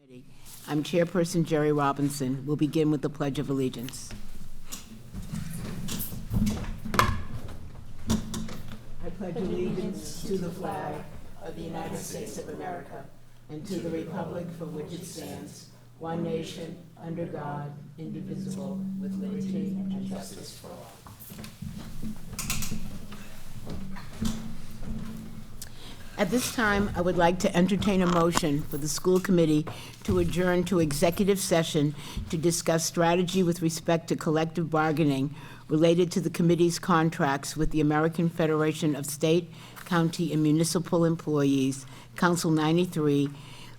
Committee. I'm Chairperson Jerry Robinson. We'll begin with the Pledge of Allegiance. I pledge allegiance to the flag of the United States of America and to the republic for which it stands, one nation, under God, indivisible, with liberty and justice for all. At this time, I would like to entertain a motion for the school committee to adjourn to executive session to discuss strategy with respect to collective bargaining related to the committee's contracts with the American Federation of State, County, and Municipal Employees, Council 93,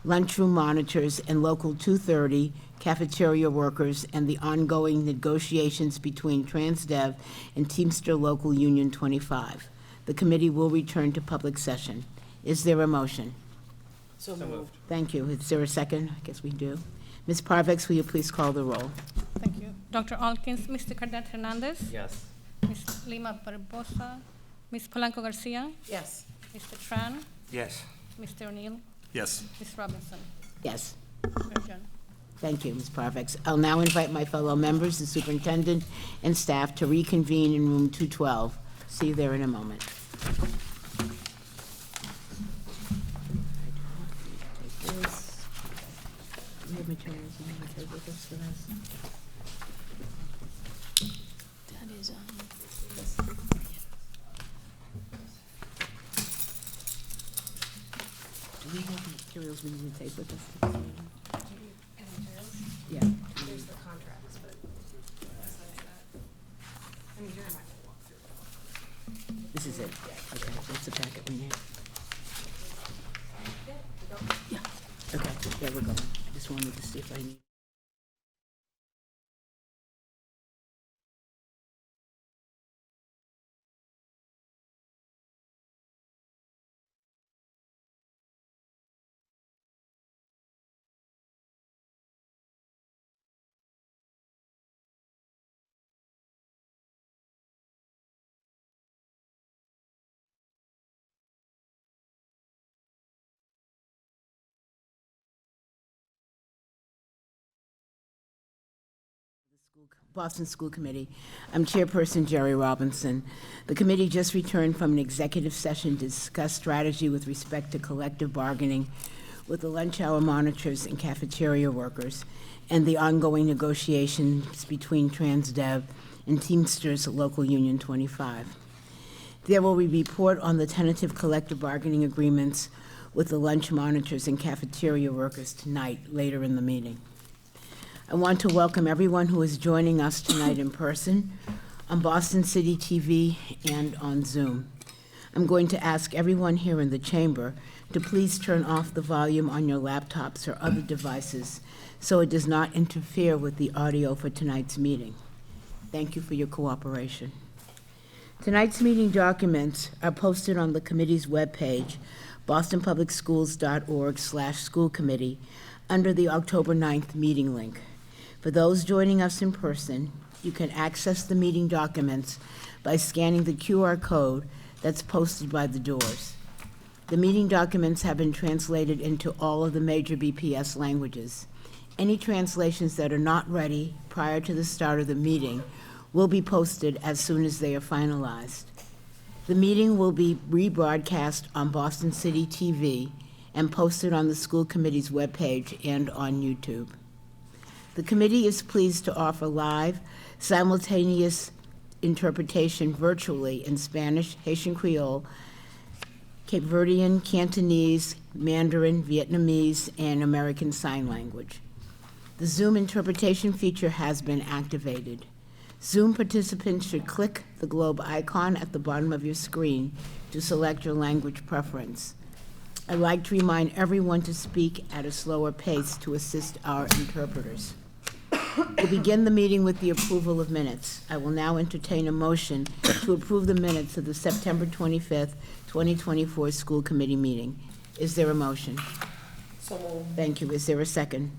lunchroom monitors, and Local 230, cafeteria workers, and the ongoing negotiations between TransDev and Teamster Local Union 25. The committee will return to public session. Is there a motion? So moved. Thank you. Is there a second? I guess we do. Ms. Parvex, will you please call the roll? Thank you. Dr. Alkins, Mr. Cadet Hernandez, Yes. Ms. Lima Barbosa, Ms. Polanco Garcia, Yes. Mr. Tran, Yes. Mr. O'Neill, Yes. Ms. Robinson. Yes. Adjourn. Thank you, Ms. Parvex. I'll now invite my fellow members, the superintendent, and staff to reconvene in room 212. See you there in a moment. We have materials you want to take with us for this? That is, Do we have materials we need to take with us? Yeah. there's the contracts, but besides that, I mean, you're gonna have to walk through it. This is it. Okay, that's the packet we need. Yeah. Okay, there we go. I just wanted to see if I need. Boston School Committee. I'm Chairperson Jerry Robinson. The committee just returned from an executive session to discuss strategy with respect to collective bargaining with the lunch hour monitors and cafeteria workers and the ongoing negotiations between TransDev and Teamsters Local Union 25. There will be a report on the tentative collective bargaining agreements with the lunch monitors and cafeteria workers tonight, later in the meeting. I want to welcome everyone who is joining us tonight in person, on Boston City TV, and on Zoom. I'm going to ask everyone here in the chamber to please turn off the volume on your laptops or other devices so it does not interfere with the audio for tonight's meeting. Thank you for your cooperation. Tonight's meeting documents are posted on the committee's webpage, bostonpublicschools.org/schoolcommittee, under the October 9th meeting link. For those joining us in person, you can access the meeting documents by scanning the QR code that's posted by the doors. The meeting documents have been translated into all of the major BPS languages. Any translations that are not ready prior to the start of the meeting will be posted as soon as they are finalized. The meeting will be rebroadcast on Boston City TV and posted on the school committee's webpage and on YouTube. The committee is pleased to offer live, simultaneous interpretation virtually in Spanish, Haitian Creole, Cape Verdean, Cantonese, Mandarin, Vietnamese, and American Sign Language. The Zoom interpretation feature has been activated. Zoom participants should click the globe icon at the bottom of your screen to select your language preference. I'd like to remind everyone to speak at a slower pace to assist our interpreters. We'll begin the meeting with the approval of minutes. I will now entertain a motion to approve the minutes of the September 25th, 2024 school committee meeting. Is there a motion? So moved. Thank you. Is there a second?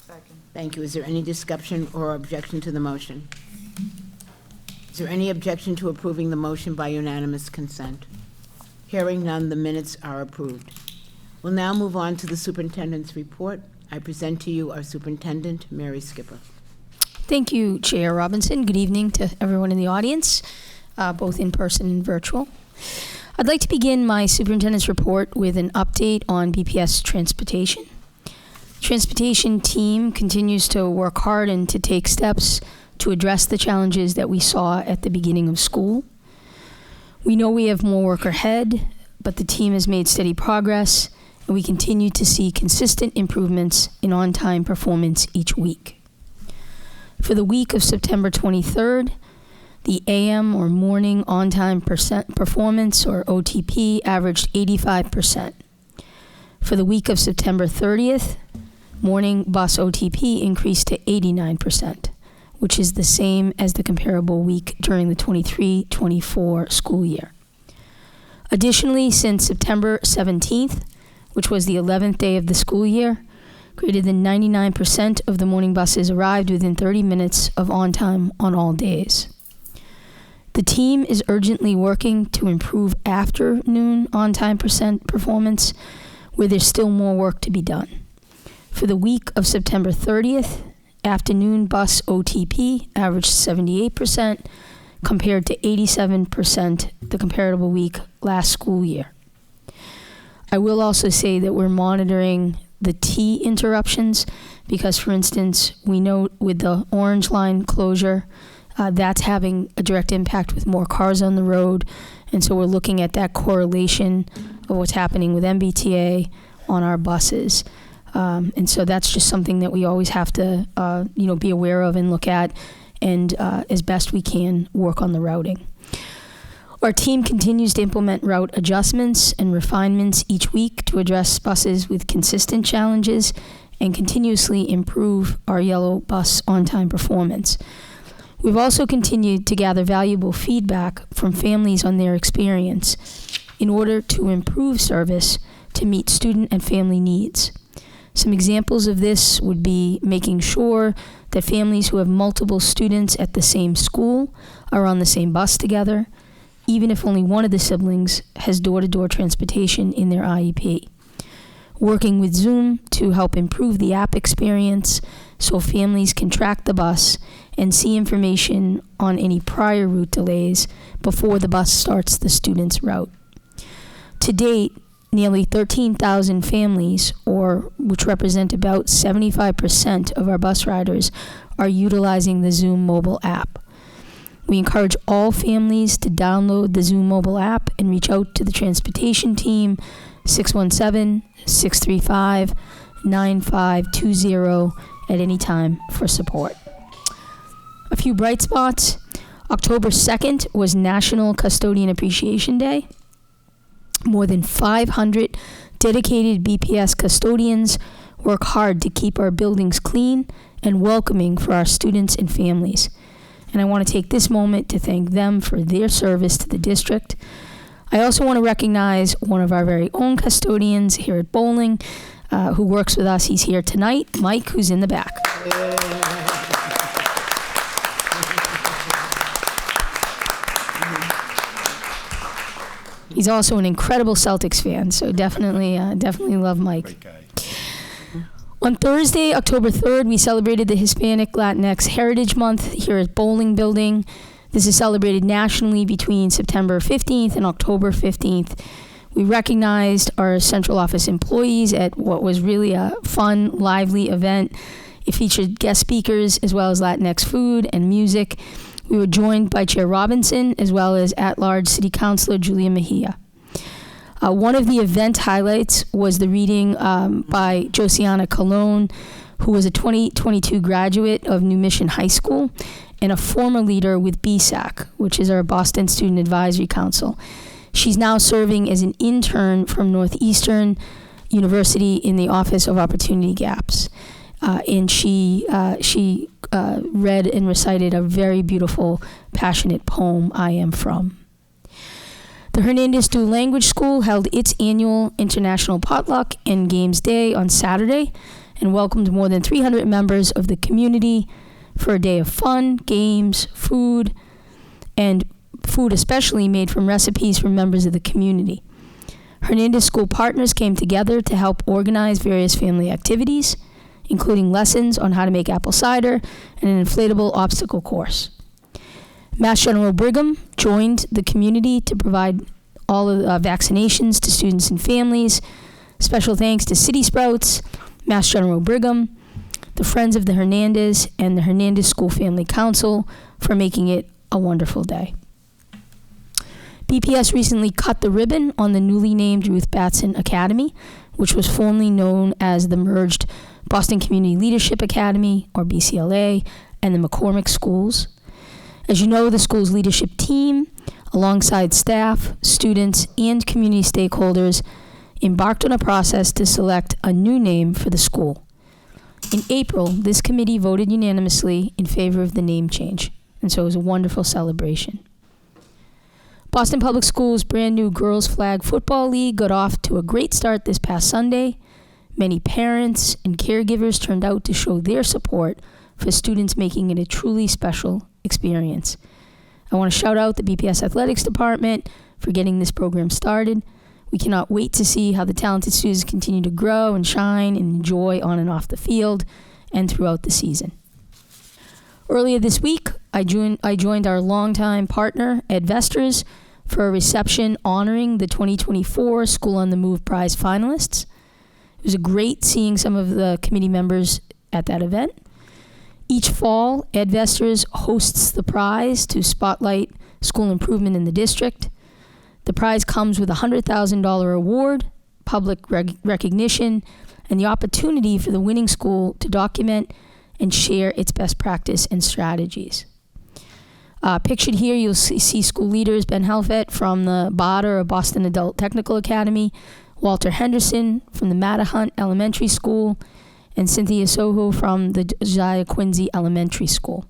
Second. Thank you. Is there any discussion or objection to the motion? Is there any objection to approving the motion by unanimous consent? Hearing none, the minutes are approved. We'll now move on to the superintendent's report. I present to you our Superintendent, Mary Skipper. Thank you, Chair Robinson. Good evening to everyone in the audience, both in person and virtual. I'd like to begin my superintendent's report with an update on BPS transportation. Transportation team continues to work hard and to take steps to address the challenges that we saw at the beginning of school. We know we have more work ahead, but the team has made steady progress, and we continue to see consistent improvements in on-time performance each week. For the week of September 23rd, the AM or morning on-time performance, or OTP, averaged 85%. For the week of September 30th, morning bus OTP increased to 89%, which is the same as the comparable week during the 23-24 school year. Additionally, since September 17th, which was the 11th day of the school year, greater than 99% of the morning buses arrived within 30 minutes of on time on all days. The team is urgently working to improve afternoon on-time performance, where there's still more work to be done. For the week of September 30th, afternoon bus OTP averaged 78%, compared to 87% the comparable week last school year. I will also say that we're monitoring the T interruptions because, for instance, we know with the Orange Line closure, that's having a direct impact with more cars on the road. And so we're looking at that correlation of what's happening with MBTA on our buses. And so that's just something that we always have to, be aware of and look at, and as best we can work on the routing. Our team continues to implement route adjustments and refinements each week to address buses with consistent challenges and continuously improve our yellow bus on-time performance. We've also continued to gather valuable feedback from families on their experience in order to improve service to meet student and family needs. Some examples of this would be making sure that families who have multiple students at the same school are on the same bus together, even if only one of the siblings has door-to-door transportation in their IEP. Working with Zoom to help improve the app experience so families can track the bus and see information on any prior route delays before the bus starts the student's route. To date, nearly 13,000 families, which represent about 75% of our bus riders, are utilizing the Zoom mobile app. We encourage all families to download the Zoom mobile app and reach out to the transportation team, 617-635-9520 at any time for support. A few bright spots. October 2nd was National Custodian Appreciation Day. More than 500 dedicated BPS custodians work hard to keep our buildings clean and welcoming for our students and families. And I want to take this moment to thank them for their service to the district. I also want to recognize one of our very own custodians here at Bowling, who works with us. He's here tonight, Mike, who's in the back. He's also an incredible Celtics fan, so definitely love Mike. Great guy. On Thursday, October 3rd, we celebrated the Hispanic Latinx Heritage Month here at Bowling Building. This is celebrated nationally between September 15th and October 15th. We recognized our central office employees at what was really a fun, lively event. It featured guest speakers as well as Latinx food and music. We were joined by Chair Robinson as well as at-large City Councilor Julia Mejia. One of the event highlights was the reading by Josiana Colon, who was a 2022 graduate of New Mission High School and a former leader with BSAC, which is our Boston Student Advisory Council. She's now serving as an intern from Northeastern University in the Office of Opportunity Gaps. And she read and recited a very beautiful, passionate poem, I Am From. The Hernandez Dual Language School held its annual International Potluck and Games Day on Saturday and welcomed more than 300 members of the community for a day of fun, games, food, and food especially made from recipes from members of the community. Hernandez School partners came together to help organize various family activities. including lessons on how to make apple cider and an inflatable obstacle course. Mass General Brigham joined the community to provide all of the vaccinations to students and families. Special thanks to City Sprouts, Mass General Brigham, the Friends of the Hernandez, and the Hernandez School Family Council for making it a wonderful day. BPS recently cut the ribbon on the newly named Ruth Batson Academy, which was formerly known as the merged Boston Community Leadership Academy, or BCLA, and the McCormick Schools. As you know, the school's leadership team, alongside staff, students, and community stakeholders, embarked on a process to select a new name for the school. In April, this committee voted unanimously in favor of the name change, and so it was a wonderful celebration. Boston Public Schools' brand new Girls Flag Football League got off to a great start this past Sunday. Many parents and caregivers turned out to show their support for students, making it a truly special experience. I want to shout out the BPS Athletics Department for getting this program started. We cannot wait to see how the talented students continue to grow and shine and enjoy on and off the field and throughout the season. Earlier this week, I joined our longtime partner, Ed Vesters, for a reception honoring the 2024 School on the Move Prize finalists. It was great seeing some of the committee members at that event. Each fall, Ed Vesters hosts the prize to spotlight school improvement in the district. The prize comes with a $100,000 award, public recognition, and the opportunity for the winning school to document and share its best practice and strategies. Pictured here, you'll see school leaders Ben Helfet from the Bader or Boston Adult Technical Academy, Walter Henderson from the Mattahunt Elementary School, and Cynthia Soho from the Josiah Quincy Elementary School.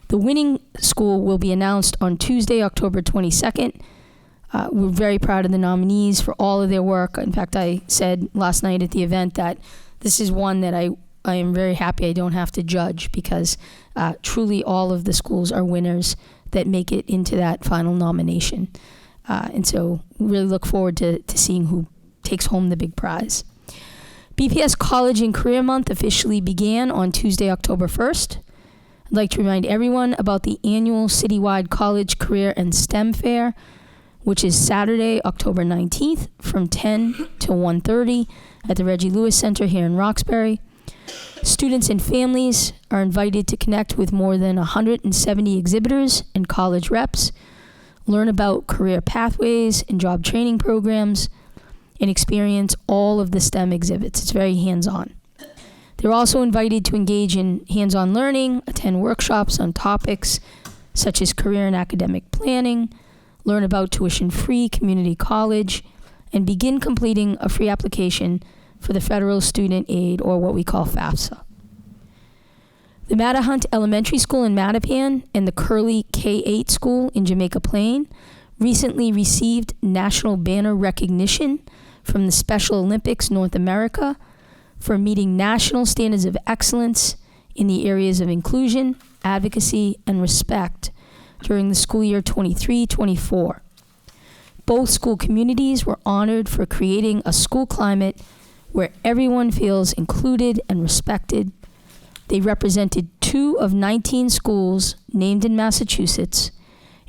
The winning school will be announced on Tuesday, October 22nd. We're very proud of the nominees for all of their work. In fact, I said last night at the event that this is one that I am very happy I don't have to judge, because truly all of the schools are winners that make it into that final nomination. And so really look forward to seeing who takes home the big prize. BPS College and Career Month officially began on Tuesday, October 1st. I'd like to remind everyone about the annual citywide College, Career, and STEM Fair, which is Saturday, October 19th from 10 to 1:30 at the Reggie Lewis Center here in Roxbury. Students and families are invited to connect with more than 170 exhibitors and college reps, learn about career pathways and job training programs, and experience all of the STEM exhibits. It's very hands-on. They're also invited to engage in hands-on learning, attend workshops on topics such as career and academic planning, learn about tuition-free community college, and begin completing a free application for the Federal Student Aid, or what we call FAFSA. The Mattahunt Elementary School in Mattapan and the Curley K-8 School in Jamaica Plain recently received national banner recognition from the Special Olympics North America for meeting national standards of excellence in the areas of inclusion, advocacy, and respect during the school year 23-24. Both school communities were honored for creating a school climate where everyone feels included and respected. They represented 2 of 19 schools named in Massachusetts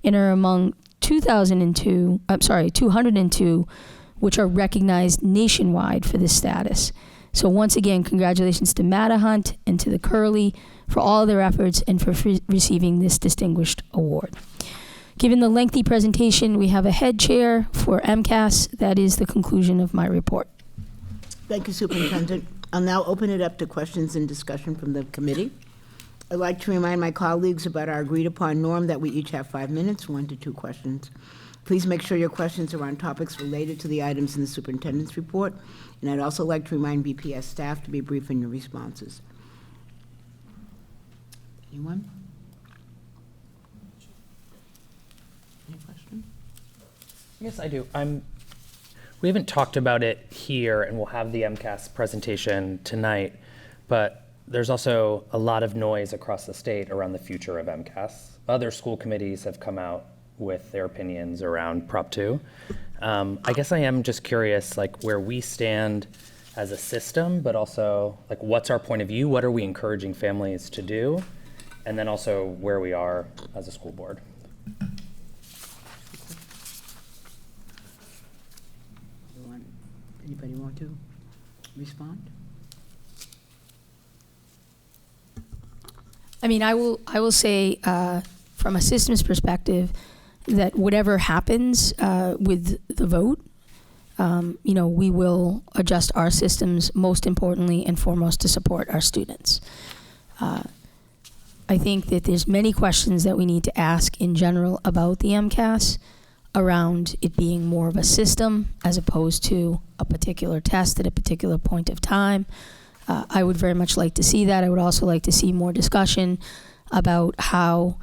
and are among 202, which are recognized nationwide for this status. So once again, congratulations to Mattahunt and to the Curley for all their efforts and for receiving this distinguished award. Given the lengthy presentation, we have a head chair for MCAS. That is the conclusion of my report. Thank you, Superintendent. I'll now open it up to questions and discussion from the committee. I'd like to remind my colleagues about our agreed-upon norm that we each have 5 minutes, 1 to 2 questions. Please make sure your questions are on topics related to the items in the superintendent's report, and I'd also like to remind BPS staff to be brief in your responses. Anyone? Any question? Yes, I do. We haven't talked about it here, and we'll have the MCAS presentation tonight, but there's also a lot of noise across the state around the future of MCAS. Other school committees have come out with their opinions around Prop 2. I guess I am just curious, like, where we stand as a system, but also like what's our point of view? What are we encouraging families to do? And then also where we are as a school board. Anybody want to respond? I mean, I will say, from a systems perspective, that whatever happens with the vote, we will adjust our systems most importantly and foremost to support our students. I think that there's many questions that we need to ask in general about the MCAS around it being more of a system as opposed to a particular test at a particular point of time. I would very much like to see that. I would also like to see more discussion about how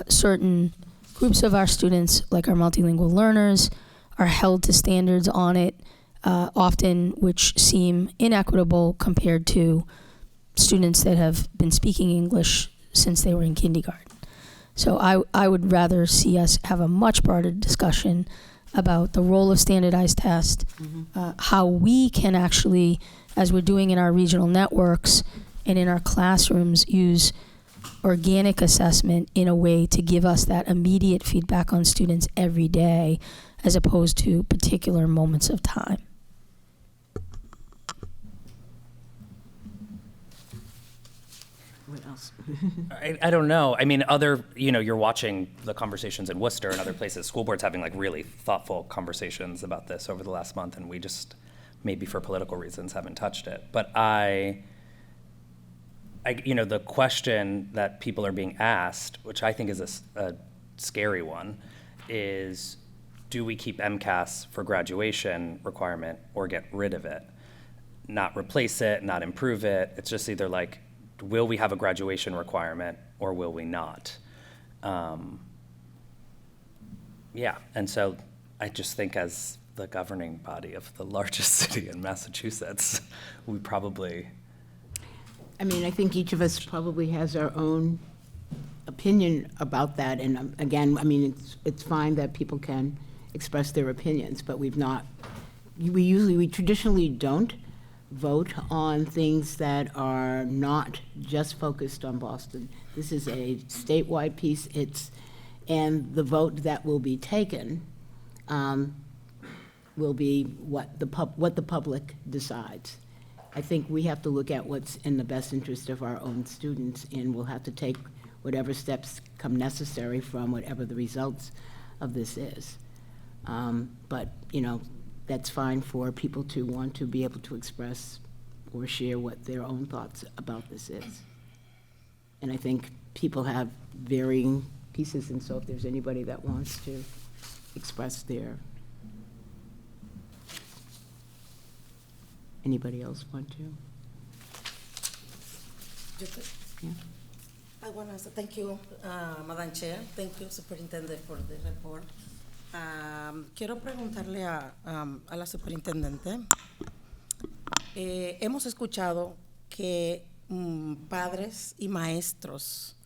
certain groups of our students, like our multilingual learners, are held to standards on it, often which seem inequitable compared to students that have been speaking English since they were in kindergarten. So I would rather see us have a much broader discussion about the role of standardized tests, how we can actually, as we're doing in our regional networks and in our classrooms, use organic assessment in a way to give us that immediate feedback on students every day, as opposed to particular moments of time. What else? I don't know. I mean, you're watching the conversations in Worcester and other places. School boards having like really thoughtful conversations about this over the last month, and we just, maybe for political reasons, haven't touched it. But the question that people are being asked, which I think is a scary one, is do we keep MCAS for graduation requirement or get rid of it? Not replace it, not improve it. It's just either like, will we have a graduation requirement or will we not? And so I just think as the governing body of the largest city in Massachusetts, we probably... I mean, I think each of us probably has our own opinion about that, and again, I mean, it's fine that people can express their opinions, but we traditionally don't vote on things that are not just focused on Boston. This is a statewide piece, and the vote that will be taken will be what the public decides. I think we have to look at what's in the best interest of our own students, and we'll have to take whatever steps come necessary from whatever the results of this is. But, that's fine for people to want to be able to express or share what their own thoughts about this is. And I think people have varying pieces, and so if there's anybody that wants to express their... Anybody else want to? Yeah. I want to say thank you, Madam Chair. Thank you, Superintendent, for the report. Quiero preguntarle a la superintendente. Hemos escuchado que padres y maestros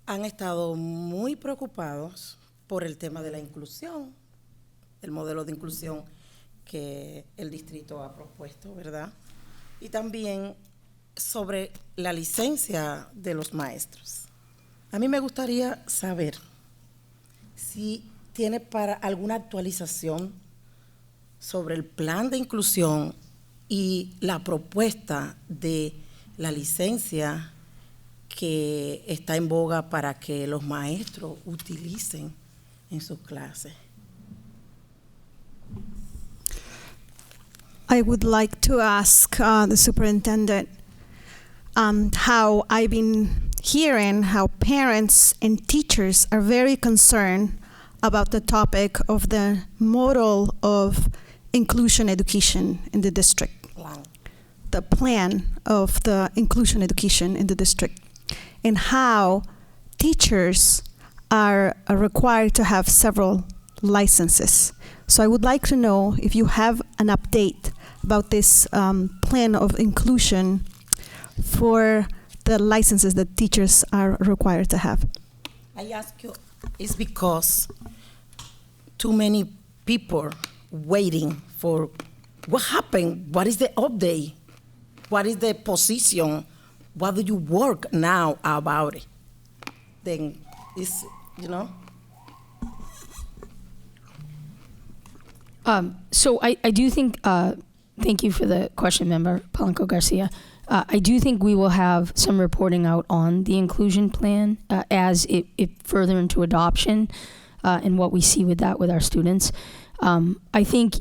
han estado muy preocupados por el tema de la inclusión, el modelo de inclusión que el distrito ha propuesto, ¿verdad? Y también sobre la licencia de los maestros. A mí me gustaría saber si tiene para alguna actualización sobre el plan de inclusión y la propuesta de la licencia que está en boga para que los maestros utilicen en sus clases. I would like to ask the superintendent how I've been hearing how parents and teachers are very concerned about the topic of the model of inclusion education in the district, the plan of the inclusion education in the district, and how teachers are required to have several licenses. So I would like to know if you have an update about this plan of inclusion for the licenses that teachers are required to have. I ask you, it's because too many people waiting for what happened? What is the update? What is the position? What do you work now about it? Then it's, you know. So I do think, thank you for the question, Member Palanco Garcia. I do think we will have some reporting out on the inclusion plan as it further into adoption and what we see with that with our students. I think,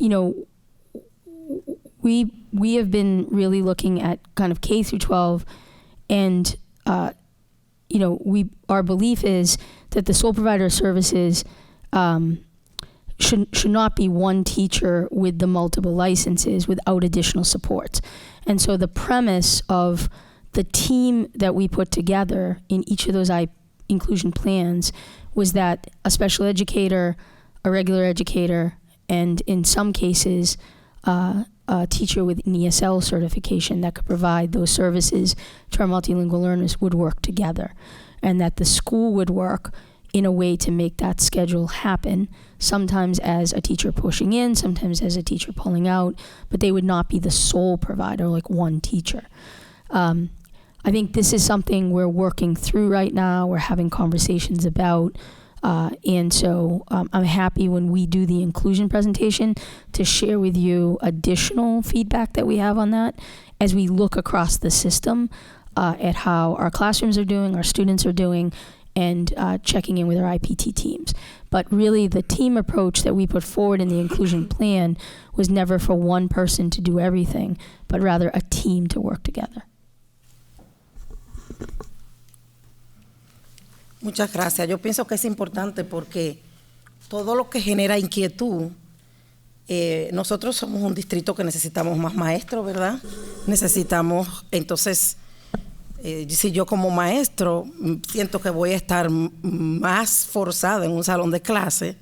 we have been really looking at kind of K through 12, and our belief is that the sole provider of services should not be one teacher with the multiple licenses without additional support. And so the premise of the team that we put together in each of those inclusion plans was that a special educator, a regular educator, and in some cases, a teacher with an ESL certification that could provide those services to our multilingual learners would work together, and that the school would work in a way to make that schedule happen, sometimes as a teacher pushing in, sometimes as a teacher pulling out, but they would not be the sole provider, like one teacher. I think this is something we're working through right now, we're having conversations about, and so I'm happy when we do the inclusion presentation to share with you additional feedback that we have on that as we look across the system at how our classrooms are doing, our students are doing, and checking in with our IPT teams. But really the team approach that we put forward in the inclusion plan was never for one person to do everything, but rather a team to work together. Muchas gracias. Yo pienso que es importante porque todo lo que genera inquietud, nosotros somos un distrito que necesitamos más maestros, ¿verdad? Necesitamos, entonces, si yo como maestro siento que voy a estar más forzada en un salón de clase,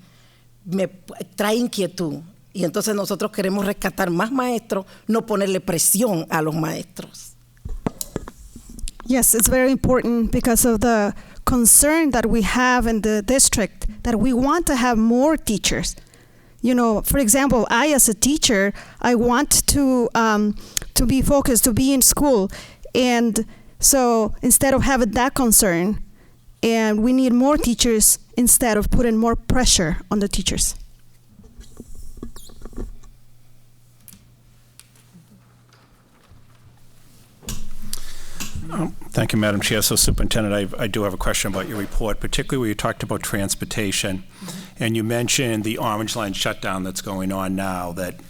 me trae inquietud. Y entonces nosotros queremos rescatar más maestros, no ponerle presión a los maestros. Yes, it's very important because of the concern that we have in the district that we want to have more teachers. For example, I as a teacher, I want to be focused, to be in school, and so instead of having that concern, and we need more teachers instead of putting more pressure on the teachers. Thank you, Madam Chair. So, Superintendent, I do have a question about your report, particularly where you talked about transportation, and you mentioned the Orange Line shutdown that's going on now that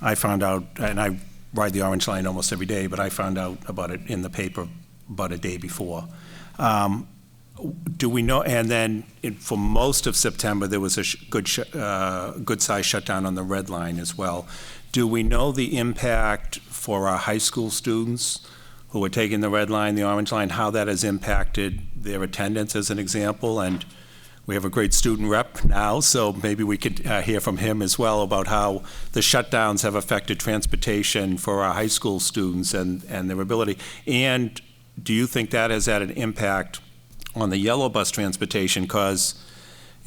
I found out, and I ride the Orange Line almost every day, but I found out about it in the paper about a day before. Do we know, and then for most of September, there was a good-sized shutdown on the Red Line as well. Do we know the impact for our high school students who are taking the Red Line, the Orange Line, how that has impacted their attendance as an example? And we have a great student rep now, so maybe we could hear from him as well about how the shutdowns have affected transportation for our high school students and their ability. And do you think that has had an impact on the yellow bus transportation? Because,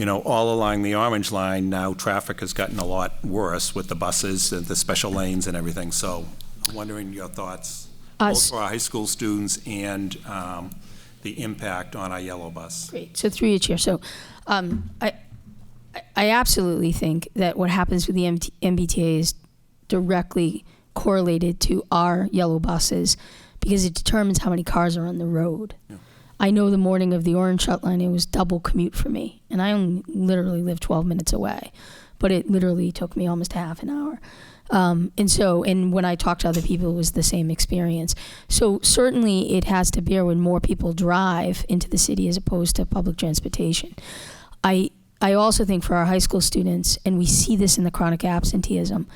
all along the Orange Line now traffic has gotten a lot worse with the buses and the special lanes and everything. So I'm wondering your thoughts, both for our high school students and the impact on our yellow bus. Great. So through you, Chair. So I absolutely think that what happens with the MBTA is directly correlated to our yellow buses because it determines how many cars are on the road. Yeah. I know the morning of the Orange Line, it was double commute for me, and I only literally live 12 minutes away, but it literally took me almost half an hour. And when I talked to other people, it was the same experience. So certainly it has to bear when more people drive into the city as opposed to public transportation. I also think for our high school students, and we see this in the chronic absenteeism,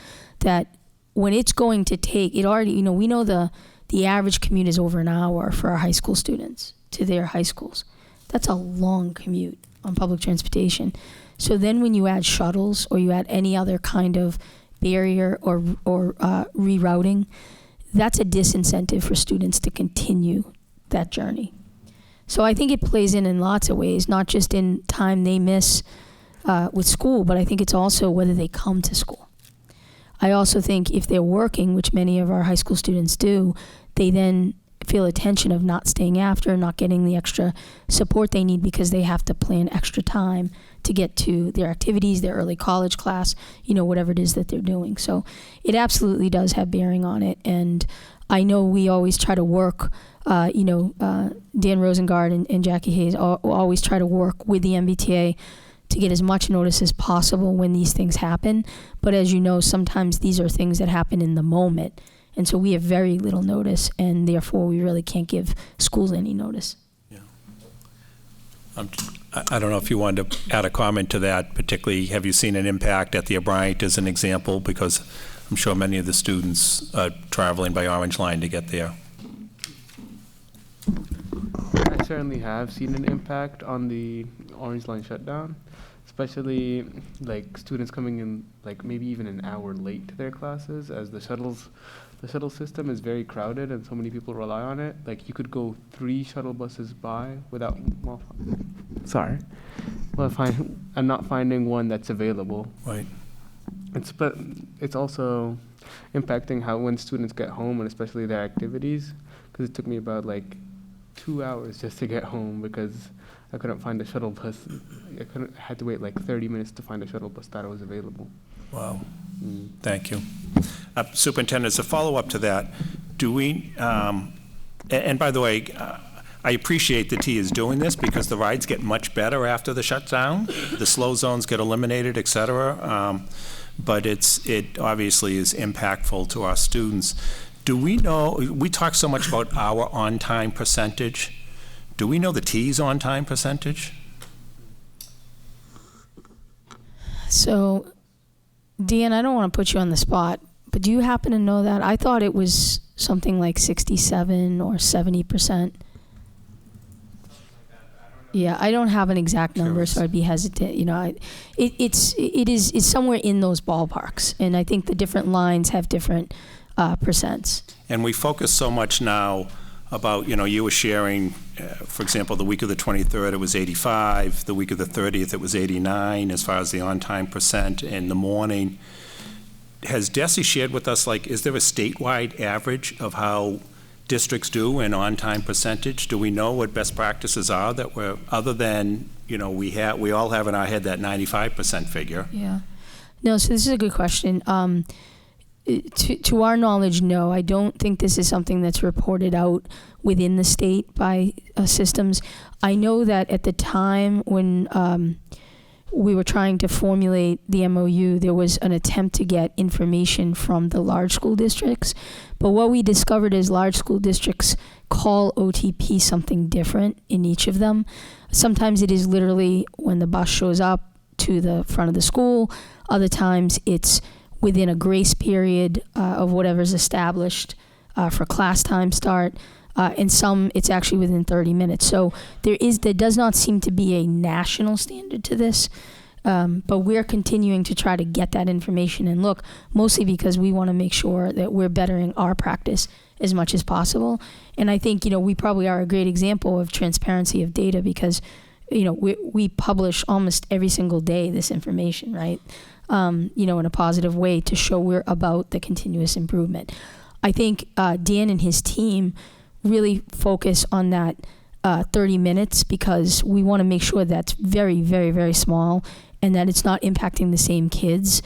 that when it's going to take, it already, we know the average commute is over an hour for our high school students to their high schools. That's a long commute on public transportation. So then when you add shuttles or you add any other kind of barrier or rerouting, that's a disincentive for students to continue that journey. So I think it plays in lots of ways, not just in time they miss with school, but I think it's also whether they come to school. I also think if they're working, which many of our high school students do, they then feel a tension of not staying after, not getting the extra support they need because they have to plan extra time to get to their activities, their early college class, whatever it is that they're doing. So it absolutely does have bearing on it. And I know we always try to work, Dan Rosengard and Jackie Hayes always try to work with the MBTA to get as much notice as possible when these things happen. But as you know, sometimes these are things that happen in the moment. And so we have very little notice, and therefore we really can't give schools any notice. I don't know if you wanted to add a comment to that, particularly have you seen an impact at the O'Brien as an example? Because I'm sure many of the students are traveling by Orange Line to get there. I certainly have seen an impact on the Orange Line shutdown, especially like students coming in like maybe even an hour late to their classes, as the shuttle system is very crowded and so many people rely on it. Like you could go 3 shuttle buses by without not finding one that's available. Right. But it's also impacting how when students get home and especially their activities, because it took me about like 2 hours just to get home because I couldn't find a shuttle bus. I had to wait like 30 minutes to find a shuttle bus that was available. Wow. Thank you. Superintendent, as a follow-up to that, do we, and by the way, I appreciate that T is doing this because the rides get much better after the shutdown. The slow zones get eliminated, et cetera. But it obviously is impactful to our students. Do we know, we talk so much about our on-time percentage. Do we know the T's on-time percentage? So, Dan, I don't want to put you on the spot, but do you happen to know that? I thought it was something like 67 or 70%. Yeah, I don't have an exact number, so I'd be hesitant. It's somewhere in those ballparks, and I think the different lines have different percents. And we focus so much now about, you were sharing, for example, the week of the 23rd, it was 85. The week of the 30th, it was 89 as far as the on-time percent in the morning. Has DESE shared with us, is there a statewide average of how districts do in on-time percentage? Do we know what best practices are that we're, other than, we all have in our head that 95% figure? Yeah. No, so this is a good question. To our knowledge, no. I don't think this is something that's reported out within the state by systems. I know that at the time when we were trying to formulate the MOU, there was an attempt to get information from the large school districts. But what we discovered is large school districts call OTP something different in each of them. Sometimes it is literally when the bus shows up to the front of the school. Other times it's within a grace period of whatever's established for class time start. And some, it's actually within 30 minutes. So there does not seem to be a national standard to this. But we're continuing to try to get that information and look, mostly because we want to make sure that we're bettering our practice as much as possible. And I think, we probably are a great example of transparency of data because, we publish almost every single day this information, right? In a positive way to show we're about the continuous improvement. I think Dan and his team really focus on that 30 minutes because we want to make sure that's very, very, very small and that it's not impacting the same kids.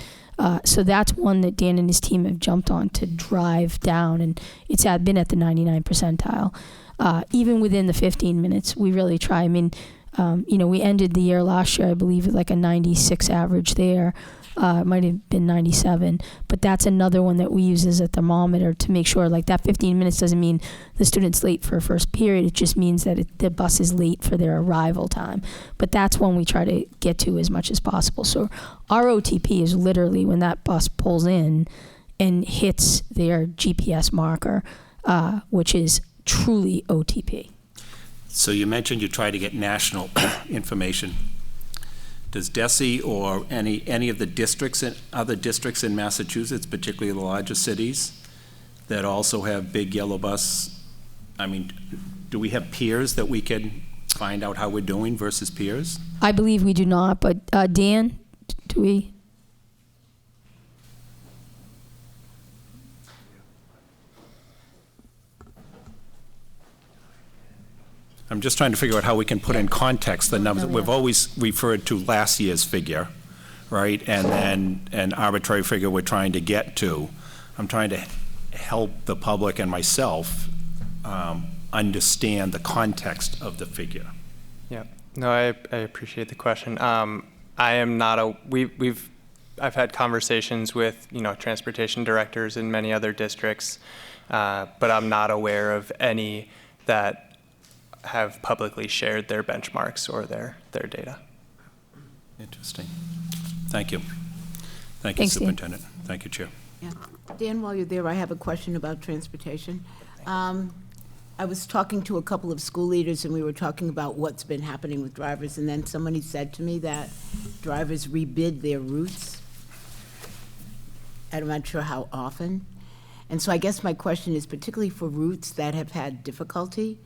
So that's one that Dan and his team have jumped on to drive down, and it's been at the 99 percentile. Even within the 15 minutes, we really try. I mean, we ended the year last year, I believe, at like a 96 average there. It might have been 97, but that's another one that we use as a thermometer to make sure that 15 minutes doesn't mean the student's late for a first period. It just means that the bus is late for their arrival time. But that's one we try to get to as much as possible. So our OTP is literally when that bus pulls in and hits their GPS marker, which is truly OTP. So you mentioned you try to get national information. Does DESE or any of the districts and other districts in Massachusetts, particularly the larger cities, that also have big yellow bus, do we have peers that we can find out how we're doing versus peers? I believe we do not, but Dan, do we? I'm just trying to figure out how we can put in context the numbers. No, We've yeah. always referred to last year's figure, right? And then an arbitrary figure we're trying to get to. I'm trying to help the public and myself understand the context of the figure. Yeah, no, I appreciate the question. I am not I've had conversations with, transportation directors in many other districts, but I'm not aware of any that have publicly shared their benchmarks or their data. Interesting. Thank you. Thank you, Thanks, Dan. Superintendent. Thank you, Chair. Yeah. Dan, while you're there, I have a question about transportation. I was talking to a couple of school leaders, and we were talking about what's been happening with drivers, and then somebody said to me that drivers rebid their routes. I'm not sure how often. And so I guess my question is, particularly for routes that have had difficulty,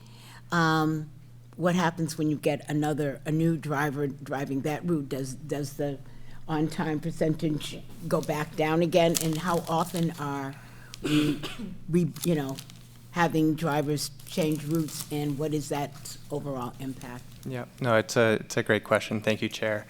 what happens when you get a new driver driving that route? Does the on-time percentage go back down again? And how often are we having drivers change routes, and what is that overall impact? Yeah, no, it's a great question. Thank you, Chair.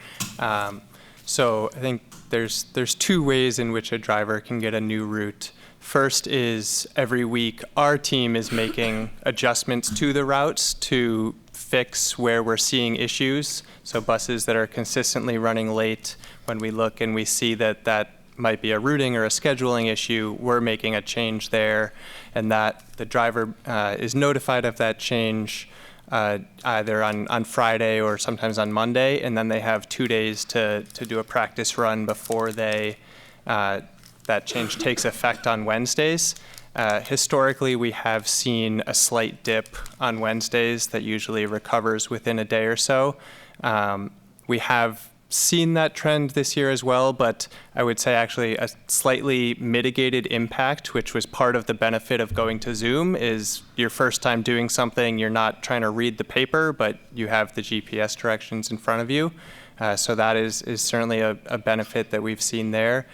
So I think there's two ways in which a driver can get a new route. First is every week our team is making adjustments to the routes to fix where we're seeing issues. So buses that are consistently running late, when we look and we see that might be a routing or a scheduling issue, we're making a change there, and that the driver is notified of that change either on Friday or sometimes on Monday, and then they have 2 days to do a practice run before that change takes effect on Wednesdays. Historically, we have seen a slight dip on Wednesdays that usually recovers within a day or so. We have seen that trend this year as well, but I would say actually a slightly mitigated impact, which was part of the benefit of going to Zoom, is your first time doing something, you're not trying to read the paper, but you have the GPS directions in front of you. So that is certainly a benefit that we've seen there.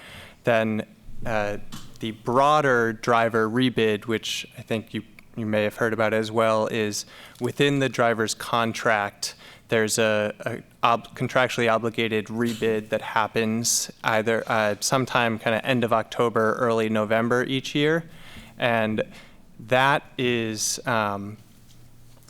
Then the broader driver rebid, which I think you may have heard about as well, is within the driver's contract, there's a contractually obligated rebid that happens either sometime kind of end of October, early November each year. And that is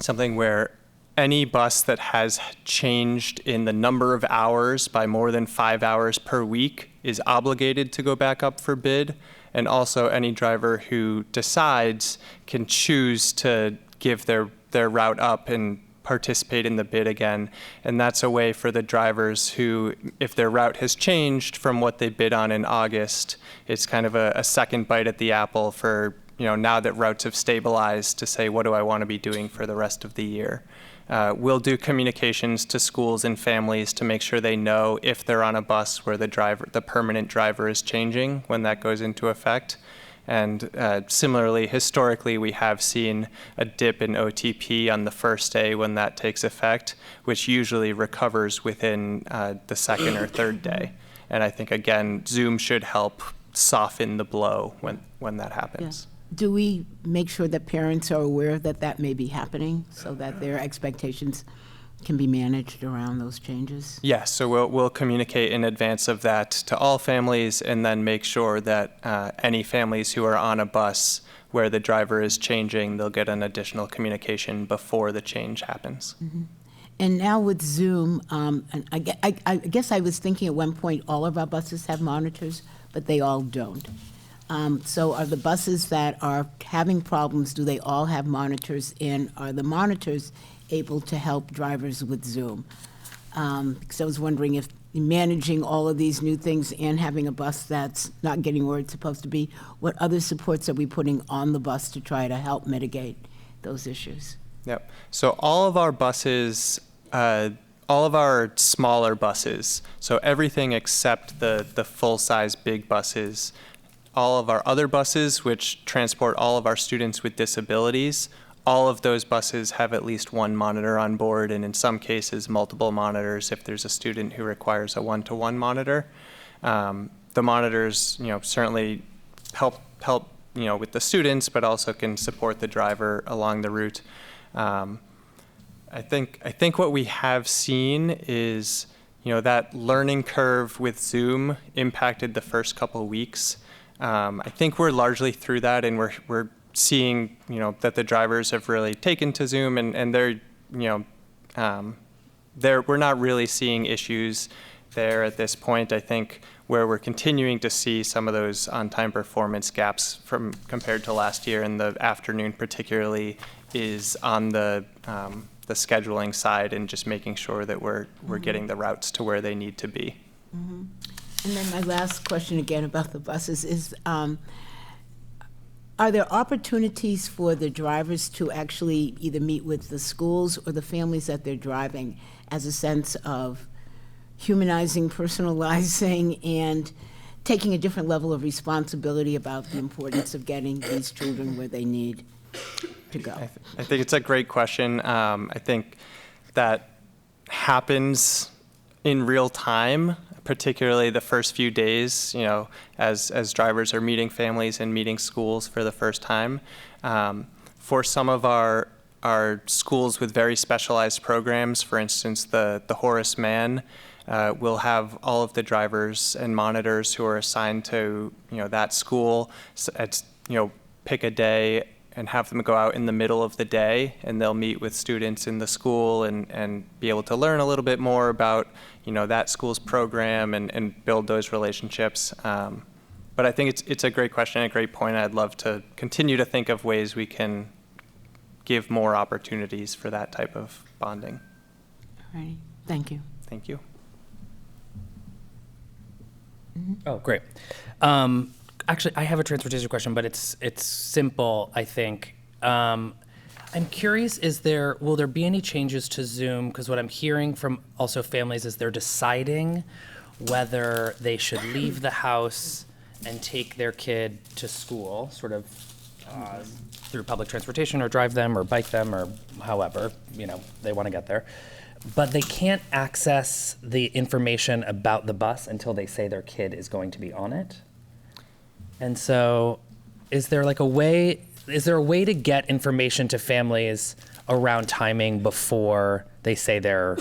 something where any bus that has changed in the number of hours by more than 5 hours per week is obligated to go back up for bid. And also any driver who decides can choose to give their route up and participate in the bid again. And that's a way for the drivers who, if their route has changed from what they bid on in August, it's kind of a second bite at the apple for, now that routes have stabilized, to say, what do I want to be doing for the rest of the year? We'll do communications to schools and families to make sure they know if they're on a bus where the permanent driver is changing when that goes into effect. And similarly, historically, we have seen a dip in OTP on the first day when that takes effect, which usually recovers within the second or third day. And I think, again, Zoom should help soften the blow when that happens. Yeah. Do we make sure that parents are aware that may be happening so that their expectations can be managed around those changes? Yes, so we'll communicate in advance of that to all families, and then make sure that any families who are on a bus where the driver is changing, they'll get an additional communication before the change happens. Mm-hmm. And now with Zoom, and I guess I was thinking at one point all of our buses have monitors, but they all don't. So are the buses that are having problems, do they all have monitors, and are the monitors able to help drivers with Zoom? Because I was wondering if managing all of these new things and having a bus that's not getting where it's supposed to be, what other supports are we putting on the bus to try to help mitigate those issues? Yep. So all of our buses, all of our smaller buses, so everything except the full-size big buses, all of our other buses, which transport all of our students with disabilities, all of those buses have at least one monitor on board, and in some cases, multiple monitors if there's a student who requires a one-to-one monitor. The monitors, certainly help with the students, but also can support the driver along the route. I think what we have seen is, that learning curve with Zoom impacted the first couple of weeks. I think we're largely through that, and we're seeing, that the drivers have really taken to Zoom, and they're, we're not really seeing issues there at this point. I think where we're continuing to see some of those on-time performance gaps compared to last year in the afternoon particularly is on the scheduling side and just making sure that we're getting the routes to where they need to be. And then my last question again about the buses is, are there opportunities for the drivers to actually either meet with the schools or the families that they're driving as a sense of humanizing, personalizing, and taking a different level of responsibility about the importance of getting these children where they need to go? I think it's a great question. I think that happens in real time, particularly the first few days, as drivers are meeting families and meeting schools for the first time. For some of our schools with very specialized programs, for instance, the Horace Mann, we'll have all of the drivers and monitors who are assigned to that school, pick a day and have them go out in the middle of the day, and they'll meet with students in the school and be able to learn a little bit more about that school's program and build those relationships. But I think it's a great question, a great point. I'd love to continue to think of ways we can give more opportunities for that type of bonding. All right, thank you. Thank you. Oh, great. Actually, I have a transportation question, but it's simple, I think. I'm curious, will there be any changes to Zoom? Because what I'm hearing from also families is they're deciding whether they should leave the house and take their kid to school, sort of through public transportation, or drive them or bike them, or however, they want to get there. But they can't access the information about the bus until they say their kid is going to be on it. And so is there a way to get information to families around timing before they say their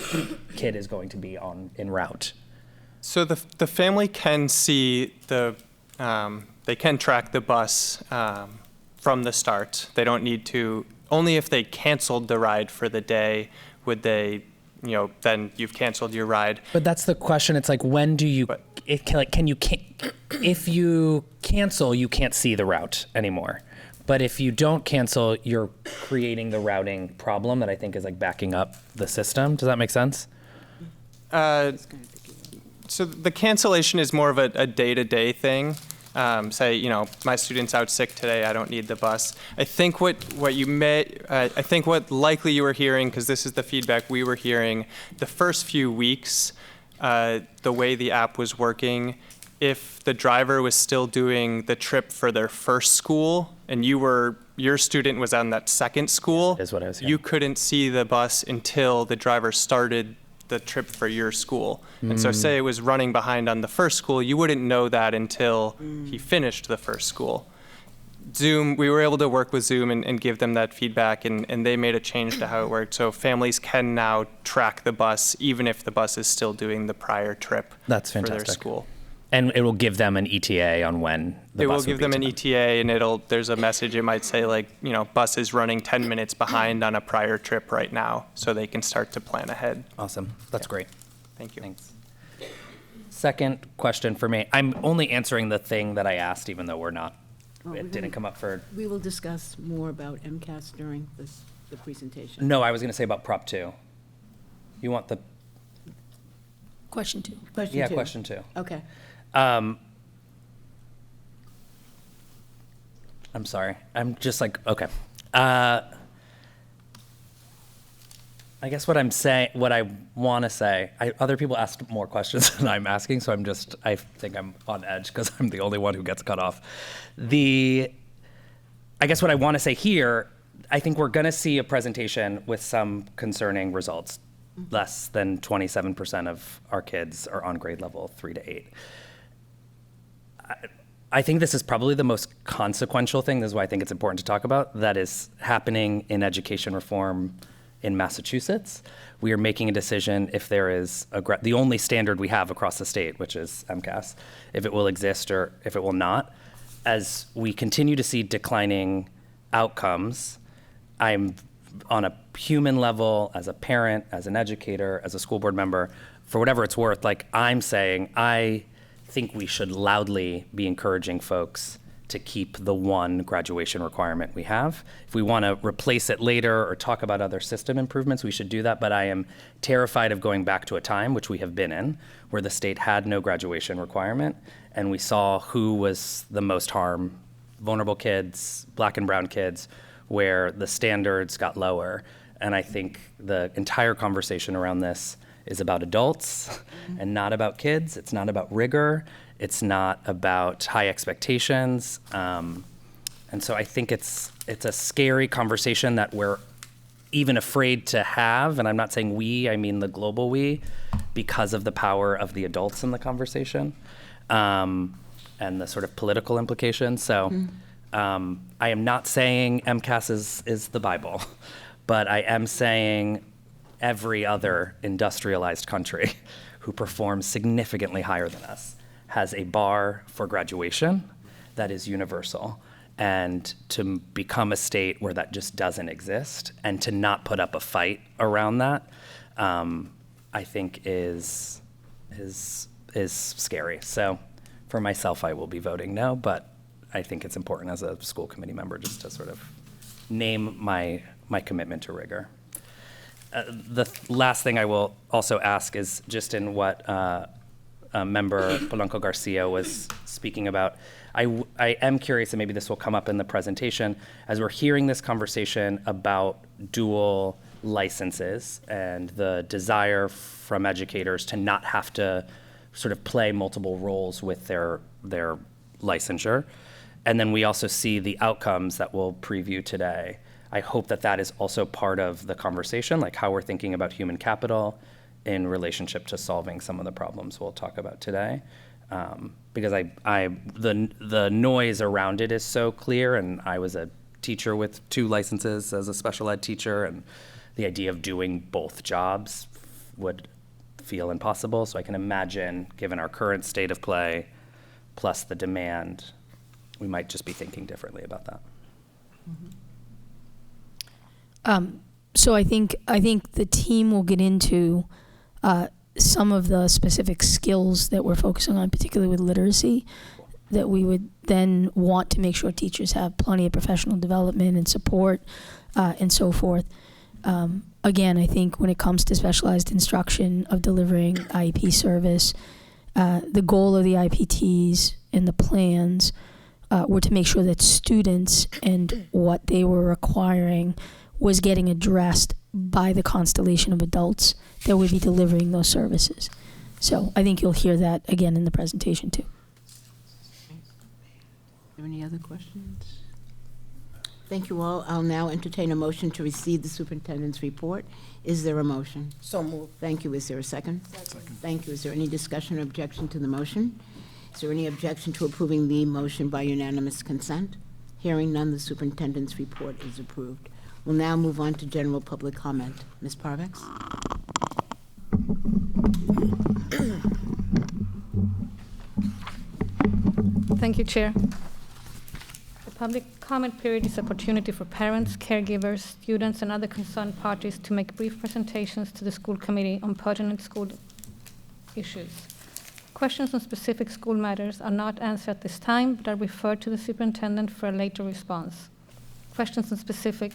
kid is going to be en route? So the family can see they can track the bus from the start. They don't need to, only if they canceled the ride for the day would they, then you've canceled your ride. But that's the question. It's like, when do you, if you cancel, you can't see the route anymore. But if you don't cancel, you're creating the routing problem that I think is backing up the system. Does that make sense? So the cancellation is more of a day-to-day thing. Say, my student's out sick today, I don't need the bus. I think what likely you were hearing, because this is the feedback we were hearing, the first few weeks, the way the app was working, if the driver was still doing the trip for their first school and your student was on that second school, is what I was hearing. You couldn't see the bus until the driver started the trip for your school. And so say it was running behind on the first school, you wouldn't know that until he finished the first school. Zoom, we were able to work with Zoom and give them that feedback, and they made a change to how it worked. So families can now track the bus even if the bus is still doing the prior trip. That's for fantastic. their school. And it will give them an ETA on when the It bus will give them an ETA, and there's a message, it might say bus is running 10 minutes behind on a prior trip right now, so they can start to plan ahead. Awesome. That's great. Thank you. Thanks. Second question for me. I'm only answering the thing that I asked, even though it didn't come up for. We will discuss more about MCAS during the presentation. No, I was going to say about Prop 2. You want the. Question 2. Question 2. Question 2. Okay. I'm sorry. I'm just okay. I guess what I want to say, other people asked more questions than I'm asking, so I think I'm on edge because I'm the only one who gets cut off. I guess what I want to say here, I think we're going to see a presentation with some concerning results. Less than 27% of our kids are on grade level 3 to 8. I think this is probably the most consequential thing. This is why I think it's important to talk about. That is happening in education reform in Massachusetts. We are making a decision if there is the only standard we have across the state, which is MCAS, if it will exist or if it will not. As we continue to see declining outcomes, I'm on a human level, as a parent, as an educator, as a school board member, for whatever it's worth, like I'm saying, I think we should loudly be encouraging folks to keep the one graduation requirement we have. If we want to replace it later or talk about other system improvements, we should do that. But I am terrified of going back to a time, which we have been in, where the state had no graduation requirement, and we saw who was the most harm: vulnerable kids, Black and brown kids, where the standards got lower. And I think the entire conversation around this is about adults and not about kids. It's not about rigor. It's not about high expectations. And so I think it's a scary conversation that we're even afraid to have. And I'm not saying we, I mean the global we, because of the power of the adults in the conversation and the sort of political implications. So I am not saying MCAS is the Bible, but I am saying every other industrialized country who performs significantly higher than us has a bar for graduation that is universal. And to become a state where that just doesn't exist and to not put up a fight around that, I think is scary. So for myself, I will be voting no, but I think it's important as a school committee member just to sort of name my commitment to rigor. The last thing I will also ask is just in what Member Polanco Garcia was speaking about. I am curious, and maybe this will come up in the presentation, as we're hearing this conversation about dual licenses and the desire from educators to not have to sort of play multiple roles with their licensure. And then we also see the outcomes that we'll preview today. I hope that that is also part of the conversation, like how we're thinking about human capital in relationship to solving some of the problems we'll talk about today. Because the noise around it is so clear, and I was a teacher with 2 licenses as a special ed teacher, and the idea of doing both jobs would feel impossible. So I can imagine, given our current state of play, plus the demand, we might just be thinking differently about that. So I think the team will get into some of the specific skills that we're focusing on, particularly with literacy, that we would then want to make sure teachers have plenty of professional development and support and so forth. Again, I think when it comes to specialized instruction of delivering IEP service, the goal of the IPTs and the plans were to make sure that students and what they were requiring was getting addressed by the constellation of adults that would be delivering those services. So I think you'll hear that again in the presentation too. Are there any other questions? Thank you all. I'll now entertain a motion to receive the superintendent's report. Is there a motion? So moved. Thank you. Is there a second? Second. Thank you. Is there any discussion or objection to the motion? Is there any objection to approving the motion by unanimous consent? Hearing none, the superintendent's report is approved. We'll now move on to general public comment. Ms. Parvex? Thank you, Chair. The public comment period is an opportunity for parents, caregivers, students, and other concerned parties to make brief presentations to the school committee on pertinent school issues. Questions on specific school matters are not answered at this time, but are referred to the superintendent for a later response. Questions on specific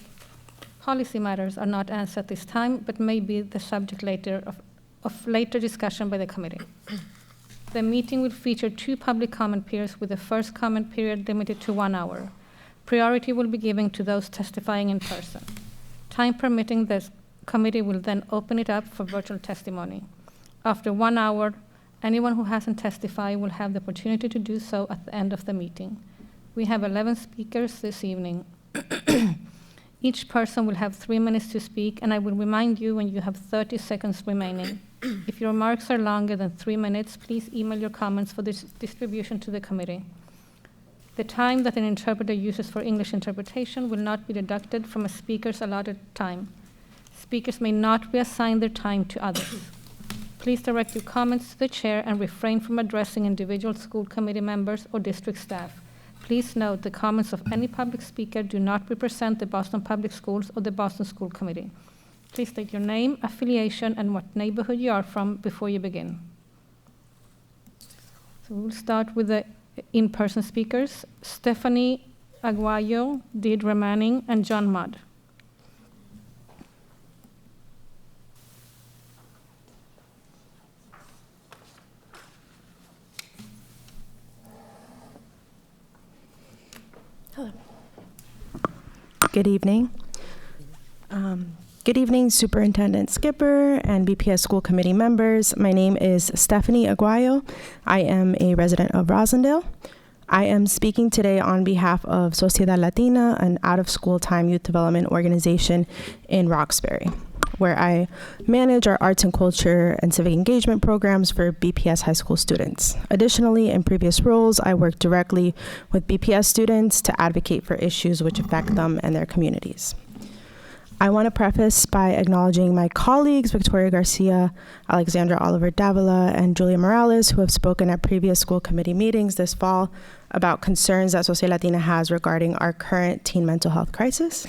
policy matters are not answered at this time, but may be the subject of later discussion by the committee. The meeting will feature 2 public comment periods, with the first comment period limited to 1 hour. Priority will be given to those testifying in person. Time permitting, the committee will then open it up for virtual testimony. After 1 hour, anyone who hasn't testified will have the opportunity to do so at the end of the meeting. We have 11 speakers this evening. Each person will have 3 minutes to speak, and I will remind you when you have 30 seconds remaining. If your remarks are longer than 3 minutes, please email your comments for distribution to the committee. The time that an interpreter uses for English interpretation will not be deducted from a speaker's allotted time. Speakers may not reassign their time to others. Please direct your comments to the chair and refrain from addressing individual school committee members or district staff. Please note the comments of any public speaker do not represent the Boston Public Schools or the Boston School Committee. Please state your name, affiliation, and what neighborhood you are from before you begin. So we'll start with the in-person speakers, Stephanie Aguayo, Deidre Manning, and John Mudd. Hello. Good evening. Good evening, Superintendent Skipper and BPS School Committee members. My name is Stephanie Aguayo. I am a resident of Rosendale. I am speaking today on behalf of Sociedad Latina, an out-of-school time youth development organization in Roxbury, where I manage our arts and culture and civic engagement programs for BPS high school students. Additionally, in previous roles, I worked directly with BPS students to advocate for issues which affect them and their communities. I want to preface by acknowledging my colleagues, Victoria Garcia, Alexandra Oliver Davila, and Julia Morales, who have spoken at previous school committee meetings this fall about concerns that Sociedad Latina has regarding our current teen mental health crisis.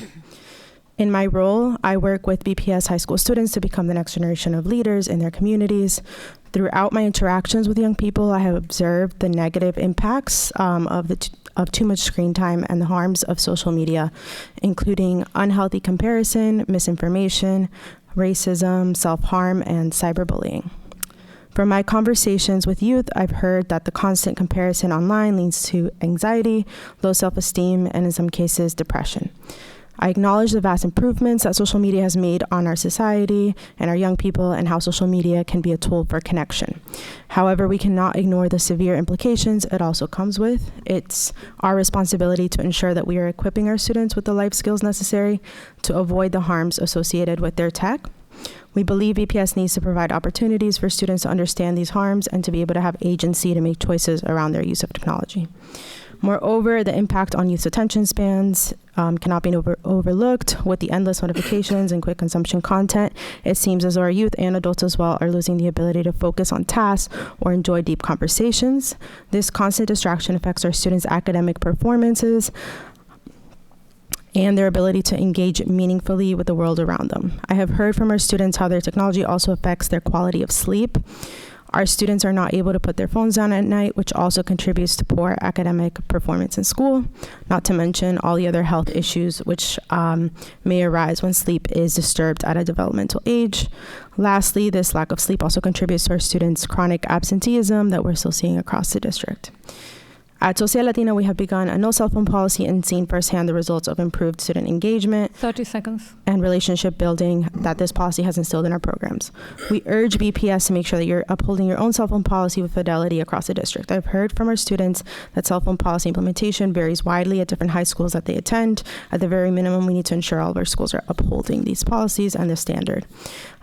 In my role, I work with BPS high school students to become the next generation of leaders in their communities. Throughout my interactions with young people, I have observed the negative impacts of too much screen time and the harms of social media, including unhealthy comparison, misinformation, racism, self-harm, and cyberbullying. From my conversations with youth, I've heard that the constant comparison online leads to anxiety, low self-esteem, and in some cases, depression. I acknowledge the vast improvements that social media has made on our society and our young people and how social media can be a tool for connection. However, we cannot ignore the severe implications it also comes with. It's our responsibility to ensure that we are equipping our students with the life skills necessary to avoid the harms associated with their tech. We believe BPS needs to provide opportunities for students to understand these harms and to be able to have agency to make choices around their use of technology. Moreover, the impact on youth's attention spans cannot be overlooked. With the endless notifications and quick consumption content, it seems as though our youth and adults as well are losing the ability to focus on tasks or enjoy deep conversations. This constant distraction affects our students' academic performances and their ability to engage meaningfully with the world around them. I have heard from our students how their technology also affects their quality of sleep. Our students are not able to put their phones down at night, which also contributes to poor academic performance in school, not to mention all the other health issues which may arise when sleep is disturbed at a developmental age. Lastly, this lack of sleep also contributes to our students' chronic absenteeism that we're still seeing across the district. At Sociedad Latina, we have begun a no cell phone policy and seen firsthand the results of improved student engagement 30 seconds. and relationship building that this policy has instilled in our programs. We urge BPS to make sure that you're upholding your own cell phone policy with fidelity across the district. I've heard from our students that cell phone policy implementation varies widely at different high schools that they attend. At the very minimum, we need to ensure all of our schools are upholding these policies and the standard.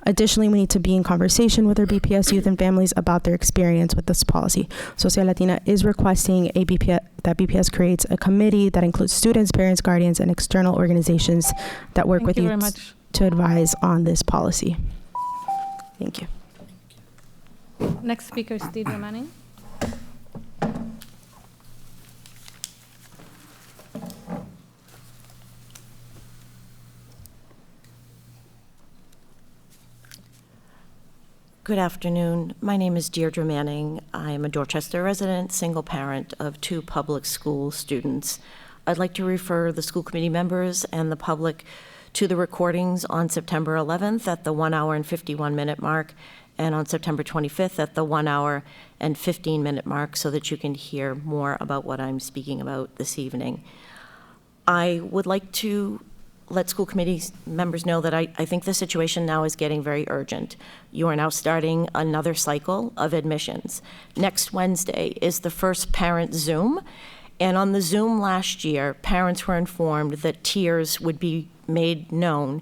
Additionally, we need to be in conversation with our BPS youth and families about their experience with this policy. Sociedad Latina is requesting that BPS creates a committee that includes students, parents, guardians, and external organizations that work with youth to advise on this policy. Thank you. Next speaker is Deidre Manning. Good afternoon. My name is Deirdre Manning. I am a Dorchester resident, single parent of 2 public school students. I'd like to refer the school committee members and the public to the recordings on September 11th at the 1 hour and 51 minute mark and on September 25th at the 1 hour and 15 minute mark so that you can hear more about what I'm speaking about this evening. I would like to let school committee members know that I think the situation now is getting very urgent. You are now starting another cycle of admissions. Next Wednesday is the first parent Zoom, and on the Zoom last year, parents were informed that tiers would be made known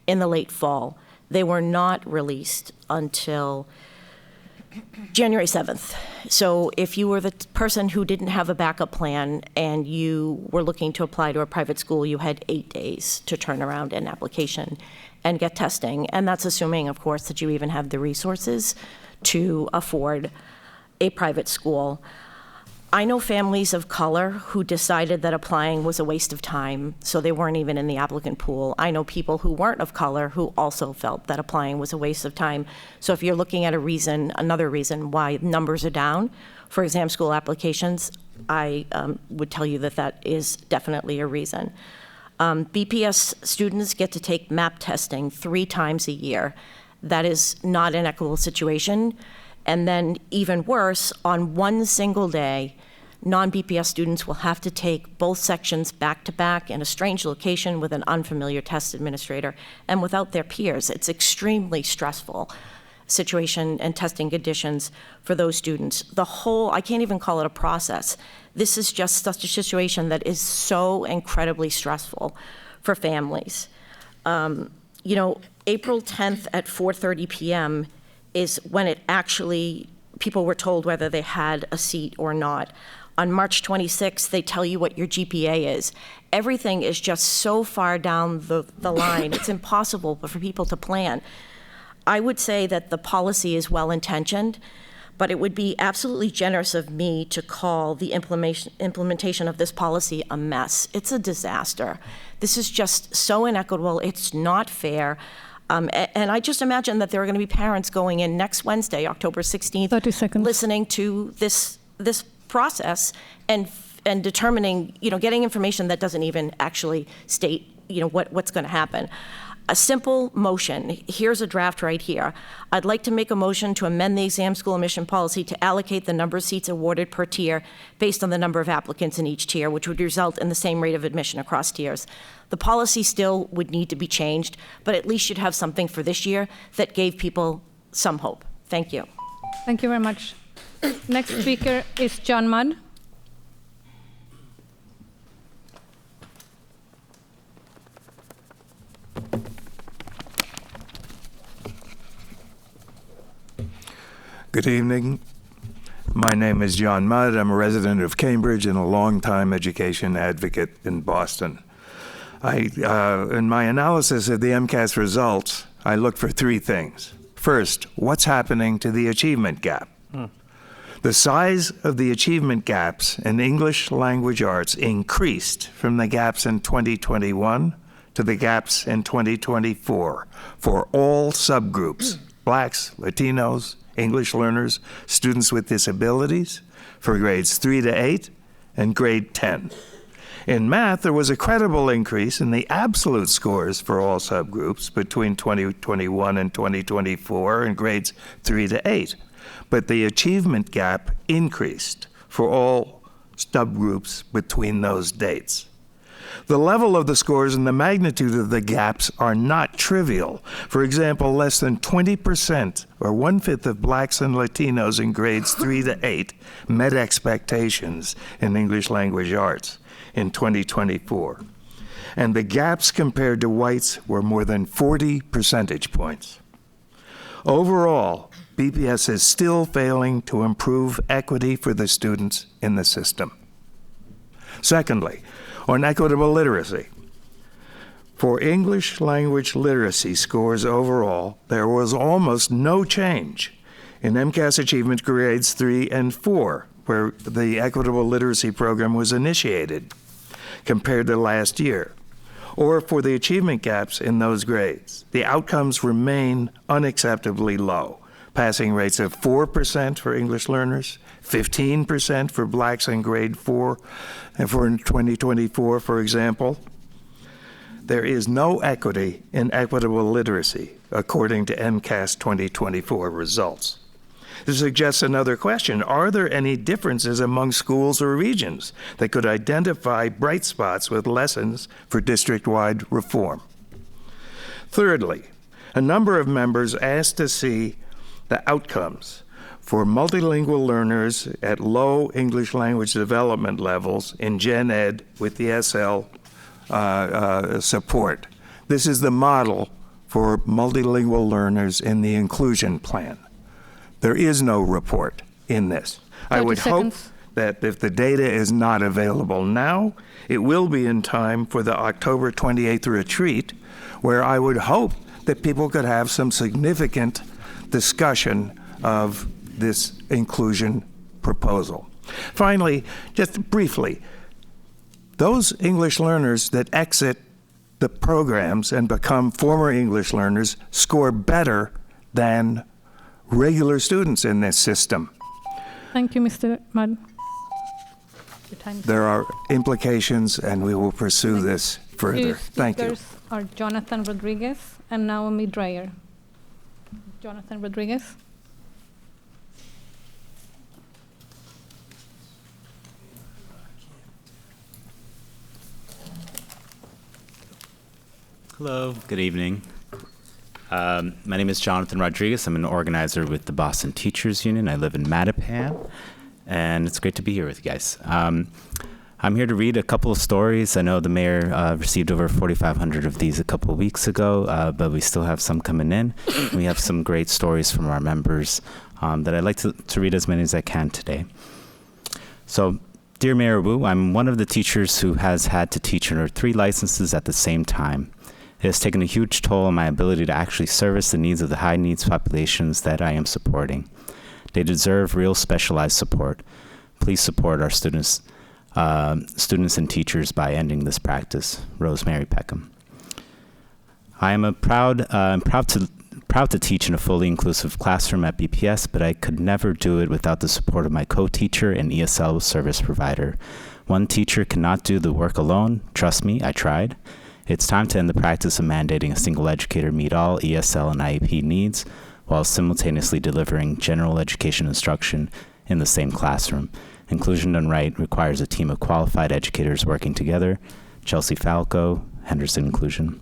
in the late fall. They were not released until January 7th. So if you were the person who didn't have a backup plan and you were looking to apply to a private school, you had 8 days to turn around an application. and get testing. And that's assuming, of course, that you even have the resources to afford a private school. I know families of color who decided that applying was a waste of time, so they weren't even in the applicant pool. I know people who weren't of color who also felt that applying was a waste of time. So if you're looking at another reason why numbers are down for exam school applications, I would tell you that that is definitely a reason. BPS students get to take MAP testing 3 times a year. That is not an equitable situation. And then even worse, on one single day, non-BPS students will have to take both sections back-to-back in a strange location with an unfamiliar test administrator and without their peers. It's extremely stressful situation and testing conditions for those students. I can't even call it a process. This is just such a situation that is so incredibly stressful for families. April 10th at 4:30 p.m. is when people were told whether they had a seat or not. On March 26th, they tell you what your GPA is. Everything is just so far down the line, it's impossible for people to plan. I would say that the policy is well-intentioned, but it would be absolutely generous of me to call the implementation of this policy a mess. It's a disaster. This is just so inequitable, it's not fair. And I just imagine that there are going to be parents going in next Wednesday, October 16th, 30 seconds. listening to this process and determining, getting information that doesn't even actually state, what's going to happen. A simple motion, here's a draft right here. I'd like to make a motion to amend the exam school admission policy to allocate the number of seats awarded per tier based on the number of applicants in each tier, which would result in the same rate of admission across tiers. The policy still would need to be changed, but at least you'd have something for this year that gave people some hope. Thank you. Thank you very much. Next speaker is John Mudd. Good evening. My name is John Mudd. I'm a resident of Cambridge and a longtime education advocate in Boston. In my analysis of the MCAS results, I look for 3 things. First, what's happening to the achievement gap? The size of the achievement gaps in English language arts increased from the gaps in 2021 to the gaps in 2024 for all subgroups, Blacks, Latinos, English learners, students with disabilities, for grades 3 to 8 and grade 10. In math, there was a credible increase in the absolute scores for all subgroups between 2021 and 2024 in grades 3 to 8, but the achievement gap increased for all subgroups between those dates. The level of the scores and the magnitude of the gaps are not trivial. For example, less than 20%, or 1/5 of Blacks and Latinos in grades 3 to 8 met expectations in English language arts in 2024. And the gaps compared to whites were more than 40 percentage points. Overall, BPS is still failing to improve equity for the students in the system. Secondly, on equitable literacy. For English language literacy scores overall, there was almost no change in MCAS achievement grades 3 and 4, where the equitable literacy program was initiated, compared to last year, or for the achievement gaps in those grades. The outcomes remain unacceptably low. Passing rates of 4% for English learners, 15% for Blacks in grade 4, and for 2024, for example. There is no equity in equitable literacy, according to MCAS 2024 results. This suggests another question. Are there any differences among schools or regions that could identify bright spots with lessons for district-wide reform? Thirdly, a number of members asked to see the outcomes for multilingual learners at low English language development levels in Gen Ed with the SL support. This is the model for multilingual learners in the inclusion plan. There is no report in this. I would hope that if the data is not available now, it will be in time for the October 28th retreat, where I would hope that people could have some significant discussion of this inclusion proposal. Finally, just briefly, those English learners that exit the programs and become former English learners score better than regular students in this system. Thank you, Mr. Mudd. Your time is There are implications, and we will pursue this further. Thank you. Speakers are Jonathan Rodriguez and Naomi Dreyer. Jonathan Rodriguez. Hello, good evening. My name is Jonathan Rodriguez. I'm an organizer with the Boston Teachers Union. I live in Mattapan, and it's great to be here with you guys. I'm here to read a couple of stories. I know the mayor received over 4,500 of these a couple of weeks ago, but we still have some coming in. We have some great stories from our members that I'd like to read as many as I can today. So, dear Mayor Wu, I'm one of the teachers who has had to teach under 3 licenses at the same time. It has taken a huge toll on my ability to actually service the needs of the high needs populations that I am supporting. They deserve real specialized support. Please support our students and teachers by ending this practice. Rosemary Peckham. I am proud to teach in a fully inclusive classroom at BPS, but I could never do it without the support of my co-teacher and ESL service provider. One teacher cannot do the work alone. Trust me, I tried. It's time to end the practice of mandating a single educator meet all ESL and IEP needs while simultaneously delivering general education instruction in the same classroom. Inclusion done right requires a team of qualified educators working together. Chelsea Falco, Henderson Inclusion.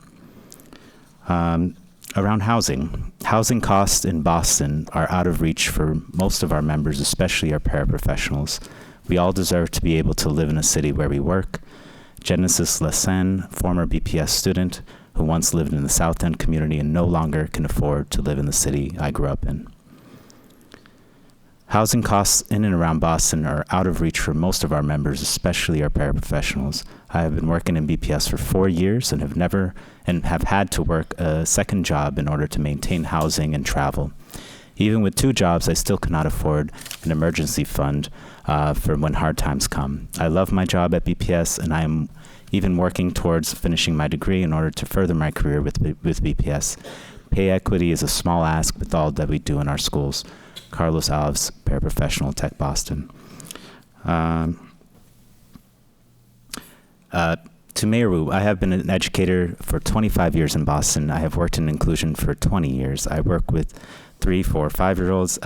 Around housing. Housing costs in Boston are out of reach for most of our members, especially our paraprofessionals. We all deserve to be able to live in a city where we work. Genesis Lassen, former BPS student who once lived in the South End community and no longer can afford to live in the city I grew up in. Housing costs in and around Boston are out of reach for most of our members, especially our paraprofessionals. I have been working in BPS for 4 years and have had to work a second job in order to maintain housing and travel. Even with 2 jobs, I still cannot afford an emergency fund for when hard times come. I love my job at BPS, and I am even working towards finishing my degree in order to further my career with BPS. Pay equity is a small ask with all that we do in our schools. Carlos Alves, Paraprofessional, Tech Boston. To Mayor Wu, I have been an educator for 25 years in Boston. I have worked in inclusion for 20 years. I work with 3, 4, 5-year-olds.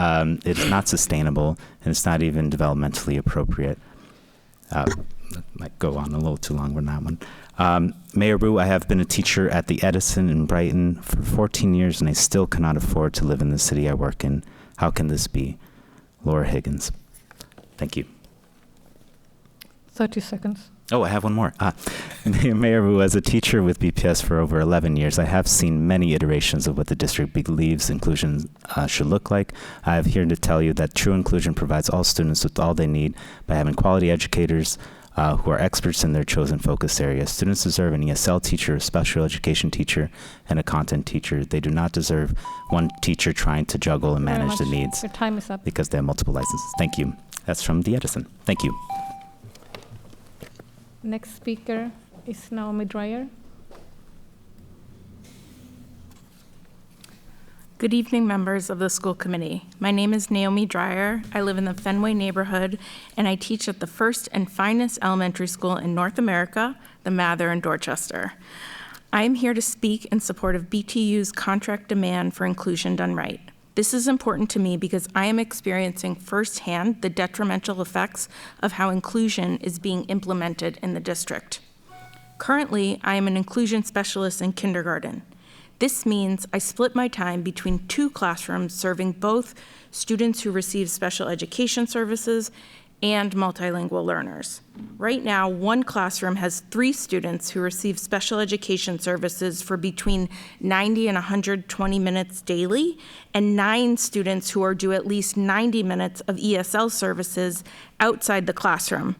It's not sustainable, and it's not even developmentally appropriate. That might go on a little too long on that one. Mayor Wu, I have been a teacher at the Edison in Brighton for 14 years, and I still cannot afford to live in the city I work in. How can this be? Laura Higgins. Thank you. 30 seconds. Oh, I have one more. Mayor Wu, as a teacher with BPS for over 11 years, I have seen many iterations of what the district believes inclusion should look like. I have here to tell you that true inclusion provides all students with all they need by having quality educators who are experts in their chosen focus area. Students deserve an ESL teacher, a special education teacher, and a content teacher. They do not deserve one teacher trying to juggle and manage the needs. Your time is up. Because they have multiple licenses. Thank you. That's from the Edison. Thank you. Next speaker is Naomi Dreyer. Good evening, members of the school committee. My name is Naomi Dreyer. I live in the Fenway neighborhood, and I teach at the first and finest elementary school in North America, the Mather in Dorchester. I am here to speak in support of BTU's contract demand for inclusion done right. This is important to me because I am experiencing firsthand the detrimental effects of how inclusion is being implemented in the district. Currently, I am an inclusion specialist in kindergarten. This means I split my time between 2 classrooms serving both students who receive special education services and multilingual learners. Right now, 1 classroom has 3 students who receive special education services for between 90 and 120 minutes daily, and 9 students who are due at least 90 minutes of ESL services outside the classroom.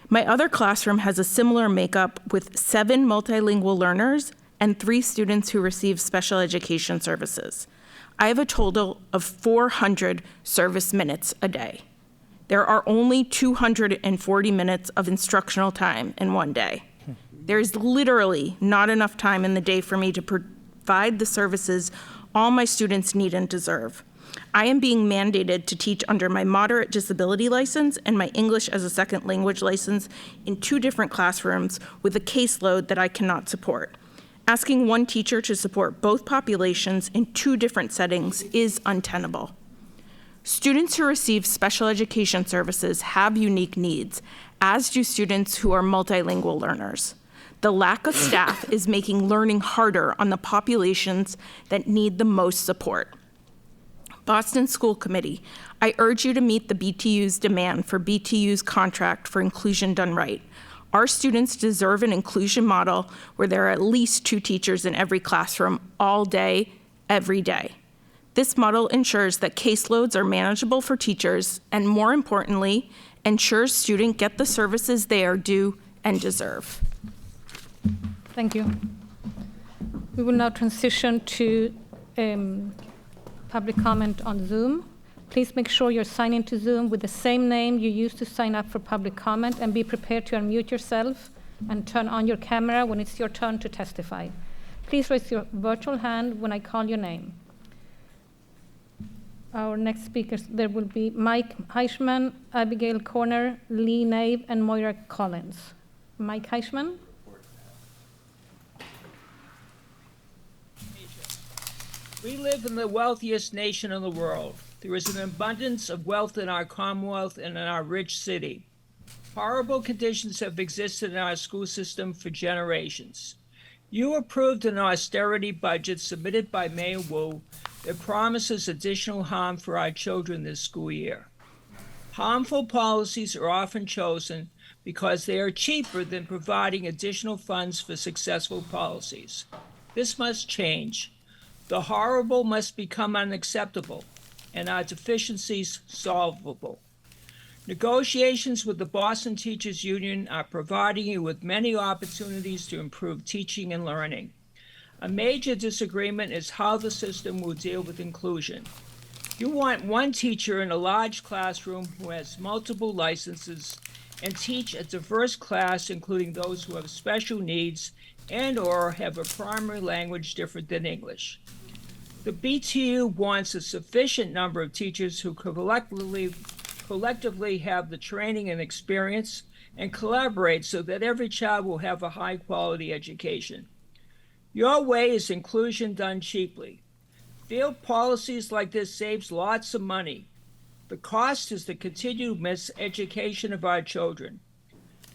My other classroom has a similar makeup with 7 multilingual learners, and 3 students who receive special education services. I have a total of 400 service minutes a day. There are only 240 minutes of instructional time in one day. There's literally not enough time in the day for me to provide the services all my students need and deserve. I am being mandated to teach under my moderate disability license and my English as a second language license in 2 different classrooms with a caseload that I cannot support. Asking one teacher to support both populations in 2 different settings is untenable. Students who receive special education services have unique needs, as do students who are multilingual learners. The lack of staff is making learning harder on the populations that need the most support. Boston School Committee, I urge you to meet the BTU's demand for BTU's contract for inclusion done right. Our students deserve an inclusion model where there are at least 2 teachers in every classroom all day, every day. This model ensures that caseloads are manageable for teachers and, more importantly, ensures students get the services they are due and deserve. Thank you. We will now transition to public comment on Zoom. Please make sure you're signed into Zoom with the same name you used to sign up for public comment, and be prepared to unmute yourself and turn on your camera when it's your turn to testify. Please raise your virtual hand when I call your name. Our next speakers, there will be Mike Heischman, Abigail Corner, Lee Nave, and Moira Collins. Mike Heischman. We live in the wealthiest nation in the world. There is an abundance of wealth in our Commonwealth and in our rich city. Horrible conditions have existed in our school system for generations. You approved an austerity budget submitted by Mayor Wu that promises additional harm for our children this school year. Harmful policies are often chosen because they are cheaper than providing additional funds for successful policies. This must change. The horrible must become unacceptable, and our deficiencies solvable. Negotiations with the Boston Teachers Union are providing you with many opportunities to improve teaching and learning. A major disagreement is how the system will deal with inclusion. You want one teacher in a large classroom who has multiple licenses and teach a diverse class, including those who have special needs and/or have a primary language different than English. The BTU wants a sufficient number of teachers who collectively have the training and experience and collaborate so that every child will have a high-quality education. Your way is inclusion done cheaply. Field policies like this saves lots of money. The cost is the continued miseducation of our children.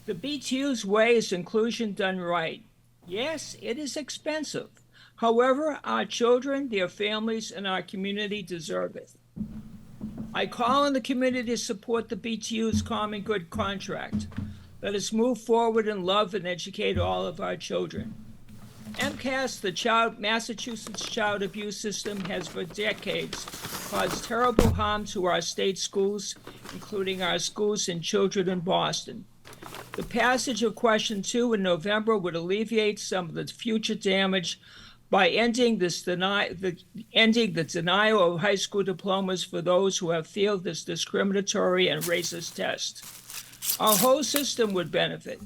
The BTU's way is inclusion done right. Yes, it is expensive. However, our children, their families, and our community deserve it. I call on the community to support the BTU's Common Good contract. Let us move forward and love and educate all of our children. MCAS, the Massachusetts child abuse system, has for decades caused terrible harm to our state schools, including our schools and children in Boston. The passage of Question 2 in November would alleviate some of the future damage by ending the denial of high school diplomas for those who have failed this discriminatory and racist test. Our whole system would benefit.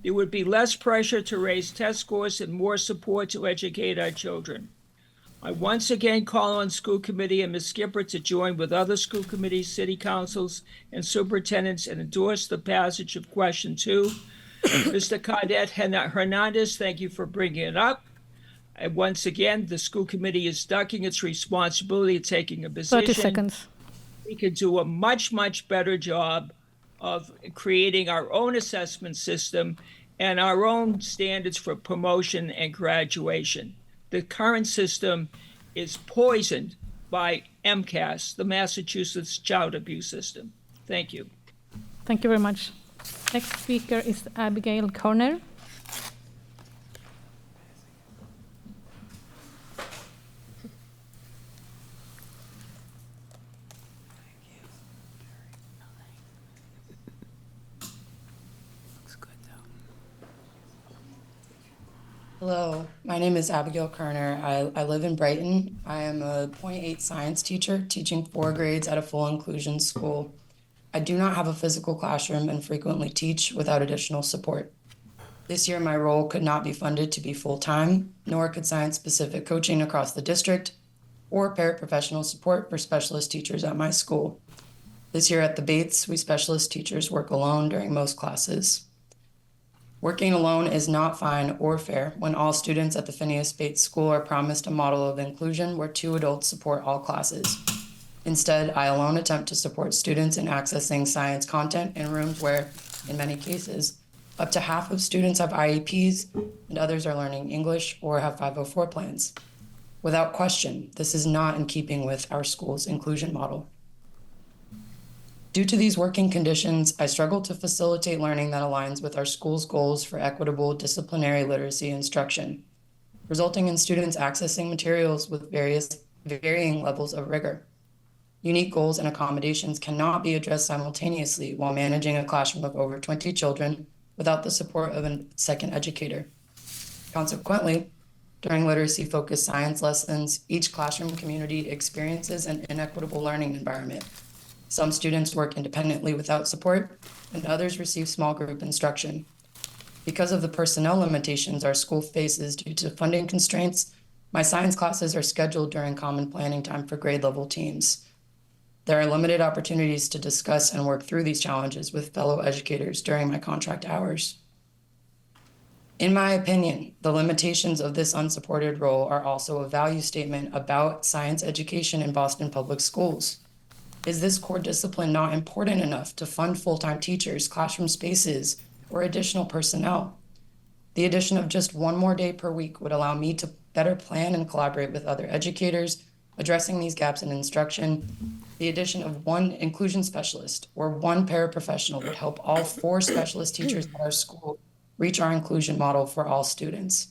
There would be less pressure to raise test scores and more support to educate our children. I once again call on School Committee and Ms. Skipper to join with other school committees, city councils, and superintendents and endorse the passage of Question 2. Mr. Cadet Hernandez, thank you for bringing it up. And once again, the school committee is ducking its responsibility of taking a position. 30 seconds. We could do a much, much better job of creating our own assessment system and our own standards for promotion and graduation. The current system is poisoned by MCAS, the Massachusetts Child Abuse System. Thank you. Thank you very much. Next speaker is Abigail Corner. Hello, my name is Abigail Kerner. I live in Brighton. I am a .8 science teacher teaching 4 grades at a full inclusion school. I do not have a physical classroom and frequently teach without additional support. This year, my role could not be funded to be full-time, nor could science-specific coaching across the district or paraprofessional support for specialist teachers at my school. This year at the Bates, we specialist teachers work alone during most classes. Working alone is not fine or fair when all students at the Phineas Bates School are promised a model of inclusion where 2 adults support all classes. Instead, I alone attempt to support students in accessing science content in rooms where, in many cases, up to half of students have IEPs and others are learning English or have 504 plans. Without question, this is not in keeping with our school's inclusion model. Due to these working conditions, I struggle to facilitate learning that aligns with our school's goals for equitable disciplinary literacy instruction, resulting in students accessing materials with varying levels of rigor. Unique goals and accommodations cannot be addressed simultaneously while managing a classroom of over 20 children without the support of a second educator. Consequently, during literacy-focused science lessons, each classroom community experiences an inequitable learning environment. Some students work independently without support, and others receive small group instruction. Because of the personnel limitations our school faces due to funding constraints, my science classes are scheduled during common planning time for grade level teams. There are limited opportunities to discuss and work through these challenges with fellow educators during my contract hours. In my opinion, the limitations of this unsupported role are also a value statement about science education in Boston Public Schools. Is this core discipline not important enough to fund full-time teachers, classroom spaces, or additional personnel? The addition of just 1 more day per week would allow me to better plan and collaborate with other educators, addressing these gaps in instruction. The addition of 1 inclusion specialist or 1 paraprofessional would help all 4 specialist teachers at our school reach our inclusion model for all students.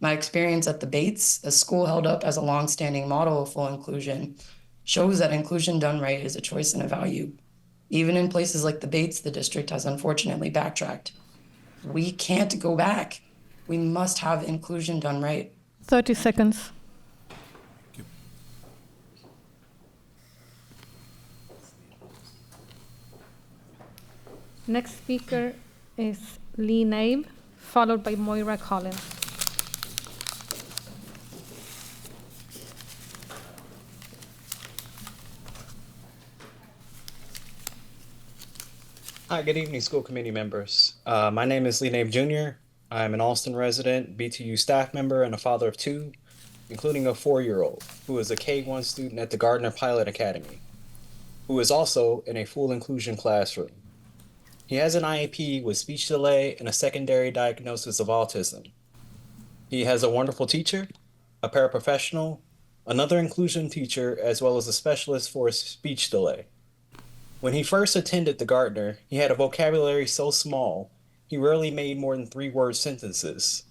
My experience at the Bates, a school held up as a long-standing model of full inclusion, shows that inclusion done right is a choice and a value. Even in places like the Bates, the district has unfortunately backtracked. We can't go back. We must have inclusion done right. 30 seconds. Next speaker is Lee Naib, followed by Moira Collins. Hi, good evening, school committee members. My name is Lee Naib Jr. I'm an Alston resident, BTU staff member, and a father of 2, including a 4-year-old who is a K-1 student at the Gardner Pilot Academy, who is also in a full inclusion classroom. He has an IEP with speech delay and a secondary diagnosis of autism. He has a wonderful teacher, a paraprofessional, another inclusion teacher, as well as a specialist for speech delay. When he first attended the Gardner, he had a vocabulary so small, he rarely made more than 3-word sentences.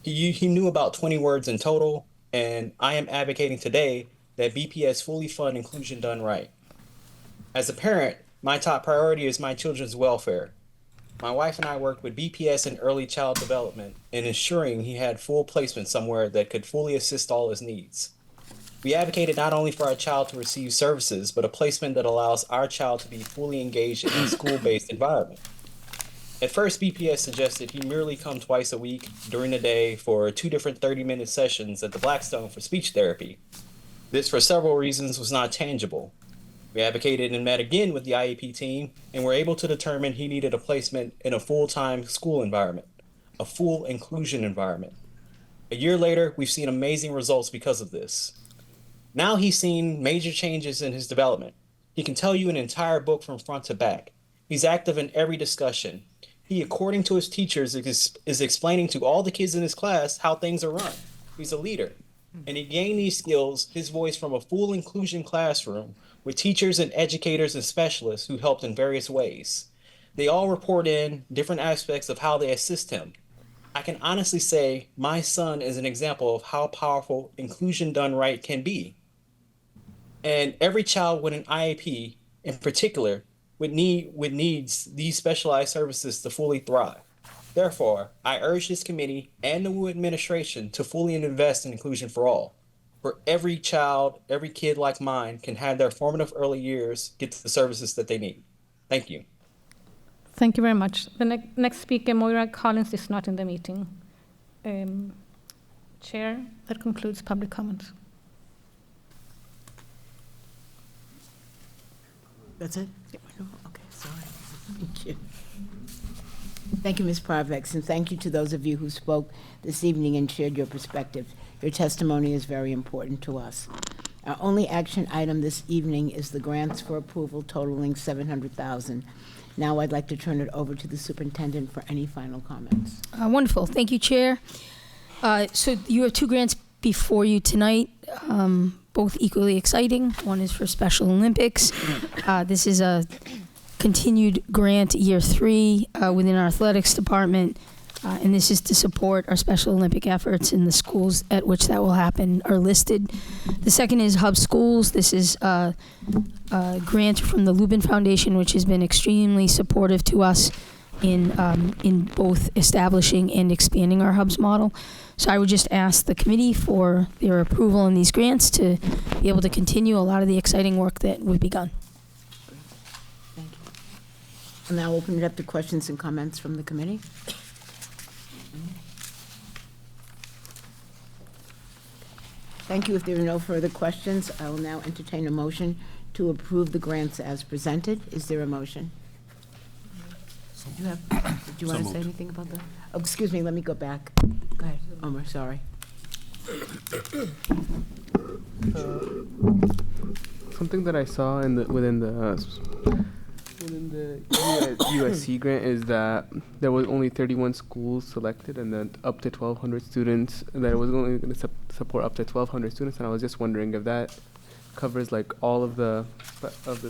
He knew about 20 words in total, and I am advocating today that BPS fully fund inclusion done right. As a parent, my top priority is my children's welfare. My wife and I worked with BPS in early child development in ensuring he had full placement somewhere that could fully assist all his needs. We advocated not only for our child to receive services, but a placement that allows our child to be fully engaged in a school-based environment. At first, BPS suggested he merely come twice a week during the day for 2 different 30-minute sessions at the Blackstone for speech therapy. This, for several reasons, was not tangible. We advocated and met again with the IEP team, and were able to determine he needed a placement in a full-time school environment, a full inclusion environment. A year later, we've seen amazing results because of this. Now he's seen major changes in his development. He can tell you an entire book from front to back. He's active in every discussion. He, according to his teachers, is explaining to all the kids in his class how things are run. He's a leader. And he gained these skills, his voice, from a full inclusion classroom with teachers and educators and specialists who helped in various ways. They all report in different aspects of how they assist him. I can honestly say my son is an example of how powerful inclusion done right can be. And every child with an IEP, in particular, would needs these specialized services to fully thrive. Therefore, I urge this committee and the WU administration to fully invest in inclusion for all, where every child, every kid like mine can have their formative early years get the services that they need. Thank you. Thank you very much. The next speaker, Moira Collins, is not in the meeting. Chair, that concludes public comments. That's it? Okay, sorry. Thank you. Thank you, Ms. Parvex, and thank you to those of you who spoke this evening and shared your perspective. Your testimony is very important to us. Our only action item this evening is the grants for approval totaling $700,000. Now I'd like to turn it over to the superintendent for any final comments. Wonderful. Thank you, Chair. So you have two grants before you tonight, both equally exciting. One is for Special Olympics. This is a continued grant year 3 within our athletics department, and this is to support our Special Olympic efforts in the schools at which that will happen are listed. The second is Hub Schools. This is a grant from the Lubin Foundation, which has been extremely supportive to us in both establishing and expanding our Hubs model. So I would just ask the committee for their approval on these grants to be able to continue a lot of the exciting work that we've begun. Thank you. I'll now open it up to questions and comments from the committee. Thank you. If there are no further questions, I will now entertain a motion to approve the grants as presented. Is there a motion? Did you want to say anything about that? Oh, excuse me, let me go back. Go ahead, Omar, sorry. Something that I saw within the USC grant is that there was only 31 schools selected, and then up to 1,200 students. That it was only going to support up to 1,200 students, and I was just wondering if that covers like all of the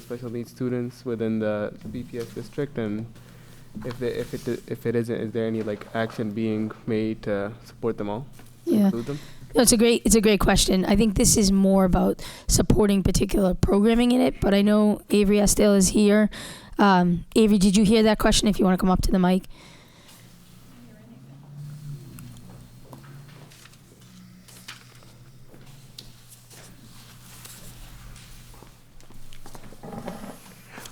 special needs students within the BPS district, and if it isn't, is there any like action being made to support them all? Yeah. Include them? No, it's a great question. I think this is more about supporting particular programming in it, but I know Avery Estelle is here. Avery, did you hear that question? If you want to come up to the mic.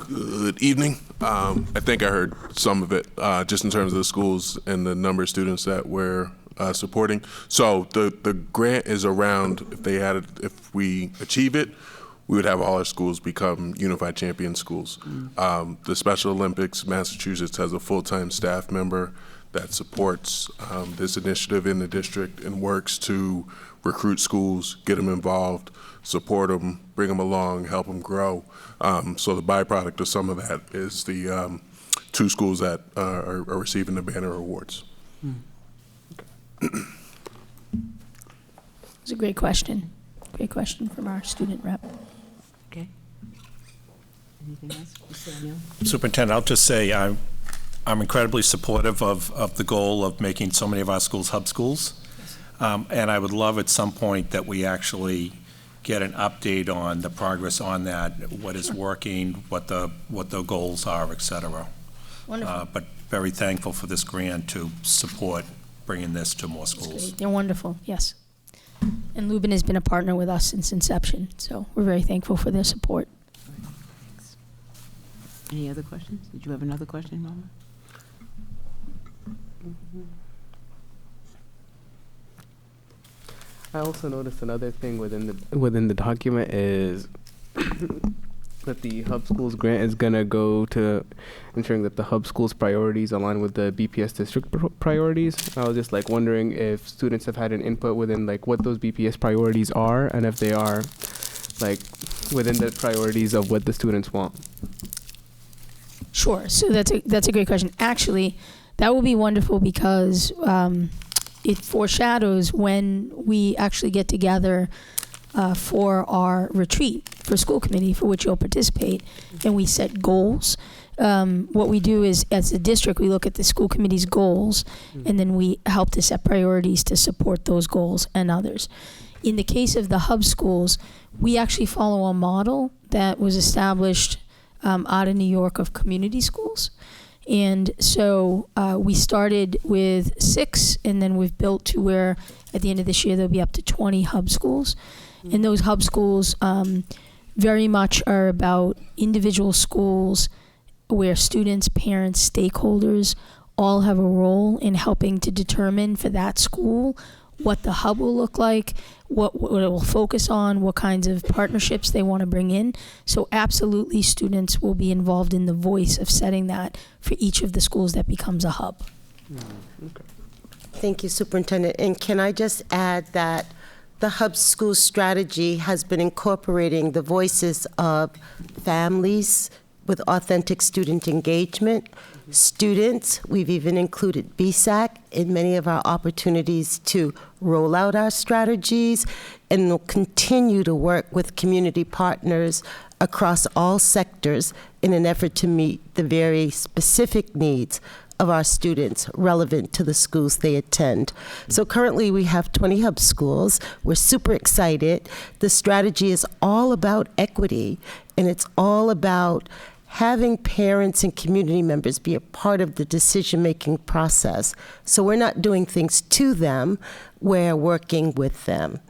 Good evening. I think I heard some of it, just in terms of the schools and the number of students that we're supporting. So the grant is around, if we achieve it, we would have all our schools become unified champion schools. The Special Olympics Massachusetts has a full-time staff member that supports this initiative in the district and works to recruit schools, get them involved, support them, bring them along, help them grow. So the byproduct of some of that is the 2 schools that are receiving the banner awards. It's a great question. Great question from our student rep. Okay. Anything else? Mr. O'Neill? Superintendent, I'll just say I'm incredibly supportive of the goal of making so many of our schools hub schools. And I would love at some point that we actually get an update on the progress on that, what is working, what the goals are, et cetera. Wonderful. But very thankful for this grant to support bringing this to more schools. They're wonderful, yes. And Lubin has been a partner with us since inception, so we're very thankful for their support. Thanks. Any other questions? Did you have another question, Mama? I also noticed another thing within the document is that the Hub Schools grant is gonna go to ensuring that the Hub Schools priorities align with the BPS district priorities. I was just like wondering if students have had an input within like what those BPS priorities are, and if they are like within the priorities of what the students want. Sure. So that's a great question. Actually, that will be wonderful because it foreshadows when we actually get together for our retreat for school committee, for which you'll participate, and we set goals. What we do is, as a district, we look at the school committee's goals, and then we help to set priorities to support those goals and others. In the case of the hub schools, we actually follow a model that was established out of New York of community schools. And so we started with 6, and then we've built to where at the end of this year there'll be up to 20 hub schools. And those hub schools very much are about individual schools where students, parents, stakeholders all have a role in helping to determine for that school what the hub will look like, what it will focus on, what kinds of partnerships they want to bring in. So absolutely students will be involved in the voice of setting that for each of the schools that becomes a hub. Thank you, Superintendent. And can I just add that the Hub School strategy has been incorporating the voices of families with authentic student engagement, students. We've even included BSAC in many of our opportunities to roll out our strategies, and we'll continue to work with community partners across all sectors in an effort to meet the very specific needs of our students relevant to the schools they attend. So currently we have 20 hub schools. We're super excited. The strategy is all about equity, and it's all about having parents and community members be a part of the decision-making process. So we're not doing things to them, we're working with them.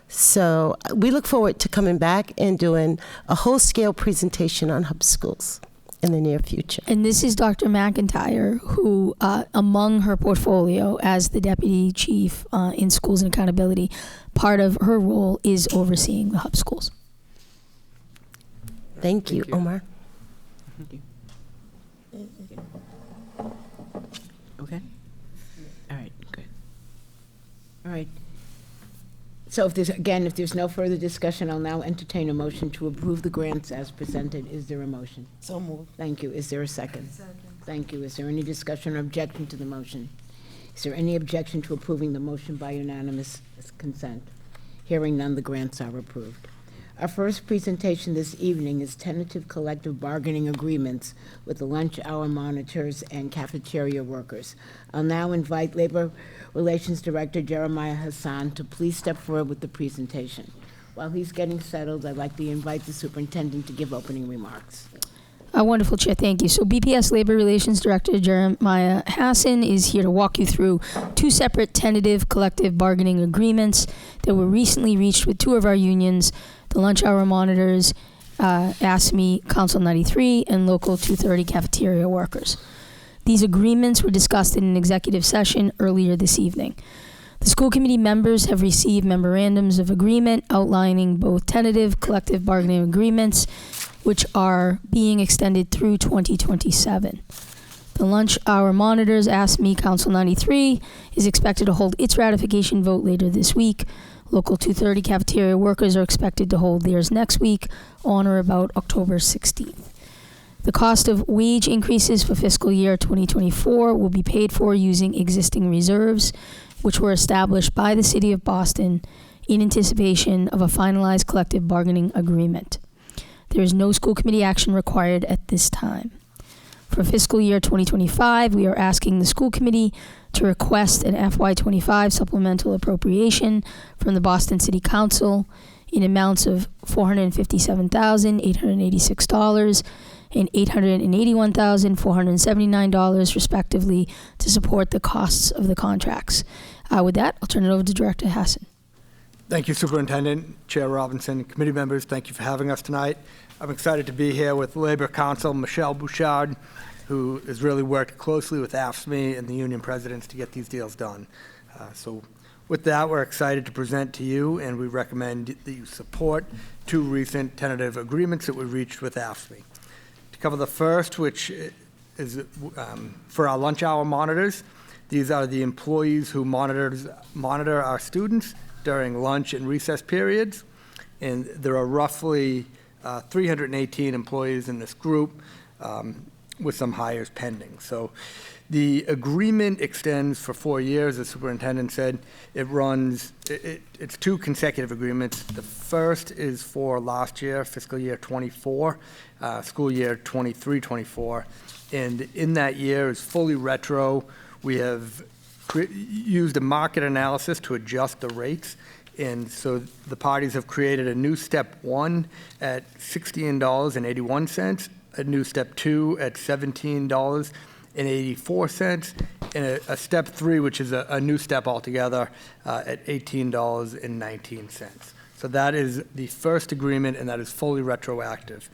So we look forward to coming back and doing a whole-scale presentation on hub schools in the near future. And this is Dr. McIntyre, who, among her portfolio as the Deputy Chief in Schools and Accountability, part of her role is overseeing the hub schools. Thank you, Omar. Okay. All right, good. All right. So if there's no further discussion, I'll now entertain a motion to approve the grants as presented. Is there a motion? So moved. Thank you. Is there a second? Second. Thank you. Is there any discussion or objection to the motion? Is there any objection to approving the motion by unanimous consent? Hearing none, the grants are approved. Our first presentation this evening is tentative collective bargaining agreements with the lunch hour monitors and cafeteria workers. I'll now invite Labor Relations Director Jeremiah Hassan to please step forward with the presentation. While he's getting settled, I'd like to invite the superintendent to give opening remarks. Wonderful, Chair. Thank you. So BPS Labor Relations Director Jeremiah Hassan is here to walk you through 2 separate tentative collective bargaining agreements that were recently reached with 2 of our unions, the lunch hour monitors, ASME Council 93, and Local 230 cafeteria workers. These agreements were discussed in an executive session earlier this evening. The school committee members have received memorandums of agreement outlining both tentative collective bargaining agreements, which are being extended through 2027. The lunch hour monitors, ASME Council 93, is expected to hold its ratification vote later this week. Local 230 cafeteria workers are expected to hold theirs next week on or about October 16th. The cost of wage increases for fiscal year 2024 will be paid for using existing reserves, which were established by the City of Boston in anticipation of a finalized collective bargaining agreement. There is no school committee action required at this time. For fiscal year 2025, we are asking the school committee to request an FY25 supplemental appropriation from the Boston City Council in amounts of $457,886 and $881,479 respectively to support the costs of the contracts. With that, I'll turn it over to Director Hassan. Thank you, Superintendent, Chair Robinson, committee members. Thank you for having us tonight. I'm excited to be here with Labor Counsel Michelle Bouchard, who has really worked closely with AFSCME and the union presidents to get these deals done. So with that, we're excited to present to you, and we recommend that you support 2 recent tentative agreements that we reached with AFSCME. To cover the first, which is for our lunch hour monitors, these are the employees who monitor our students during lunch and recess periods, and there are roughly 318 employees in this group, with some hires pending. So the agreement extends for 4 years, as the superintendent said. It's 2 consecutive agreements. The first is for last year, fiscal year 24, school year 23-24. And in that year is fully retro. We have used a market analysis to adjust the rates. And so the parties have created a new step 1 at $16.81, a new step 2 at $17.81, $18.84, and a step 3, which is a new step altogether, at $18.19. So that is the first agreement, and that is fully retroactive.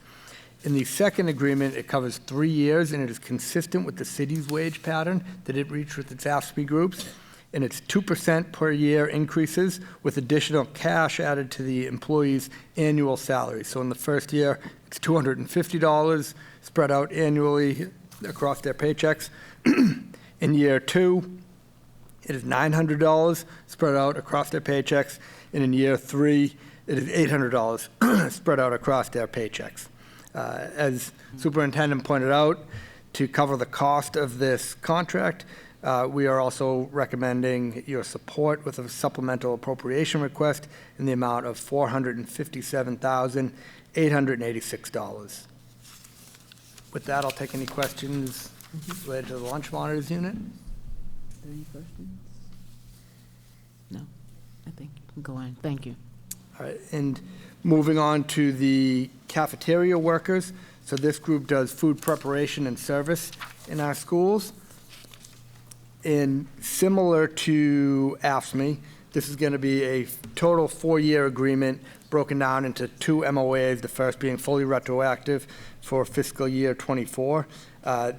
In the second agreement, it covers 3 years, and it is consistent with the city's wage pattern that it reached with its AFSCME groups, and it's 2% per year increases with additional cash added to the employee's annual salary. So in the first year, it's $250 spread out annually across their paychecks. In year 2, it is $900 spread out across their paychecks, and in year 3, it is $800 spread out across their paychecks. As Superintendent pointed out, to cover the cost of this contract, we are also recommending your support with a supplemental appropriation request in the amount of $457,886. With that, I'll take any questions related to the lunch monitors unit. Any questions? No, I think you can go on. Thank you. All right, and moving on to the cafeteria workers. So this group does food preparation and service in our schools. And similar to AFSCME, this is going to be a total 4-year agreement broken down into 2 MOAs, the first being fully retroactive for fiscal year '24.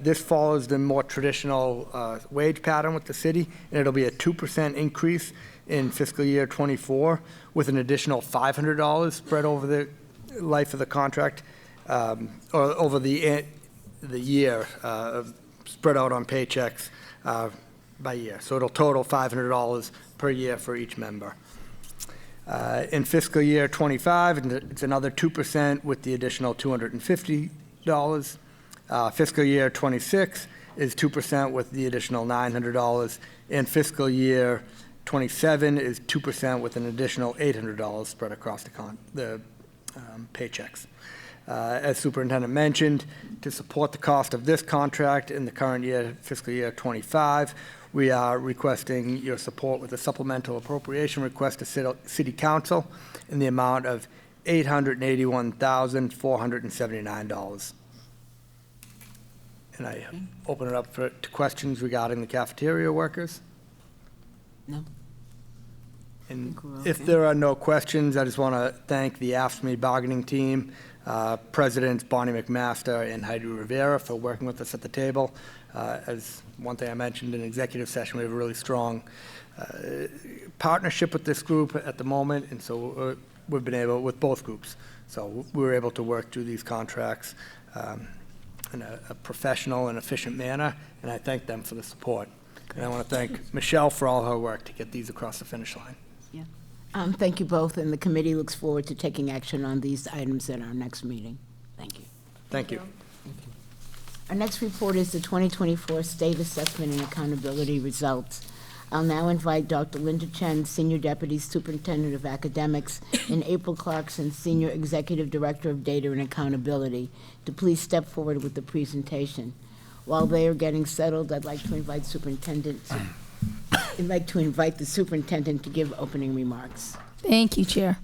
This follows the more traditional wage pattern with the city, and it'll be a 2% increase in fiscal year '24 with an additional $500 spread over the life of the contract, or over the year, spread out on paychecks by year. So it'll total $500 per year for each member. In fiscal year '25, it's another 2% with the additional $250. Fiscal year '26 is 2% with the additional $900, and fiscal year '27 is 2% with an additional $800 spread across the paychecks. As Superintendent mentioned, to support the cost of this contract in the current year, fiscal year '25, we are requesting your support with a supplemental appropriation request to City Council in the amount of $881,479. And I open it up to questions regarding the cafeteria workers. No. And we're if okay. there are no questions, I just want to thank the AFSCME bargaining team, Presidents Bonnie McMaster and Heidi Rivera for working with us at the table. As one thing I mentioned in executive session, we have a really strong partnership with this group at the moment, and so we've been able, with both groups, so we were able to work through these contracts in a professional and efficient manner, and I thank them for the support. And I want to thank Michelle for all her work to get these across the finish line. Yeah. Thank you both, and the committee looks forward to taking action on these items at our next meeting. Thank you. Thank you. Our next report is the 2024 State Assessment and Accountability Results. I'll now invite Dr. Linda Chen, Senior Deputy Superintendent of Academics, and April Clarkson, Senior Executive Director of Data and Accountability, to please step forward with the presentation. While they are getting settled, I'd like to invite the superintendent to give opening remarks. Thank you, Chair.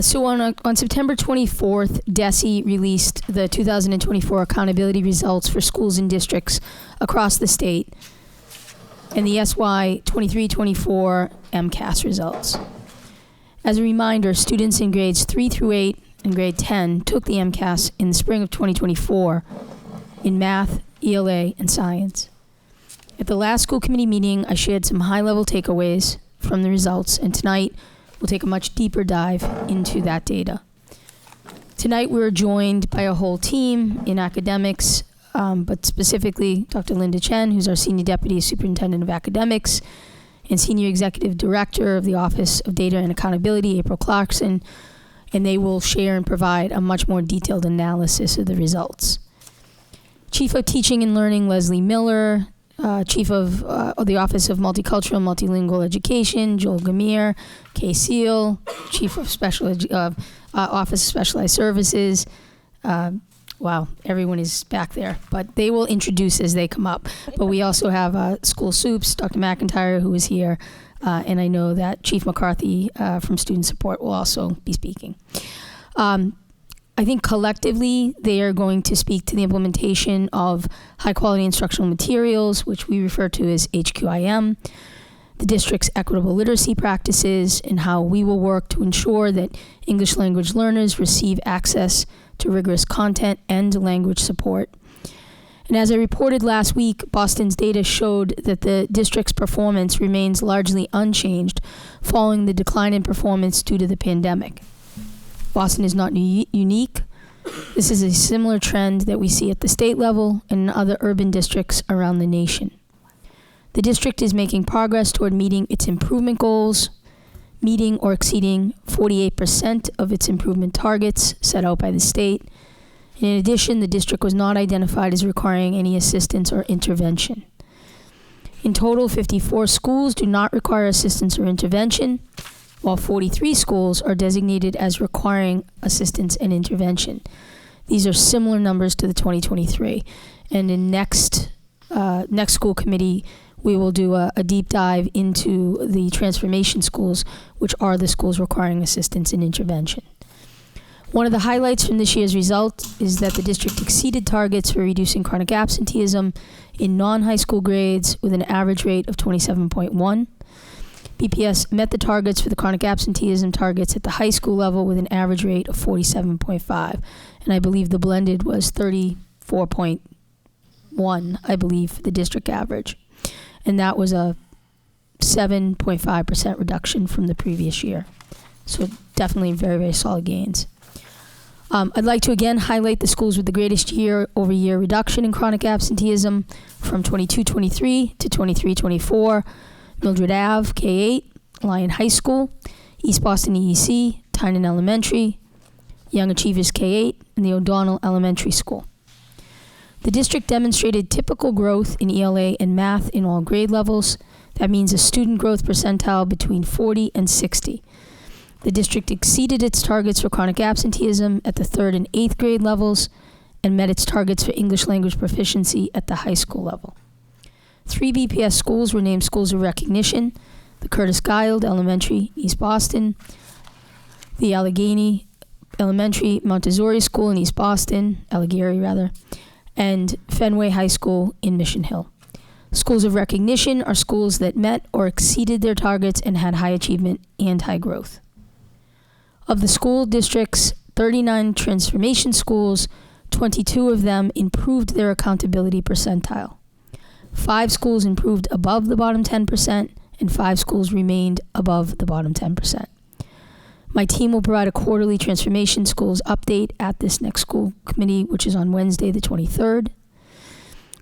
So on September 24th, DESE released the 2024 accountability results for schools and districts across the state and the SY 23-24 MCAS results. As a reminder, students in grades 3 through 8 and grade 10 took the MCAS in the spring of 2024 in math, ELA, and science. At the last school committee meeting, I shared some high-level takeaways from the results, and tonight we'll take a much deeper dive into that data. Tonight we're joined by a whole team in academics, but specifically Dr. Linda Chen, who's our Senior Deputy Superintendent of Academics, and Senior Executive Director of the Office of Data and Accountability, April Clarkson, and they will share and provide a much more detailed analysis of the results. Chief of Teaching and Learning, Leslie Miller, Chief of the Office of Multicultural and Multilingual Education, Joel Gamir, Kay Seal, Chief of Office of Specialized Services. Wow, everyone is back there, but they will introduce as they come up. But we also have School Soups, Dr. McIntyre, who is here, and I know that Chief McCarthy from Student Support will also be speaking. I think collectively they are going to speak to the implementation of high quality instructional materials, which we refer to as HQIM, the district's equitable literacy practices, and how we will work to ensure that English language learners receive access to rigorous content and language support. And as I reported last week, Boston's data showed that the district's performance remains largely unchanged following the decline in performance due to the pandemic. Boston is not unique. This is a similar trend that we see at the state level and in other urban districts around the nation. The district is making progress toward meeting its improvement goals, meeting or exceeding 48% of its improvement targets set out by the state. In addition, the district was not identified as requiring any assistance or intervention. In total, 54 schools do not require assistance or intervention, while 43 schools are designated as requiring assistance and intervention. These are similar numbers to the 2023. And in next school committee, we will do a deep dive into the transformation schools, which are the schools requiring assistance and intervention. One of the highlights from this year's result is that the district exceeded targets for reducing chronic absenteeism in non-high school grades with an average rate of 27.1. BPS met the targets for the chronic absenteeism targets at the high school level with an average rate of 47.5. And I believe the blended was 34.1, I believe, the district average. And that was a 7.5% reduction from the previous year. So definitely very, very solid gains. I'd like to again highlight the schools with the greatest year-over-year reduction in chronic absenteeism from 22-23 to 23-24. Mildred Ave, K-8, Lyon High School, East Boston EEC, Tynan Elementary, Young Achievers K-8, and the O'Donnell Elementary School. The district demonstrated typical growth in ELA and math in all grade levels. That means a student growth percentile between 40 and 60. The district exceeded its targets for chronic absenteeism at the 3rd and 8th grade levels and met its targets for English language proficiency at the high school level. 3 BPS schools were named schools of recognition: the Curtis Guild Elementary, East Boston, the Allegheny Elementary Montessori School in East Boston, Allegheny rather, and Fenway High School in Mission Hill. Schools of recognition are schools that met or exceeded their targets and had high achievement and high growth. Of the school district's 39 transformation schools, 22 of them improved their accountability percentile. 5 schools improved above the bottom 10%, and 5 schools remained above the bottom 10%. My team will provide a quarterly transformation schools update at this next school committee, which is on Wednesday, the 23rd.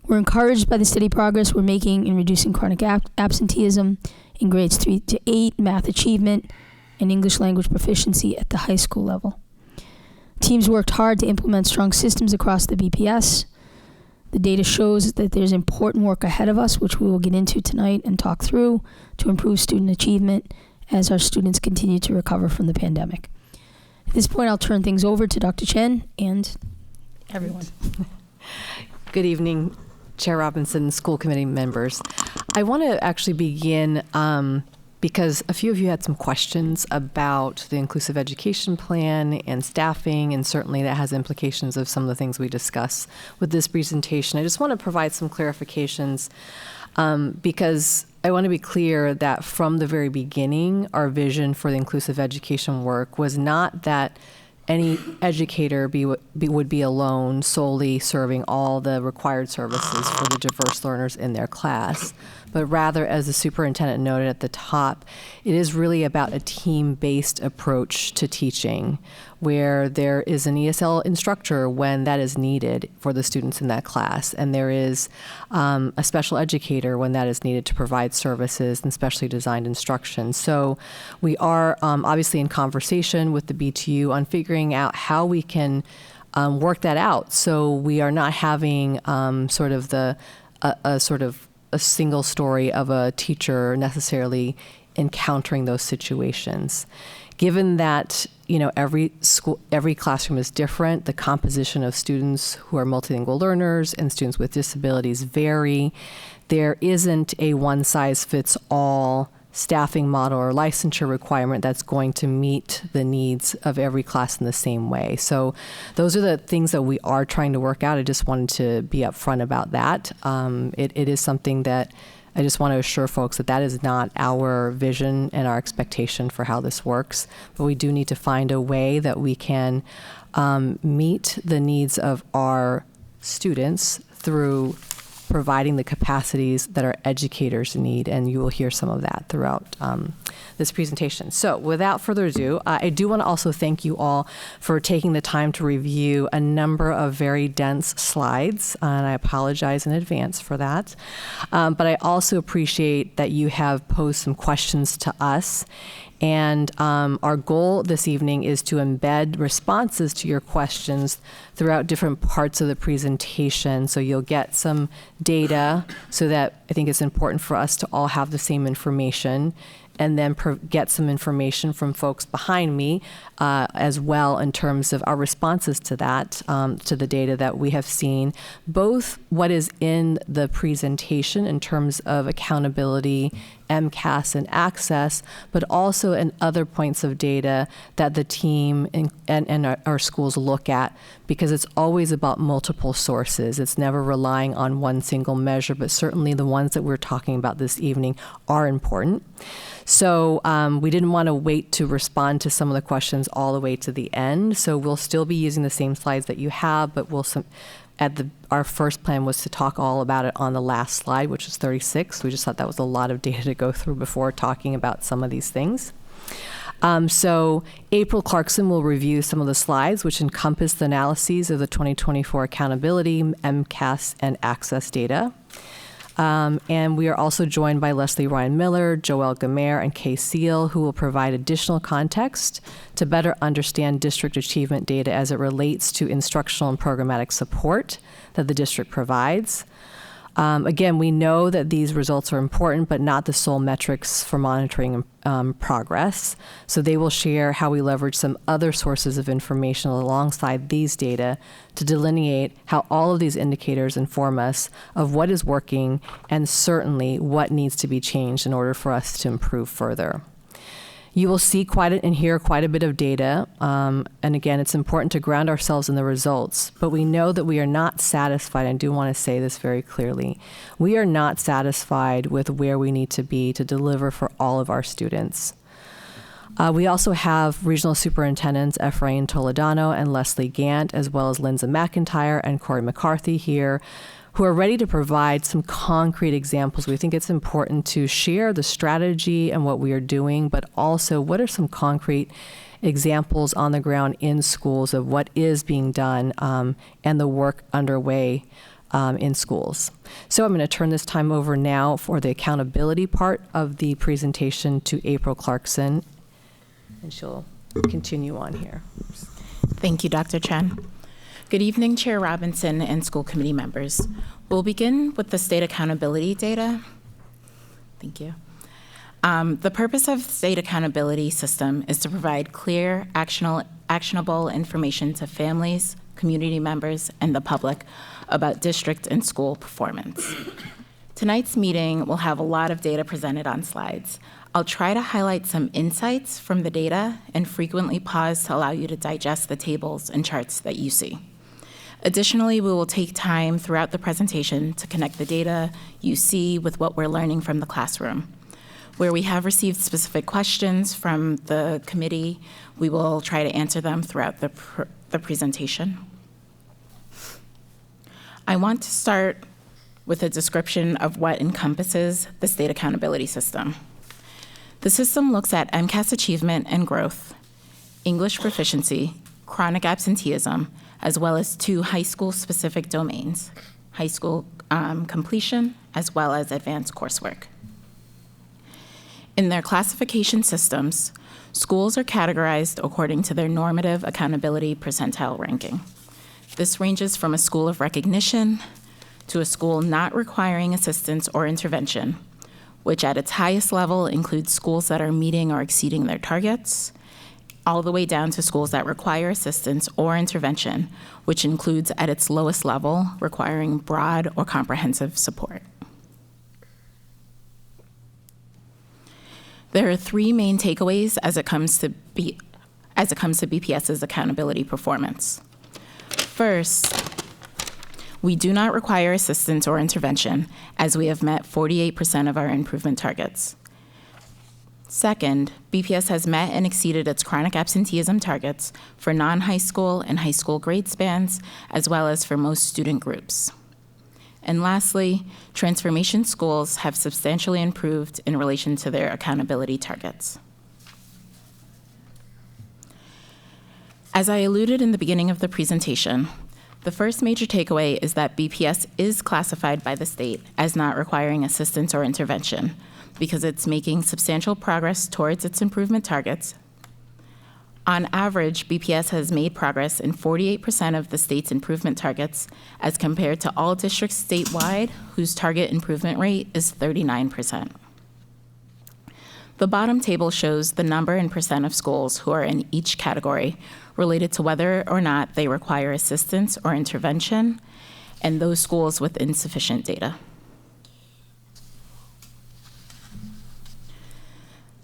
We're encouraged by the steady progress we're making in reducing chronic absenteeism in grades 3 to 8, math achievement, and English language proficiency at the high school level. Teams worked hard to implement strong systems across the BPS. The data shows that there's important work ahead of us, which we will get into tonight and talk through, to improve student achievement as our students continue to recover from the pandemic. At this point, I'll turn things over to Dr. Chen and everyone. Good evening, Chair Robinson, school committee members. I want to actually begin because a few of you had some questions about the inclusive education plan and staffing, and certainly that has implications of some of the things we discuss with this presentation. I just want to provide some clarifications because I want to be clear that from the very beginning, our vision for the inclusive education work was not that any educator would be alone solely serving all the required services for the diverse learners in their class, but rather, as the superintendent noted at the top, it is really about a team-based approach to teaching, where there is an ESL instructor when that is needed for the students in that class, and there is a special educator when that is needed to provide services and specially designed instruction. So we are obviously in conversation with the BTU on figuring out how we can work that out, so we are not having a single story of a teacher necessarily encountering those situations. Given that, every classroom is different, the composition of students who are multilingual learners and students with disabilities vary, there isn't a one-size-fits-all staffing model or licensure requirement that's going to meet the needs of every class in the same way. So those are the things that we are trying to work out. I just wanted to be upfront about that. It is something that I just want to assure folks that that is not our vision and our expectation for how this works. But we do need to find a way that we can meet the needs of our students through providing the capacities that our educators need, and you will hear some of that throughout this presentation. So without further ado, I do want to also thank you all for taking the time to review a number of very dense slides, and I apologize in advance for that. But I also appreciate that you have posed some questions to us. And our goal this evening is to embed responses to your questions throughout different parts of the presentation. So you'll get some data so that I think it's important for us to all have the same information, and then get some information from folks behind me as well in terms of our responses to that, to the data that we have seen, both what is in the presentation in terms of accountability, MCAS, and access, but also in other points of data that the team and our schools look at, because it's always about multiple sources. It's never relying on one single measure, but certainly the ones that we're talking about this evening are important. So we didn't want to wait to respond to some of the questions all the way to the end. So we'll still be using the same slides that you have, but our first plan was to talk all about it on the last slide, which is 36. We just thought that was a lot of data to go through before talking about some of these things. So April Clarkson will review some of the slides, which encompass the analyses of the 2024 accountability, MCAS, and access data. And we are also joined by Leslie Ryan Miller, Joelle Gamer, and Kay Seal, who will provide additional context to better understand district achievement data as it relates to instructional and programmatic support that the district provides. Again, we know that these results are important, but not the sole metrics for monitoring progress. So they will share how we leverage some other sources of information alongside these data to delineate how all of these indicators inform us of what is working and certainly what needs to be changed in order for us to improve further. You will see and hear quite a bit of data, and again, it's important to ground ourselves in the results, but we know that we are not satisfied. I do want to say this very clearly. We are not satisfied with where we need to be to deliver for all of our students. We also have regional superintendents Efrain Toledano and Leslie Gant, as well as Linda McIntyre and Corey McCarthy here, who are ready to provide some concrete examples. We think it's important to share the strategy and what we are doing, but also what are some concrete examples on the ground in schools of what is being done and the work underway in schools. So I'm going to turn this time over now for the accountability part of the presentation to April Clarkson, and she'll continue on here. Thank you, Dr. Chen. Good evening, Chair Robinson and school committee members. We'll begin with the state accountability data. Thank you. The purpose of the state accountability system is to provide clear, actionable information to families, community members, and the public about district and school performance. Tonight's meeting will have a lot of data presented on slides. I'll try to highlight some insights from the data and frequently pause to allow you to digest the tables and charts that you see. Additionally, we will take time throughout the presentation to connect the data you see with what we're learning from the classroom. Where we have received specific questions from the committee, we will try to answer them throughout the presentation. I want to start with a description of what encompasses the state accountability system. The system looks at MCAS achievement and growth, English proficiency, chronic absenteeism, as well as 2 high school-specific domains, high school completion, as well as advanced coursework. In their classification systems, schools are categorized according to their normative accountability percentile ranking. This ranges from a school of recognition to a school not requiring assistance or intervention, which at its highest level includes schools that are meeting or exceeding their targets, all the way down to schools that require assistance or intervention, which includes at its lowest level requiring broad or comprehensive support. There are three main takeaways as it comes to BPS's accountability performance. First, we do not require assistance or intervention, as we have met 48% of our improvement targets. Second, BPS has met and exceeded its chronic absenteeism targets for non-high school and high school grade spans, as well as for most student groups. And lastly, transformation schools have substantially improved in relation to their accountability targets. As I alluded in the beginning of the presentation, the first major takeaway is that BPS is classified by the state as not requiring assistance or intervention because it's making substantial progress towards its improvement targets. On average, BPS has made progress in 48% of the state's improvement targets as compared to all districts statewide whose target improvement rate is 39%. The bottom table shows the number and percent of schools who are in each category related to whether or not they require assistance or intervention, and those schools with insufficient data.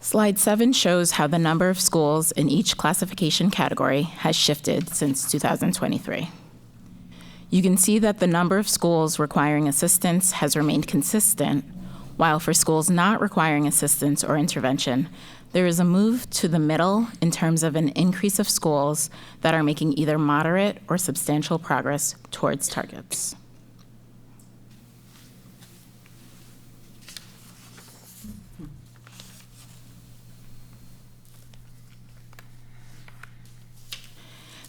Slide 7 shows how the number of schools in each classification category has shifted since 2023. You can see that the number of schools requiring assistance has remained consistent, while for schools not requiring assistance or intervention, there is a move to the middle in terms of an increase of schools that are making either moderate or substantial progress towards targets.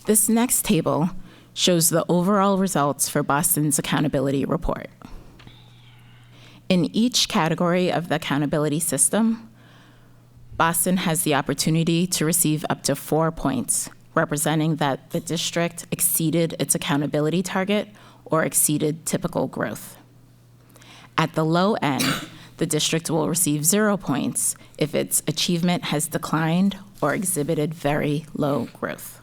This next table shows the overall results for Boston's accountability report. In each category of the accountability system, Boston has the opportunity to receive up to 4 points, representing that the district exceeded its accountability target or exceeded typical growth. At the low end, the district will receive 0 points if its achievement has declined or exhibited very low growth.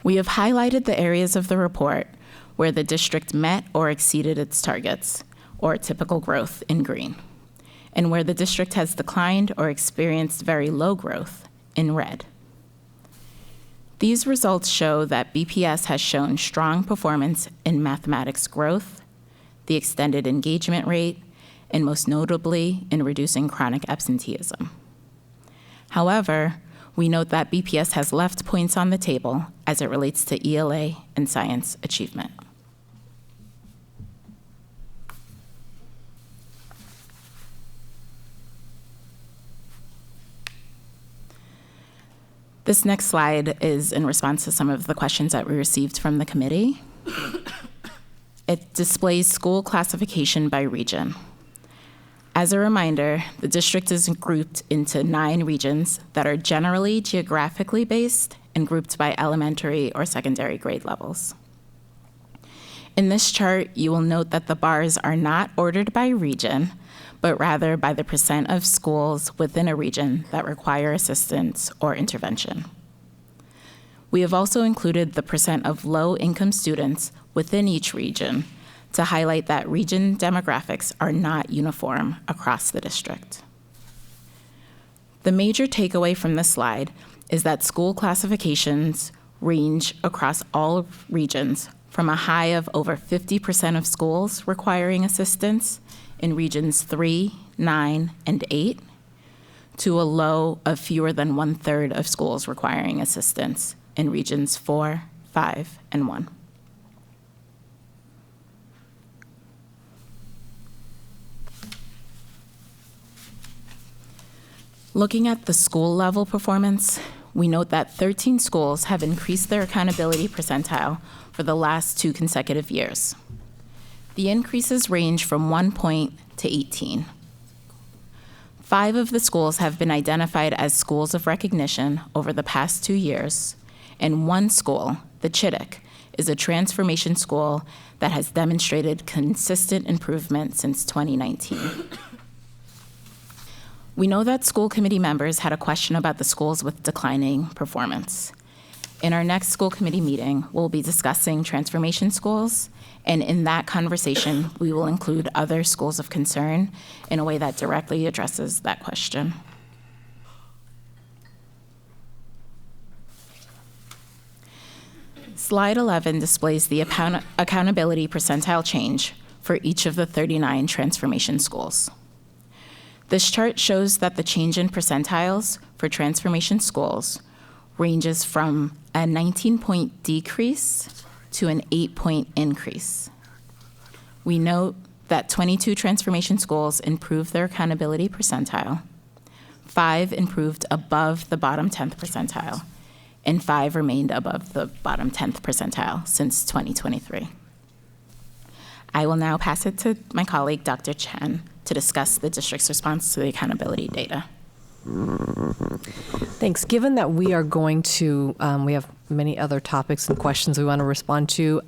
We have highlighted the areas of the report where the district met or exceeded its targets, or typical growth, in green, and where the district has declined or experienced very low growth, in red. These results show that BPS has shown strong performance in mathematics growth, the extended engagement rate, and most notably in reducing chronic absenteeism. However, we note that BPS has left points on the table as it relates to ELA and science achievement. This next slide is in response to some of the questions that we received from the committee. It displays school classification by region. As a reminder, the district is grouped into 9 regions that are generally geographically based and grouped by elementary or secondary grade levels. In this chart, you will note that the bars are not ordered by region, but rather by the percent of schools within a region that require assistance or intervention. We have also included the percent of low-income students within each region to highlight that region demographics are not uniform across the district. The major takeaway from this slide is that school classifications range across all regions from a high of over 50% of schools requiring assistance in regions 3, 9, and 8, to a low of fewer than 1/3 of schools requiring assistance in regions 4, 5, and 1. Looking at the school level performance, we note that 13 schools have increased their accountability percentile for the last 2 consecutive years. The increases range from 1 point to 18. 5 of the schools have been identified as schools of recognition over the past 2 years, and 1 school, the Chittick, is a transformation school that has demonstrated consistent improvement since 2019. We know that school committee members had a question about the schools with declining performance. In our next school committee meeting, we'll be discussing transformation schools, and in that conversation, we will include other schools of concern in a way that directly addresses that question. Slide 11 displays the accountability percentile change for each of the 39 transformation schools. This chart shows that the change in percentiles for transformation schools ranges from a 19-point decrease to an 8-point increase. We note that 22 transformation schools improved their accountability percentile, 5 improved above the bottom 10th percentile, and 5 remained above the bottom 10th percentile since 2023. I will now pass it to my colleague, Dr. Chen, to discuss the district's response to the accountability data. Thanks. Given that we are going to, we have many other topics and questions we want to respond to,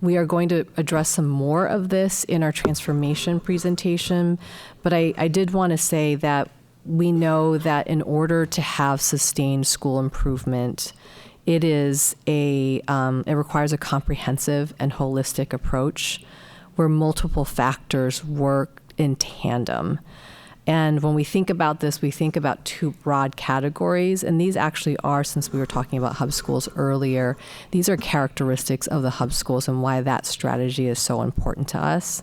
we are going to address some more of this in our transformation presentation, but I did want to say that we know that in order to have sustained school improvement, it requires a comprehensive and holistic approach where multiple factors work in tandem. And when we think about this, we think about two broad categories, and these actually are, since we were talking about hub schools earlier, these are characteristics of the hub schools and why that strategy is so important to us.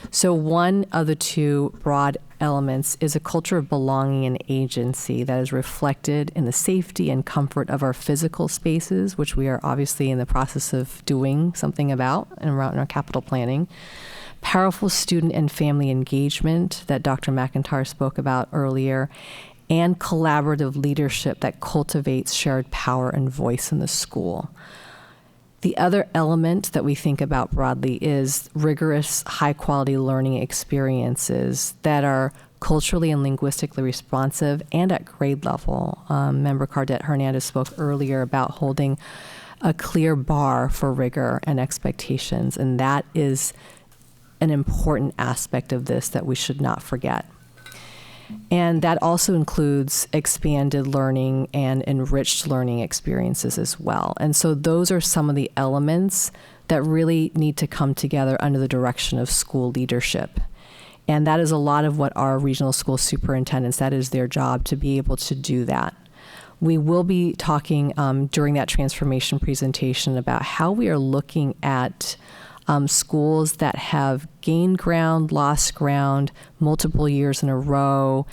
So one of the two broad elements is a culture of belonging and agency that is reflected in the safety and comfort of our physical spaces, which we are obviously in the process of doing something about in our capital planning. Powerful student and family engagement that Dr. McIntyre spoke about earlier, and collaborative leadership that cultivates shared power and voice in the school. The other element that we think about broadly is rigorous, high-quality learning experiences that are culturally and linguistically responsive and at grade level. Member Cardette Hernandez spoke earlier about holding a clear bar for rigor and expectations, and that is an important aspect of this that we should not forget. And that also includes expanded learning and enriched learning experiences as well. And so those are some of the elements that really need to come together under the direction of school leadership. And that is a lot of what our regional school superintendents, that is their job to be able to do that. We will be talking during that transformation presentation about how we are looking at schools that have gained ground, lost ground, multiple years in a row,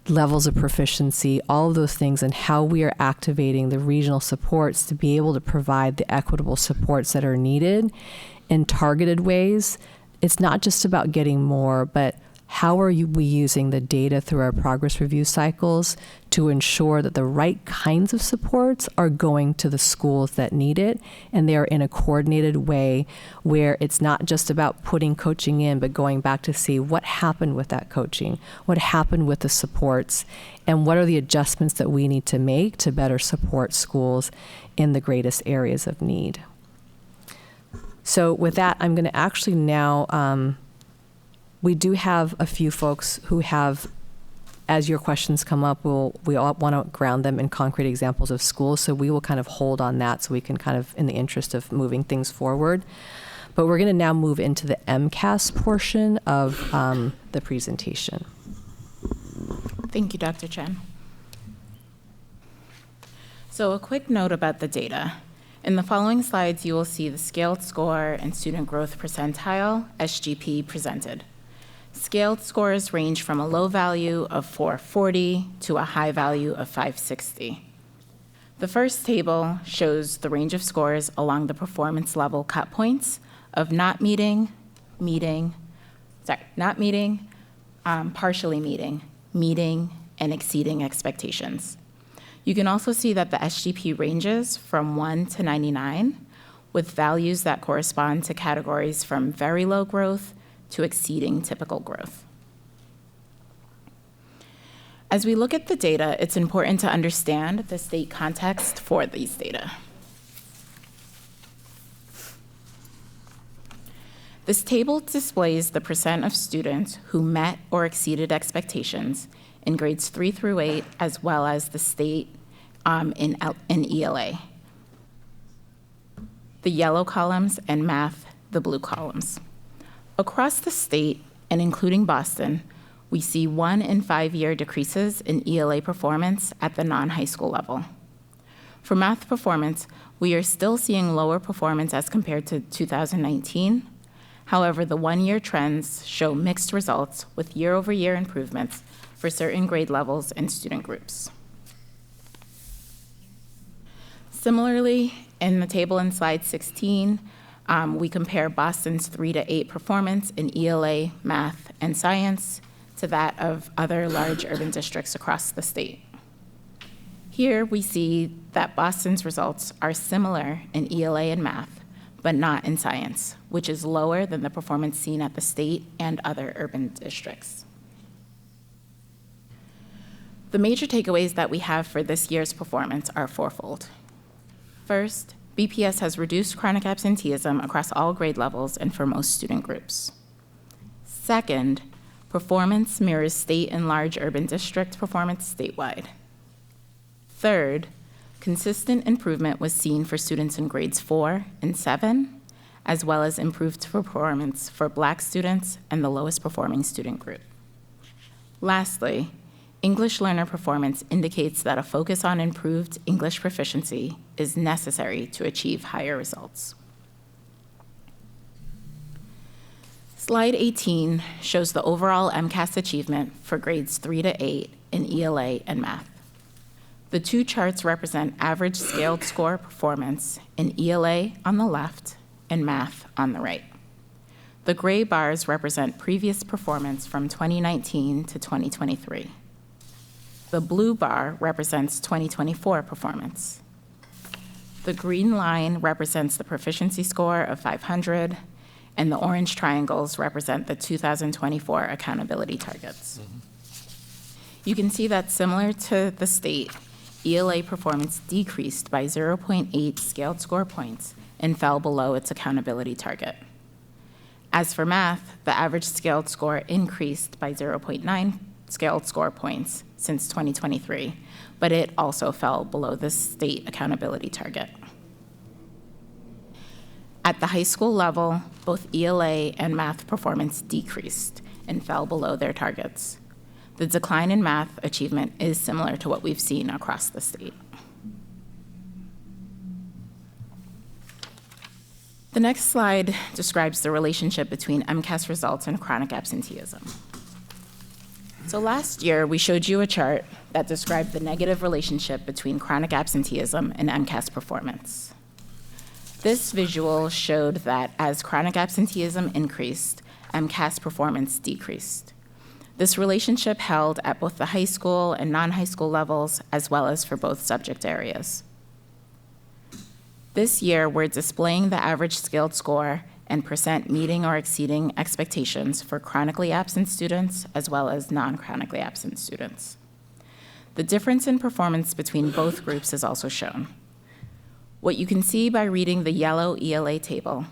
levels of proficiency, all of those things, and how we are activating the regional supports to be able to provide the equitable supports that are needed in targeted ways. It's not just about getting more, but how are we using the data through our progress review cycles to ensure that the right kinds of supports are going to the schools that need it, and they're in a coordinated way where it's not just about putting coaching in, but going back to see what happened with that coaching, what happened with the supports, and what are the adjustments that we need to make to better support schools in the greatest areas of need. So with that, I'm going to actually now, we do have a few folks who have, as your questions come up, we all want to ground them in concrete examples of schools, so we will kind of hold on that so we can kind of, in the interest of moving things forward. But we're going to now move into the MCAS portion of the presentation. Thank you, Dr. Chen. So a quick note about the data. In the following slides, you will see the scaled score and student growth percentile, SGP, presented. Scaled scores range from a low value of 440 to a high value of 560. The first table shows the range of scores along the performance level cut points of not meeting, partially meeting, and exceeding expectations. You can also see that the SGP ranges from 1 to 99, with values that correspond to categories from very low growth to exceeding typical growth. As we look at the data, it's important to understand the state context for these data. This table displays the percent of students who met or exceeded expectations in grades 3 through 8, as well as the state in ELA. the yellow columns, and math, the blue columns. Across the state, and including Boston, we see 1 in 5 year decreases in ELA performance at the non-high school level. For math performance, we are still seeing lower performance as compared to 2019. However, the 1-year trends show mixed results with year-over-year improvements for certain grade levels and student groups. Similarly, in the table in slide 16, we compare Boston's 3 to 8 performance in ELA, math, and science to that of other large urban districts across the state. Here we see that Boston's results are similar in ELA and math, but not in science, which is lower than the performance seen at the state and other urban districts. The major takeaways that we have for this year's performance are fourfold. First, BPS has reduced chronic absenteeism across all grade levels and for most student groups. Second, performance mirrors state and large urban district performance statewide. Third, consistent improvement was seen for students in grades 4 and 7, as well as improved performance for Black students and the lowest performing student group. Lastly, English learner performance indicates that a focus on improved English proficiency is necessary to achieve higher results. Slide 18 shows the overall MCAS achievement for grades 3 to 8 in ELA and math. The two charts represent average scaled score performance in ELA on the left and math on the right. The gray bars represent previous performance from 2019 to 2023. The blue bar represents 2024 performance. The green line represents the proficiency score of 500, and the orange triangles represent the 2024 accountability targets. You can see that similar to the state, ELA performance decreased by 0.8 scaled score points and fell below its accountability target. As for math, the average scaled score increased by 0.9 scaled score points since 2023, but it also fell below the state accountability target. At the high school level, both ELA and math performance decreased and fell below their targets. The decline in math achievement is similar to what we've seen across the state. The next slide describes the relationship between MCAS results and chronic absenteeism. So last year, we showed you a chart that described the negative relationship between chronic absenteeism and MCAS performance. This visual showed that as chronic absenteeism increased, MCAS performance decreased. This relationship held at both the high school and non-high school levels, as well as for both subject areas. This year, we're displaying the average scaled score and percent meeting or exceeding expectations for chronically absent students, as well as non-chronically absent students. The difference in performance between both groups is also shown. What you can see by reading the yellow ELA table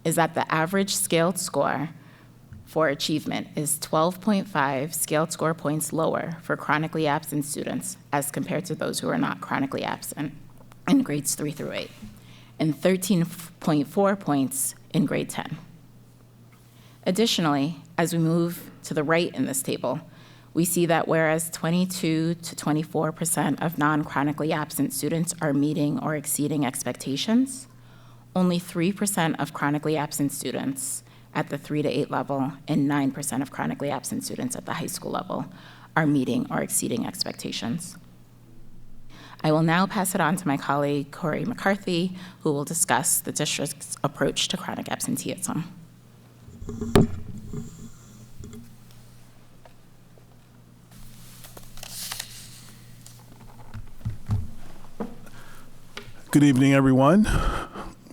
is that the average scaled score for achievement is 12.5 scaled score points lower for chronically absent students as compared to those who are not chronically absent in grades 3 through 8, and 13.4 points in grade 10. Additionally, as we move to the right in this table, we see that whereas 22 to 24% of non-chronically absent students are meeting or exceeding expectations, only 3% of chronically absent students at the 3 to 8 level and 9% of chronically absent students at the high school level are meeting or exceeding expectations. I will now pass it on to my colleague, Corey McCarthy, who will discuss the district's approach to chronic absenteeism. Good evening, everyone.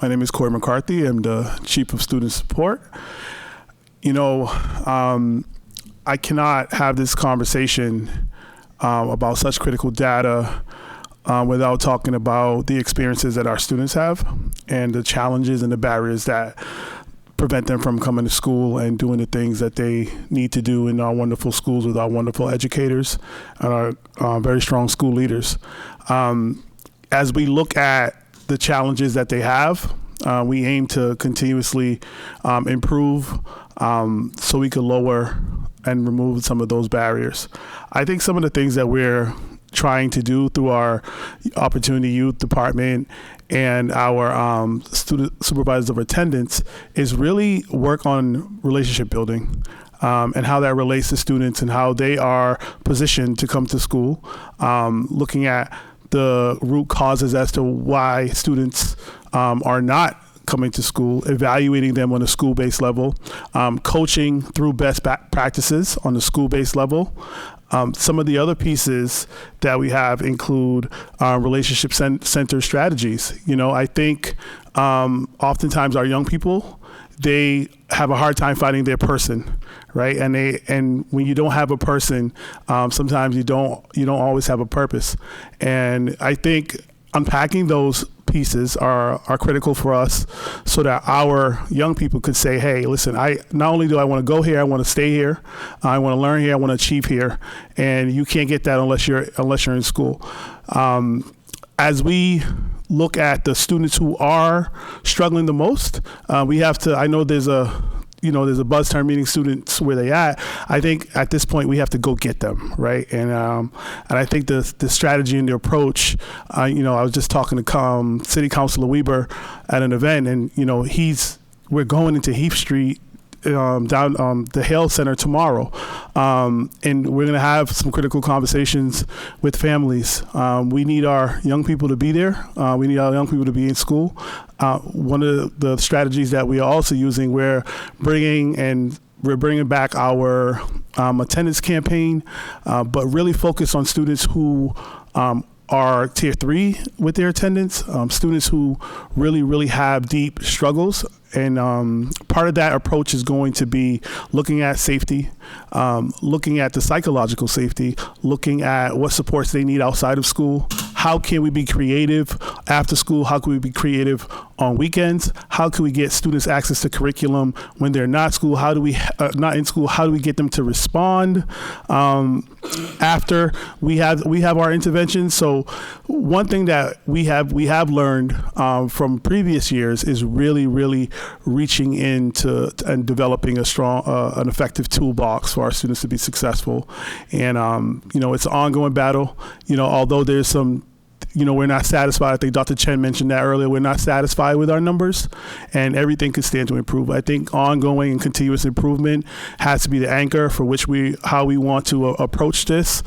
My name is Corey McCarthy. I'm the Chief of Student Support. You know, I cannot have this conversation about such critical data without talking about the experiences that our students have and the challenges and the barriers that prevent them from coming to school and doing the things that they need to do in our wonderful schools with our wonderful educators and our very strong school leaders. As we look at the challenges that they have, We aim to continuously improve so we could lower and remove some of those barriers. I think some of the things that we're trying to do through our Opportunity Youth Department and our student supervisors of attendance is really work on relationship building. And how that relates to students and how they are positioned to come to school, looking at the root causes as to why students are not coming to school, evaluating them on a school-based level, coaching through best practices on the school-based level. Some of the other pieces that we have include relationship-centered strategies. You know, I think oftentimes our young people, they have a hard time finding their person, right? And when you don't have a person, sometimes you don't always have a purpose. And I think unpacking those pieces are critical for us so that our young people could say, hey, listen, I not only do I want to go here, I want to stay here, I want to learn here, I want to achieve here. And you can't get that unless you're in school. As we look at the students who are struggling the most, we have to, I know there's a buzz term meeting students where they at. I think at this point we have to go get them, right? And I think the strategy and the approach, I was just talking to City Councilor Weber at an event, and we're going into Heath Street down the Hale Center tomorrow, and we're going to have some critical conversations with families. We need our young people to be there. We need our young people to be in school. One of the strategies that we are also using, we're bringing back our attendance campaign, but really focus on students who are tier 3 with their attendance, students who really have deep struggles. And part of that approach is going to be looking at safety, looking at the psychological safety, looking at what supports they need outside of school. How can we be creative after school? How can we be creative on weekends? How can we get students access to curriculum when they're not in school? How do we get them to respond after we have our interventions? So one thing that we have learned from previous years is really reaching into and developing a strong, an effective toolbox for our students to be successful. And it's an ongoing battle. Although there's some, we're not satisfied. I think Dr. Chen mentioned that earlier. We're not satisfied with our numbers, and everything can stand to improve. I think ongoing and continuous improvement has to be the anchor for how we want to approach this.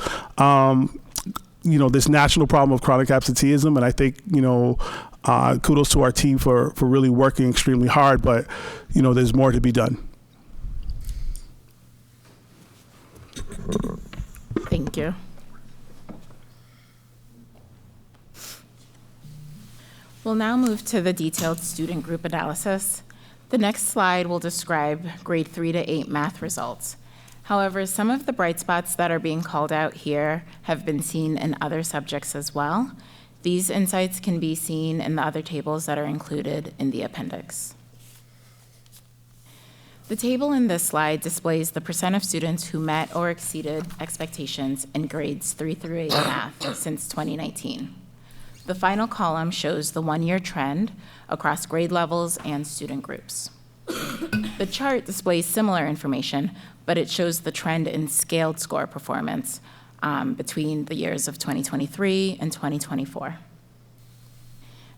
This national problem of chronic absenteeism, and I think kudos to our team for really working extremely hard, but there's more to be done. Thank you. We'll now move to the detailed student group analysis. The next slide will describe grade 3 to 8 math results. However, some of the bright spots that are being called out here have been seen in other subjects as well. These insights can be seen in the other tables that are included in the appendix. The table in this slide displays the percent of students who met or exceeded expectations in grades 3 through 8 math since 2019. The final column shows the one-year trend across grade levels and student groups. The chart displays similar information, but it shows the trend in scaled score performance between the years of 2023 and 2024.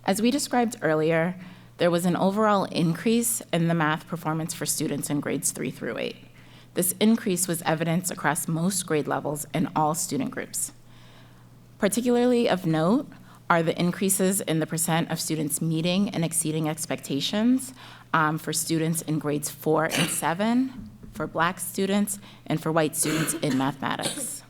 As we described earlier, there was an overall increase in the math performance for students in grades 3 through 8. This increase was evident across most grade levels and all student groups. Particularly of note are the increases in the percent of students meeting and exceeding expectations for students in grades 4 and 7, for Black students, and for white students in mathematics.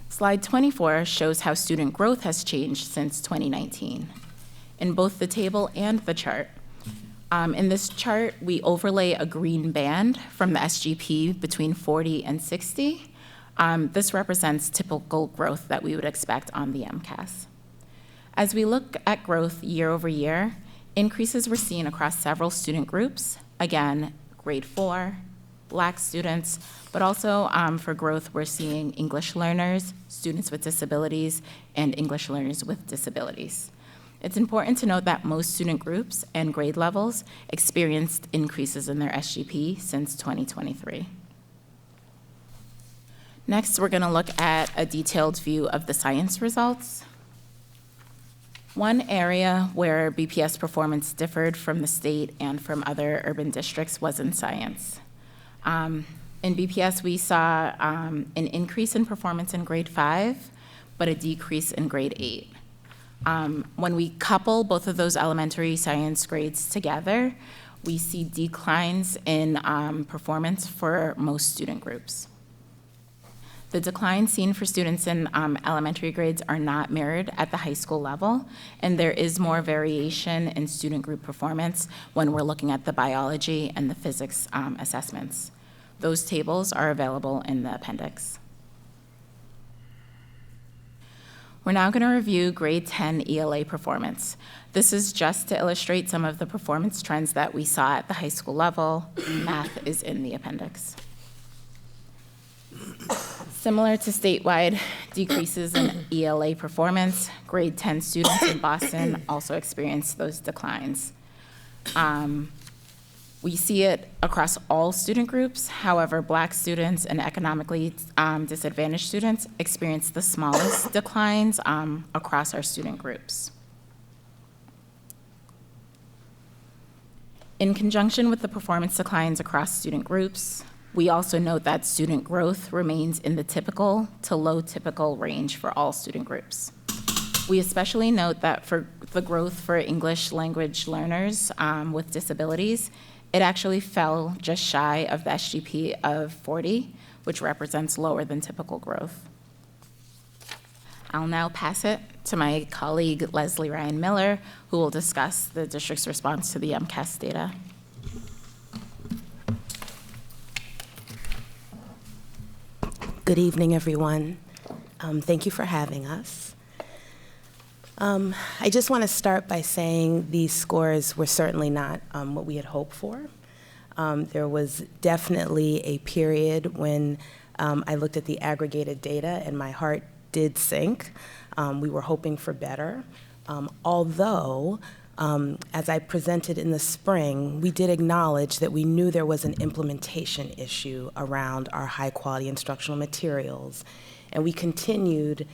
Slide 24 shows how student growth has changed since 2019. In both the table and the chart, in this chart, we overlay a green band from the SGP between 40 and 60. This represents typical growth that we would expect on the MCAS. As we look at growth year over year, increases were seen across several student groups. Again, grade 4, Black students, but also for growth, we're seeing English learners, students with disabilities, and English learners with disabilities. It's important to note that most student groups and grade levels experienced increases in their SGP since 2023. Next, we're going to look at a detailed view of the science results. One area where BPS performance differed from the state and from other urban districts was in science. In BPS, we saw an increase in performance in grade 5, but a decrease in grade 8. When we couple both of those elementary science grades together, we see declines in performance for most student groups. The declines seen for students in elementary grades are not mirrored at the high school level, and there is more variation in student group performance when we're looking at the biology and the physics assessments. Those tables are available in the appendix. We're now going to review grade 10 ELA performance. This is just to illustrate some of the performance trends that we saw at the high school level. Math is in the appendix. Similar to statewide decreases in ELA performance, grade 10 students in Boston also experienced those declines. We see it across all student groups. However, Black students and economically disadvantaged students experience the smallest declines across our student groups. In conjunction with the performance declines across student groups, we also note that student growth remains in the typical to low typical range for all student groups. We especially note that for the growth for English language learners with disabilities, it actually fell just shy of the SGP of 40, which represents lower than typical growth. I'll now pass it to my colleague, Leslie Ryan Miller, who will discuss the district's response to the MCAS data. Good evening, everyone. Thank you for having us. I just want to start by saying these scores were certainly not what we had hoped for. There was definitely a period when I looked at the aggregated data and my heart did sink. We were hoping for better. Although, as I presented in the spring, we did acknowledge that we knew there was an implementation issue around our high-quality instructional materials, and we continued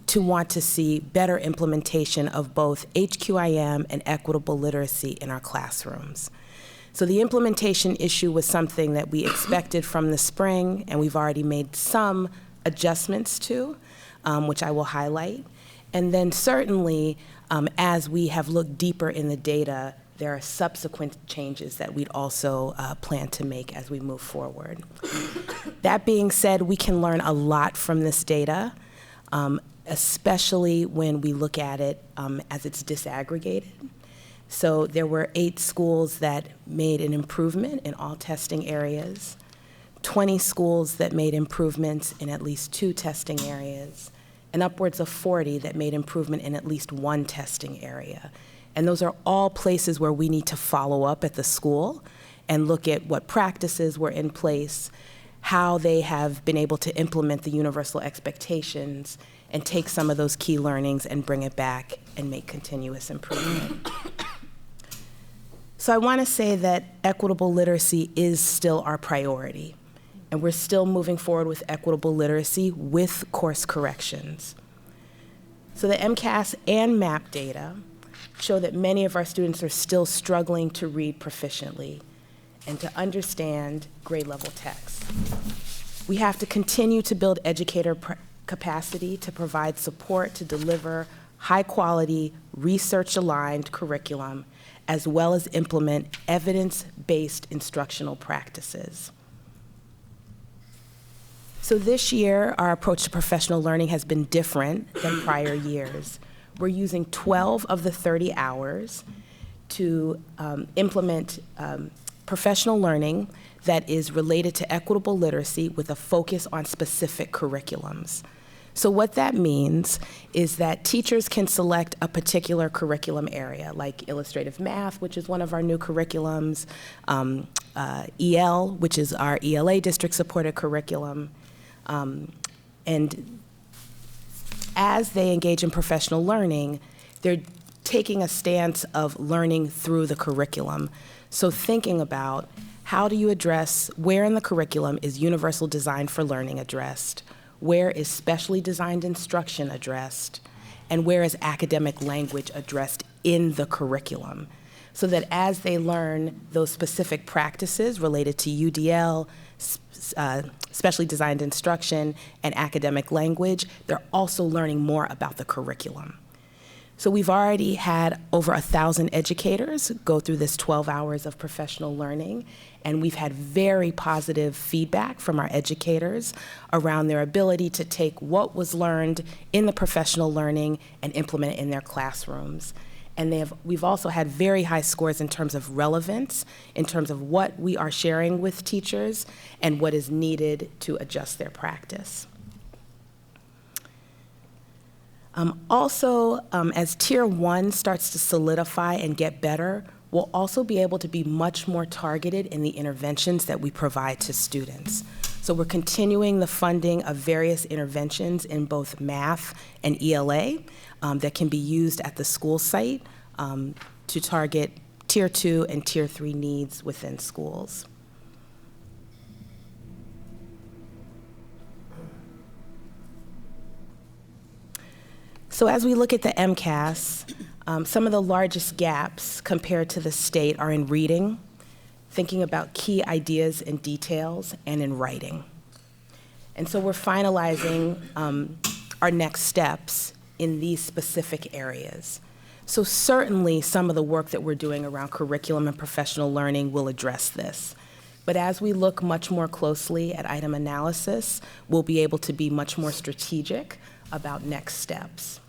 to want to see better implementation of both HQIM and equitable literacy in our classrooms. So the implementation issue was something that we expected from the spring, and we've already made some adjustments to, which I will highlight. And then certainly, as we have looked deeper in the data, there are subsequent changes that we'd also plan to make as we move forward. That being said, we can learn a lot from this data, especially when we look at it as it's disaggregated. So there were 8 schools that made an improvement in all testing areas, 20 schools that made improvements in at least 2 testing areas, and upwards of 40 that made improvement in at least 1 testing area. And those are all places where we need to follow up at the school and look at what practices were in place, how they have been able to implement the universal expectations, and take some of those key learnings and bring it back and make continuous improvement. So I want to say that equitable literacy is still our priority, and we're still moving forward with equitable literacy with course corrections. So the MCAS and MAP data show that many of our students are still struggling to read proficiently and to understand grade level text. We have to continue to build educator capacity to provide support to deliver high quality, research-aligned curriculum, as well as implement evidence-based instructional practices. So this year, our approach to professional learning has been different than prior years. We're using 12 of the 30 hours to implement professional learning that is related to equitable literacy with a focus on specific curriculums. So what that means is that teachers can select a particular curriculum area, like illustrative math, which is one of our new curriculums, EL, which is our ELA district-supported curriculum. And as they engage in professional learning, they're taking a stance of learning through the curriculum. So thinking about how do you address where in the curriculum is universal design for learning addressed, where is specially designed instruction addressed, and where is academic language addressed in the curriculum, so that as they learn those specific practices related to UDL, specially designed instruction, and academic language, they're also learning more about the curriculum. So we've already had over 1,000 educators go through this 12 hours of professional learning, and we've had very positive feedback from our educators around their ability to take what was learned in the professional learning and implement it in their classrooms. And we've also had very high scores in terms of relevance, in terms of what we are sharing with teachers and what is needed to adjust their practice. As Tier 1 starts to solidify and get better, we'll also be able to be much more targeted in the interventions that we provide to students. So we're continuing the funding of various interventions in both math and ELA that can be used at the school site to target Tier 2 and Tier 3 needs within schools. So as we look at the MCAS, some of the largest gaps compared to the state are in reading, thinking about key ideas and details, and in writing. And so we're finalizing our next steps in these specific areas. So certainly some of the work that we're doing around curriculum and professional learning will address this. But as we look much more closely at item analysis, we'll be able to be much more strategic about next steps.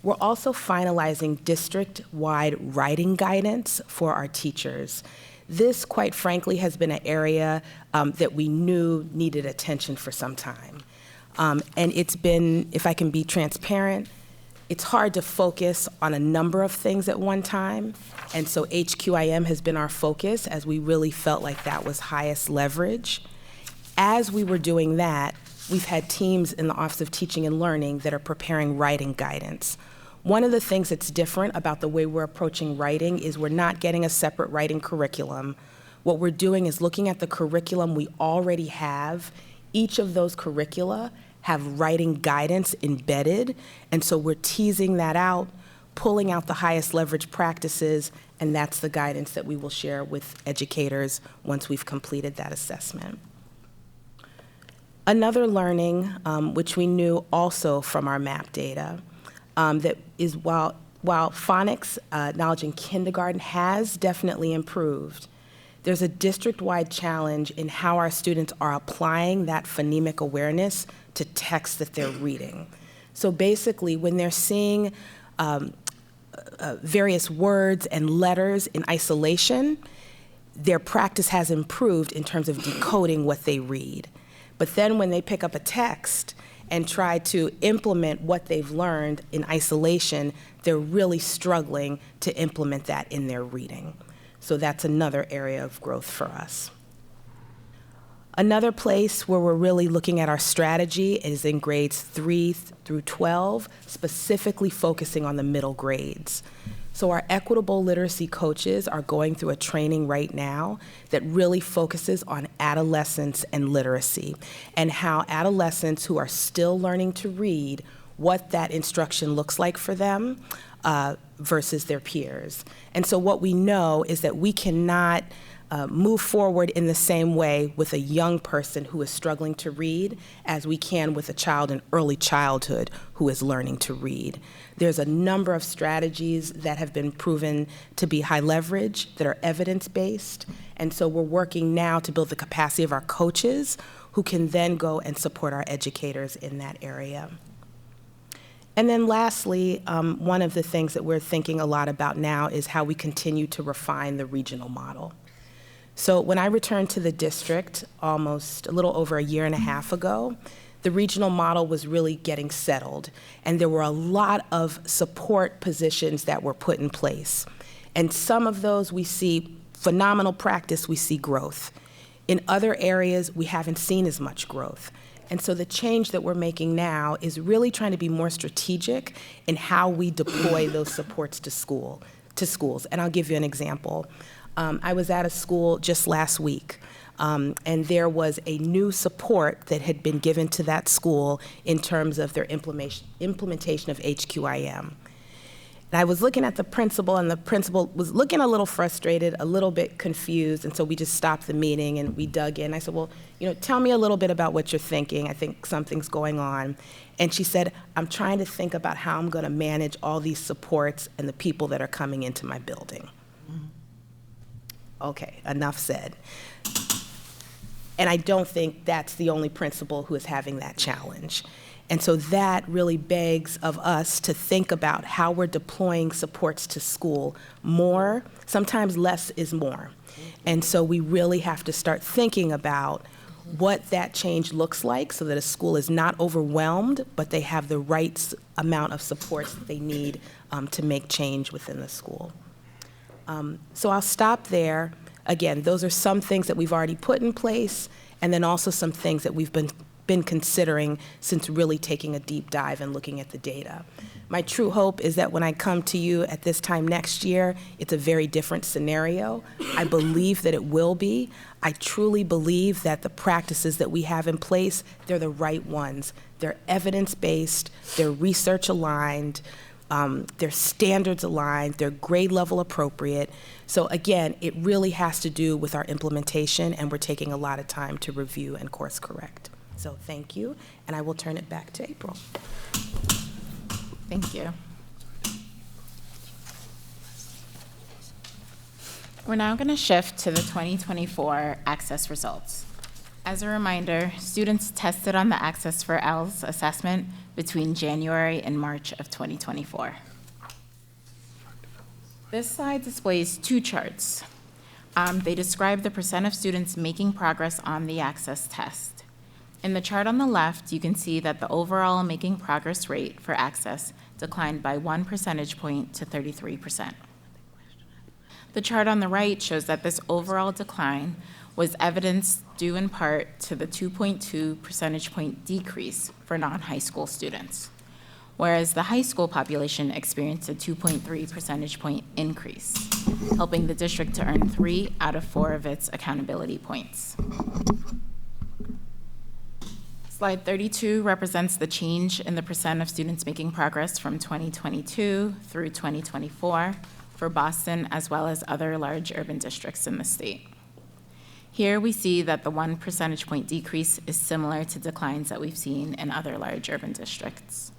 We're also finalizing district-wide writing guidance for our teachers. This, quite frankly, has been an area that we knew needed attention for some time. And it's been, if I can be transparent, it's hard to focus on a number of things at one time. And so HQIM has been our focus as we really felt like that was highest leverage. As we were doing that, we've had teams in the Office of Teaching and Learning that are preparing writing guidance. One of the things that's different about the way we're approaching writing is we're not getting a separate writing curriculum. What we're doing is looking at the curriculum we already have. Each of those curricula have writing guidance embedded, and so we're teasing that out, pulling out the highest leverage practices, and that's the guidance that we will share with educators once we've completed that assessment. Another learning, which we knew also from our MAP data, that is while phonics knowledge in kindergarten has definitely improved, there's a district-wide challenge in how our students are applying that phonemic awareness to text that they're reading. So basically, when they're seeing various words and letters in isolation, their practice has improved in terms of decoding what they read. But then when they pick up a text and try to implement what they've learned in isolation, they're really struggling to implement that in their reading. So that's another area of growth for us. Another place where we're really looking at our strategy is in grades 3 through 12, specifically focusing on the middle grades. So our equitable literacy coaches are going through a training right now that really focuses on adolescence and literacy, and how adolescents who are still learning to read, what that instruction looks like for them versus their peers. And so what we know is that we cannot move forward in the same way with a young person who is struggling to read as we can with a child in early childhood who is learning to read. There's a number of strategies that have been proven to be high leverage, that are evidence-based, and so we're working now to build the capacity of our coaches who can then go and support our educators in that area. And then lastly, one of the things that we're thinking a lot about now is how we continue to refine the regional model. So when I returned to the district almost a little over a year and a half ago, the regional model was really getting settled, and there were a lot of support positions that were put in place. And some of those we see phenomenal practice, we see growth. In other areas, we haven't seen as much growth. And so the change that we're making now is really trying to be more strategic in how we deploy those supports to schools. And I'll give you an example. I was at a school just last week, and there was a new support that had been given to that school in terms of their implementation of HQIM. And I was looking at the principal, and the principal was looking a little frustrated, a little bit confused, and so we just stopped the meeting and we dug in. I said, well, tell me a little bit about what you're thinking. I think something's going on. And she said, I'm trying to think about how I'm going to manage all these supports and the people that are coming into my building. Okay, enough said. And I don't think that's the only principal who is having that challenge. And so that really begs of us to think about how we're deploying supports to school more. Sometimes less is more. And so we really have to start thinking about what that change looks like so that a school is not overwhelmed, but they have the right amount of supports that they need to make change within the school. So I'll stop there. Again, those are some things that we've already put in place, and then also some things that we've been considering since really taking a deep dive and looking at the data. My true hope is that when I come to you at this time next year, it's a very different scenario. I believe that it will be. I truly believe that the practices that we have in place, they're the right ones. They're evidence-based, they're research aligned, they're standards aligned, they're grade level appropriate. So again, it really has to do with our implementation, and we're taking a lot of time to review and course correct. So thank you, and I will turn it back to April. Thank you. We're now going to shift to the 2024 Access results. As a reminder, students tested on the Access for ELS assessment between January and March of 2024. This slide displays two charts. They describe the percent of students making progress on the Access test. In the chart on the left, you can see that the overall making progress rate for Access declined by 1 percentage point to 33%. The chart on the right shows that this overall decline was evidence due in part to the 2.2 percentage point decrease for non-high school students, whereas the high school population experienced a 2.3 percentage point increase, helping the district to earn 3 out of 4 of its accountability points. Slide 32 represents the change in the percent of students making progress from 2022 through 2024 for Boston as well as other large urban districts in the state. Here we see that the 1 percentage point decrease is similar to declines that we've seen in other large urban districts.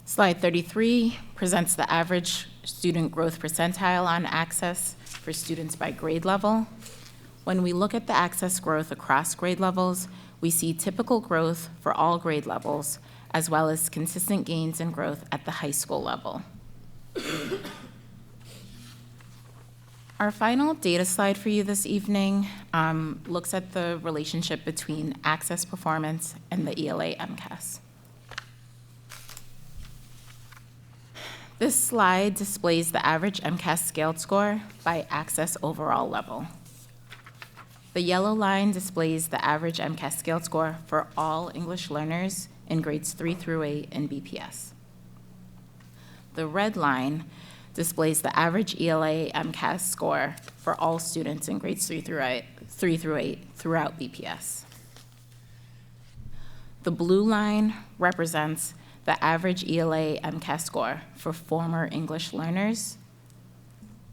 Slide 33 presents the average student growth percentile on Access for students by grade level. When we look at the Access growth across grade levels, we see typical growth for all grade levels, as well as consistent gains in growth at the high school level. Our final data slide for you this evening looks at the relationship between Access performance and the ELA MCAS. This slide displays the average MCAS scaled score by Access overall level. The yellow line displays the average MCAS scaled score for all English learners in grades 3 through 8 in BPS. The red line displays the average ELA MCAS score for all students in grades 3 through 8 throughout BPS. The blue line represents the average ELA MCAS score for former English learners,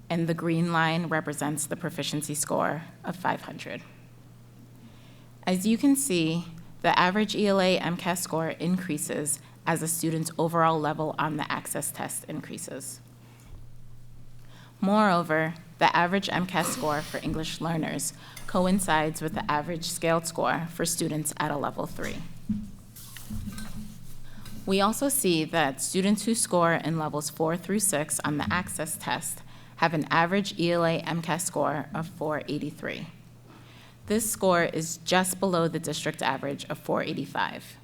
and the green line represents the proficiency score of 500. As you can see, the average ELA MCAS score increases as a student's overall level on the Access test increases. Moreover, the average MCAS score for English learners coincides with the average scaled score for students at a level 3. We also see that students who score in levels 4 through 6 on the Access test have an average ELA MCAS score of 483. This score is just below the district average of 485.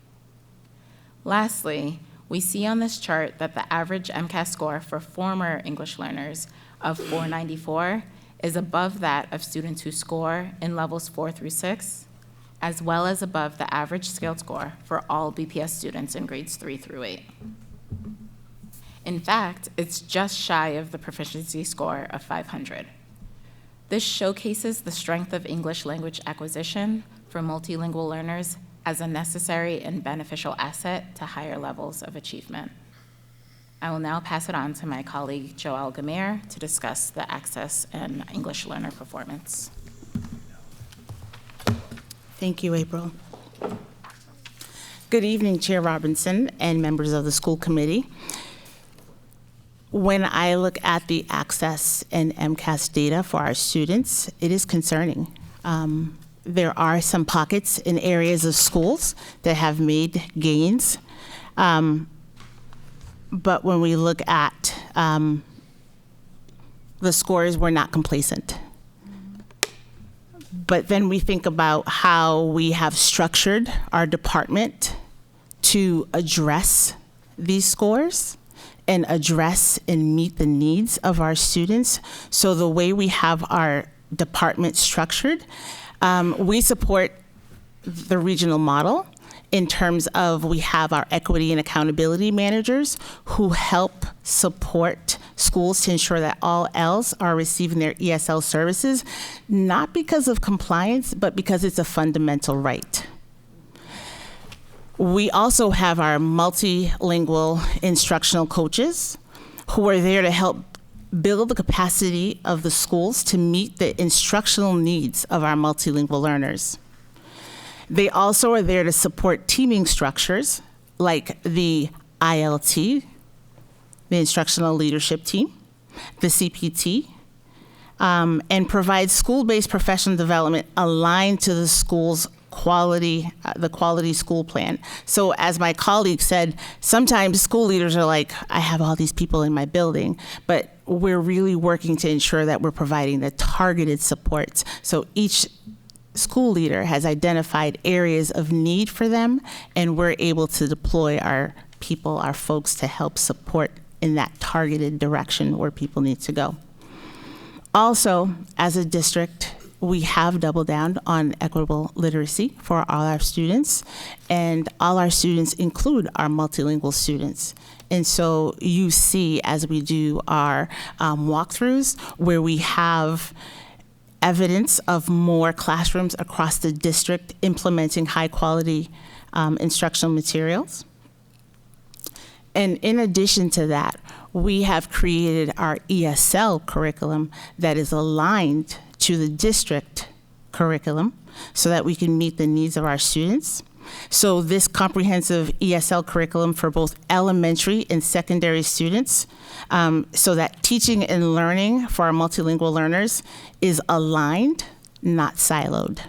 Lastly, we see on this chart that the average MCAS score for former English learners of 494 is above that of students who score in levels 4 through 6, as well as above the average scaled score for all BPS students in grades 3 through 8. In fact, it's just shy of the proficiency score of 500. This showcases the strength of English language acquisition for multilingual learners as a necessary and beneficial asset to higher levels of achievement. I will now pass it on to my colleague Joelle Gamer to discuss the access and English learner performance. Thank you, April. Good evening, Chair Robinson and members of the school committee. When I look at the access and MCAS data for our students, it is concerning. There are some pockets in areas of schools that have made gains. But when we look at the scores, we're not complacent. But then we think about how we have structured our department to address these scores and address and meet the needs of our students. So the way we have our department structured, we support the regional model in terms of we have our equity and accountability managers who help support schools to ensure that all Ls are receiving their ESL services, not because of compliance, but because it's a fundamental right. We also have our multilingual instructional coaches who are there to help build the capacity of the schools to meet the instructional needs of our multilingual learners. They also are there to support teaming structures like the ILT, the Instructional Leadership Team, the CPT, and provide school-based professional development aligned to the school's quality school plan. So as my colleague said, sometimes school leaders are like, I have all these people in my building, but we're really working to ensure that we're providing the targeted supports. So each school leader has identified areas of need for them, and we're able to deploy our people, our folks, to help support in that targeted direction where people need to go. Also, as a district, we have doubled down on equitable literacy for all our students, and all our students include our multilingual students. And so you see, as we do our walkthroughs, where we have evidence of more classrooms across the district implementing high quality instructional materials. And in addition to that, we have created our ESL curriculum that is aligned to the district curriculum so that we can meet the needs of our students. So this comprehensive ESL curriculum for both elementary and secondary students, so that teaching and learning for our multilingual learners is aligned, not siloed.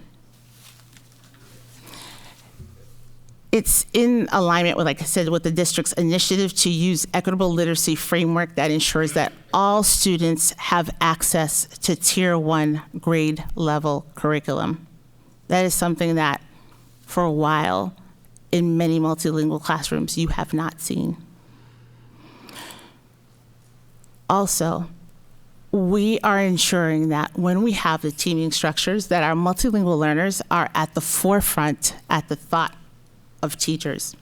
It's in alignment with, like I said, with the district's initiative to use equitable literacy framework that ensures that all students have access to Tier 1 grade level curriculum. That is something that, for a while, in many multilingual classrooms, you have not seen. Also, we are ensuring that when we have the teaming structures, that our multilingual learners are at the forefront, at the thought of teachers.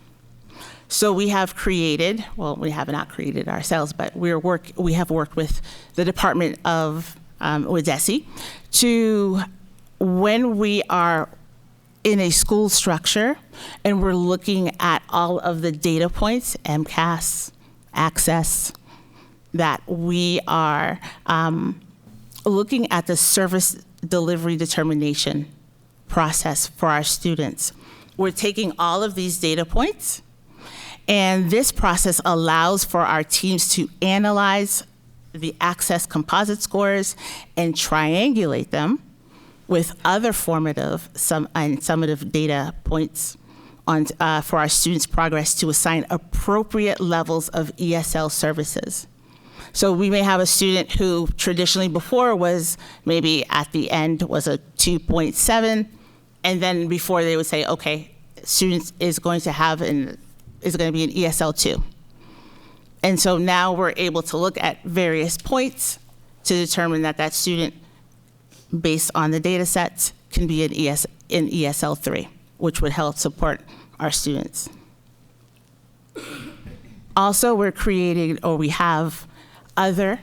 So we have created, well, we have not created ourselves, but we have worked with the Department of, with DESE, to, when we are in a school structure and we're looking at all of the data points, MCAS, access, that we are looking at the service delivery determination process for our students. We're taking all of these data points, and this process allows for our teams to analyze the access composite scores and triangulate them with other formative and summative data points on, for our students' progress to assign appropriate levels of ESL services. So we may have a student who traditionally before was maybe at the end was a 2.7, and then before they would say, okay, students is going to be an ESL 2. And so now we're able to look at various points to determine that that student based on the data sets can be in ESL 3, which would help support our students. Also, we're creating, or we have other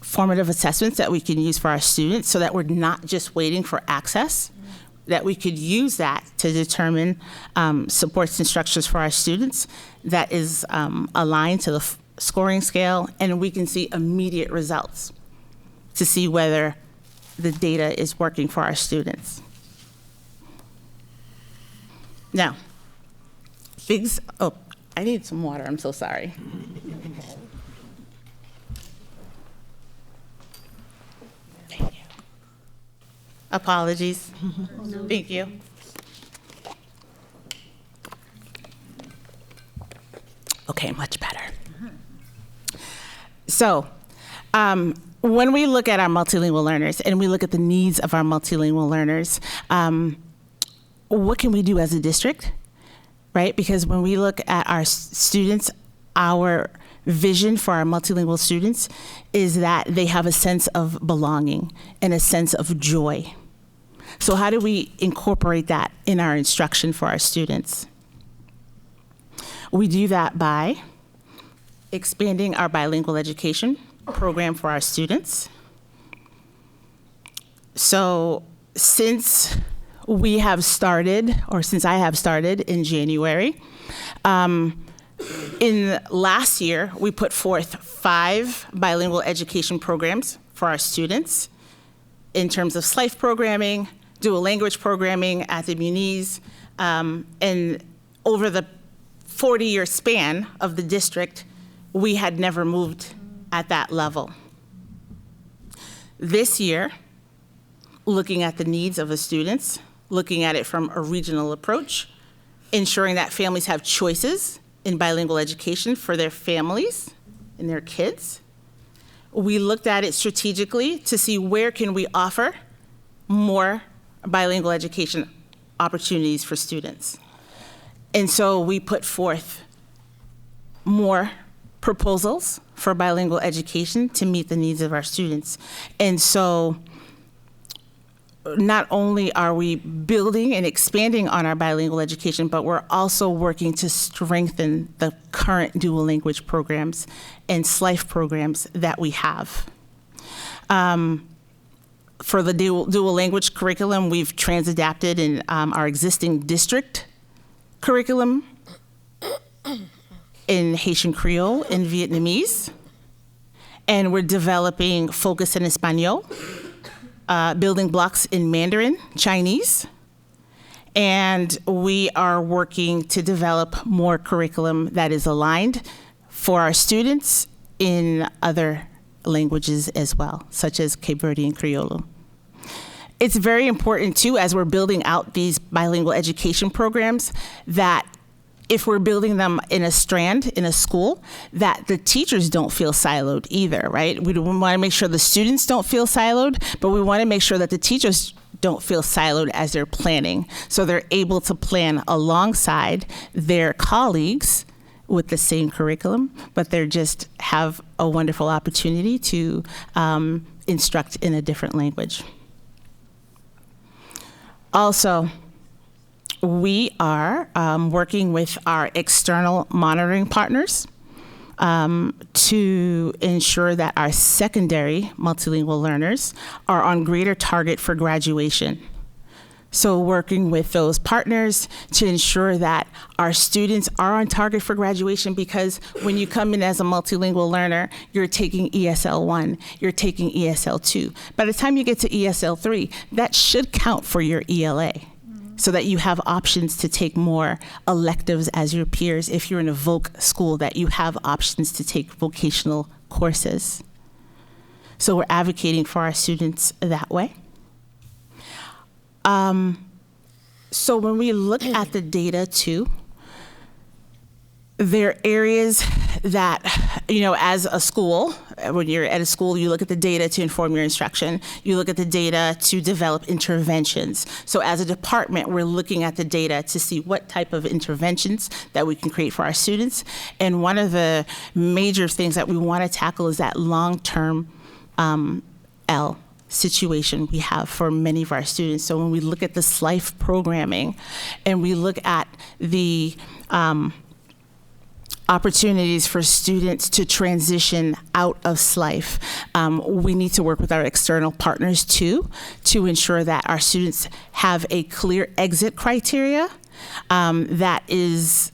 formative assessments that we can use for our students so that we're not just waiting for access, that we could use that to determine supports and structures for our students that is aligned to the scoring scale, and we can see immediate results to see whether the data is working for our students. Now, I need some water, I'm so sorry. Thank you. Apologies. Thank you. Okay, much better. So, when we look at our multilingual learners and we look at the needs of our multilingual learners, what can we do as a district, right? Because when we look at our students, our vision for our multilingual students is that they have a sense of belonging and a sense of joy. So how do we incorporate that in our instruction for our students? We do that by expanding our bilingual education program for our students. So since we have started, or since I have started in January, in last year, we put forth 5 bilingual education programs for our students in terms of SLIFE programming, dual language programming at the Muniz, and over the 40-year span of the district, we had never moved at that level. This year, looking at the needs of the students, looking at it from a regional approach, ensuring that families have choices in bilingual education for their families and their kids. We looked at it strategically to see where can we offer more bilingual education opportunities for students. And so we put forth more proposals for bilingual education to meet the needs of our students. And so not only are we building and expanding on our bilingual education, but we're also working to strengthen the current dual language programs and SLIFE programs that we have. For the dual language curriculum, we've trans-adapted in our existing district curriculum in Haitian Creole and Vietnamese. And we're developing Focus in Espanol, building blocks in Mandarin, Chinese. And we are working to develop more curriculum that is aligned for our students in other languages as well, such as Cape Verdean Criollo. It's very important too, as we're building out these bilingual education programs, that if we're building them in a strand, in a school, that the teachers don't feel siloed either, right? We want to make sure the students don't feel siloed, but we want to make sure that the teachers don't feel siloed as they're planning. So they're able to plan alongside their colleagues with the same curriculum, but they just have a wonderful opportunity to instruct in a different language. Also, we are working with our external monitoring partners to ensure that our secondary multilingual learners are on greater target for graduation. So working with those partners to ensure that our students are on target for graduation, because when you come in as a multilingual learner, you're taking ESL 1, you're taking ESL 2. By the time you get to ESL 3, that should count for your ELA, so that you have options to take more electives as your peers. If you're in a voc school, that you have options to take vocational courses. So we're advocating for our students that way. So when we look at the data too, there are areas that, you know, as a school, when you're at a school, you look at the data to inform your instruction. You look at the data to develop interventions. So as a department, we're looking at the data to see what type of interventions that we can create for our students. And one of the major things that we want to tackle is that long-term L, situation we have for many of our students. So when we look at the SLIFE programming and we look at the opportunities for students to transition out of SLIFE, we need to work with our external partners too to ensure that our students have a clear exit criteria that has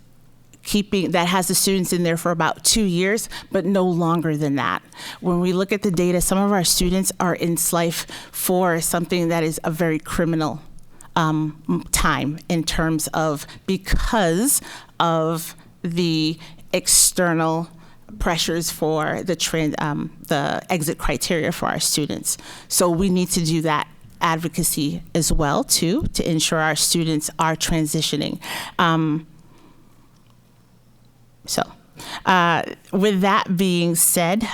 the students in there for about 2 years, but no longer than that. When we look at the data, some of our students are in SLIFE for something that is a very criminal time in terms of because of the external pressures for the exit criteria for our students. So we need to do that advocacy as well too to ensure our students are transitioning. With that being said,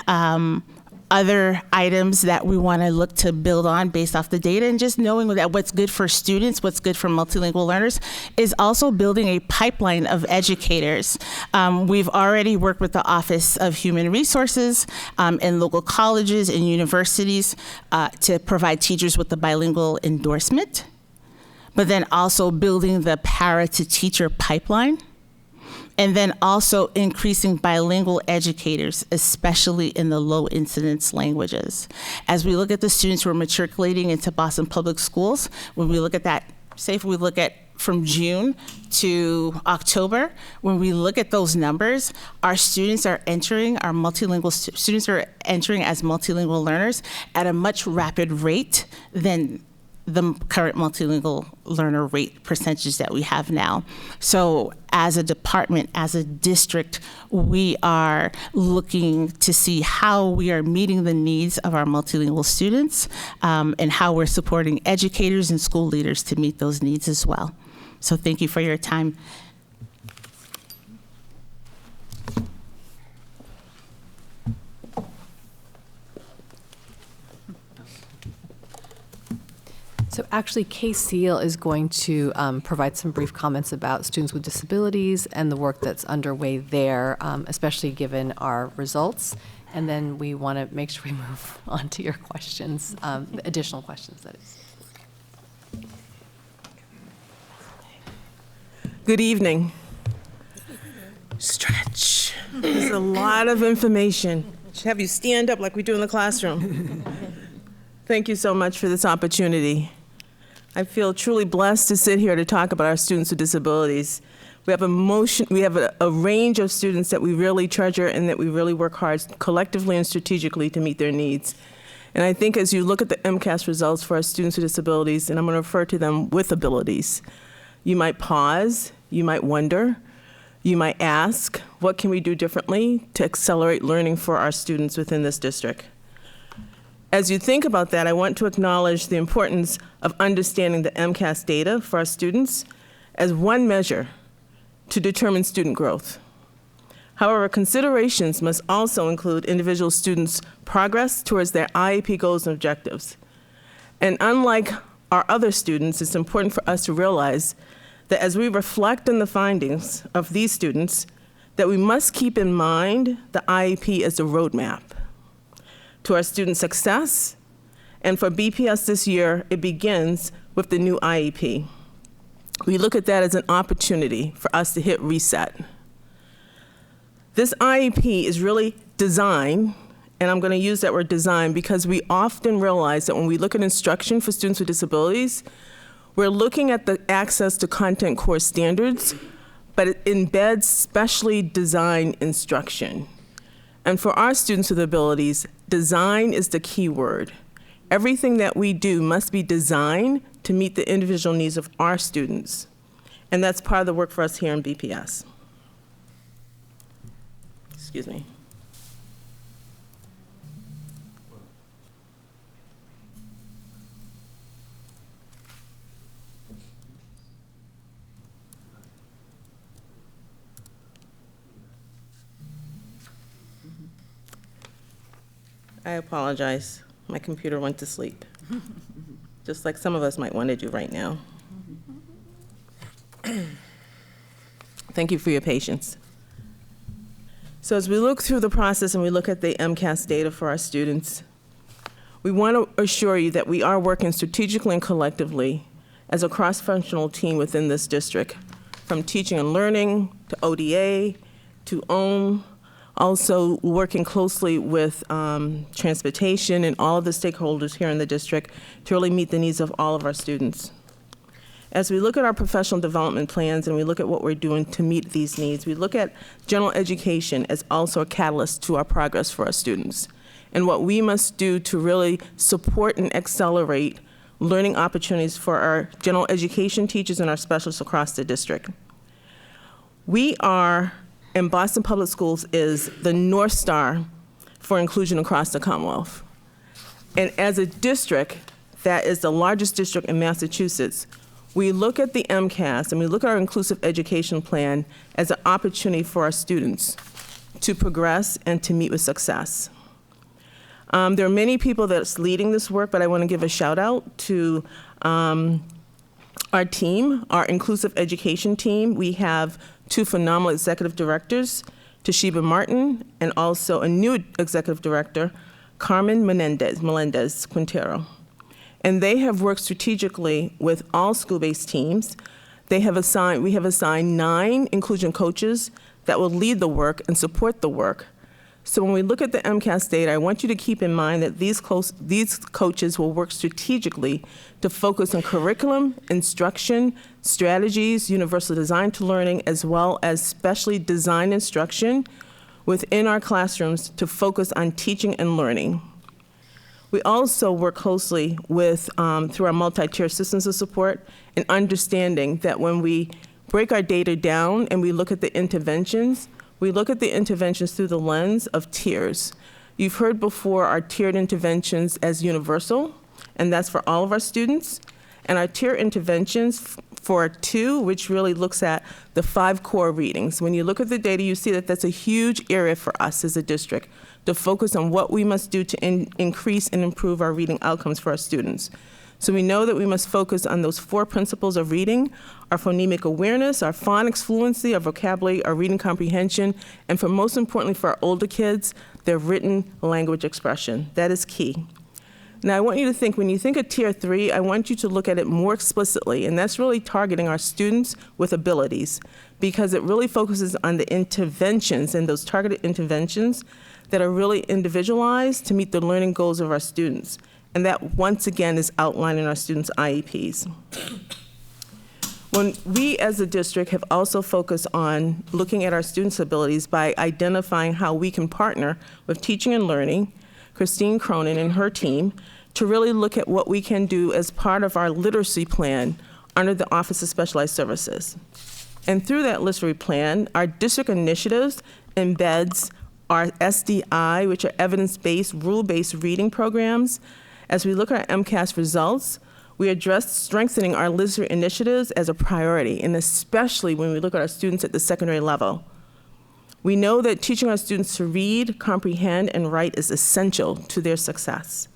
other items that we want to look to build on based off the data and just knowing that what's good for students, what's good for multilingual learners, is also building a pipeline of educators. We've already worked with the Office of Human Resources and local colleges and universities to provide teachers with the bilingual endorsement, but then also building the para-to-teacher pipeline. And then also increasing bilingual educators, especially in the low incidence languages. As we look at the students who are matriculating into Boston Public Schools, when we look at that, say if we look at from June to October, when we look at those numbers, our students are entering, our multilingual students are entering as multilingual learners at a much rapid rate than the current multilingual learner rate percentages that we have now. So as a department, as a district, we are looking to see how we are meeting the needs of our multilingual students and how we're supporting educators and school leaders to meet those needs as well. So thank you for your time. So actually, Kay Seal is going to provide some brief comments about students with disabilities and the work that's underway there, especially given our results. And then we want to make sure we move on to your questions, additional questions, that is. Good evening. Stretch. There's a lot of information. Should have you stand up like we do in the classroom. Thank you so much for this opportunity. I feel truly blessed to sit here to talk about our students with disabilities. We have a range of students that we really treasure and that we really work hard collectively and strategically to meet their needs. And I think as you look at the MCAS results for our students with disabilities, and I'm going to refer to them with abilities, you might pause, you might wonder, you might ask, what can we do differently to accelerate learning for our students within this district? As you think about that, I want to acknowledge the importance of understanding the MCAS data for our students as one measure to determine student growth. However, considerations must also include individual students' progress towards their IEP goals and objectives. And unlike our other students, it's important for us to realize that as we reflect on the findings of these students, that we must keep in mind the IEP as a roadmap to our student success. And for BPS this year, it begins with the new IEP. We look at that as an opportunity for us to hit reset. This IEP is really designed, and I'm going to use that word design because we often realize that when we look at instruction for students with disabilities, we're looking at the access to content core standards, but it embeds specially designed instruction. And for our students with abilities, design is the key word. Everything that we do must be designed to meet the individual needs of our students. And that's part of the work for us here in BPS. Excuse me. I apologize. My computer went to sleep, just like some of us might want to do right now. Thank you for your patience. So as we look through the process and we look at the MCAS data for our students, We want to assure you that we are working strategically and collectively as a cross-functional team within this district, from teaching and learning to ODA to OM, also working closely with transportation and all of the stakeholders here in the district to really meet the needs of all of our students. As we look at our professional development plans and we look at what we're doing to meet these needs, we look at general education as also a catalyst to our progress for our students, and what we must do to really support and accelerate learning opportunities for our general education teachers and our specialists across the district. We are, and Boston Public Schools is the North Star for inclusion across the Commonwealth. And as a district that is the largest district in Massachusetts, we look at the MCAS and we look at our inclusive education plan as an opportunity for our students to progress and to meet with success. There are many people that's leading this work, but I want to give a shout out to our team, our inclusive education team. We have two phenomenal executive directors, Toshiba Martin, and also a new executive director, Carmen Melendez Quintero. And they have worked strategically with all school-based teams. We have assigned 9 inclusion coaches that will lead the work and support the work. So when we look at the MCAS data, I want you to keep in mind that these coaches will work strategically to focus on curriculum, instruction, strategies, universal design to learning, as well as specially designed instruction within our classrooms to focus on teaching and learning. We also work closely with, through our multi-tier systems of support, and understanding that when we break our data down and we look at the interventions, we look at the interventions through the lens of tiers. You've heard before our tiered interventions as universal, and that's for all of our students. And our tier interventions for 2, which really looks at the 5 core readings. When you look at the data, you see that that's a huge area for us as a district to focus on what we must do to increase and improve our reading outcomes for our students. So we know that we must focus on those 4 principles of reading: our phonemic awareness, our phonics fluency, our vocabulary, our reading comprehension, and for most importantly for our older kids, their written language expression. That is key. Now I want you to think, when you think of Tier 3, I want you to look at it more explicitly, and that's really targeting our students with abilities, because it really focuses on the interventions and those targeted interventions that are really individualized to meet the learning goals of our students. And that, once again, is outlined in our students' IEPs. When we as a district have also focused on looking at our students' abilities by identifying how we can partner with teaching and learning, Christine Cronin and her team, to really look at what we can do as part of our literacy plan under the Office of Specialized Services. And through that literacy plan, our district initiatives embeds our SDI, which are evidence-based, rule-based reading programs. As we look at our MCAS results, we address strengthening our literacy initiatives as a priority, and especially when we look at our students at the secondary level. We know that teaching our students to read, comprehend, and write is essential to their success.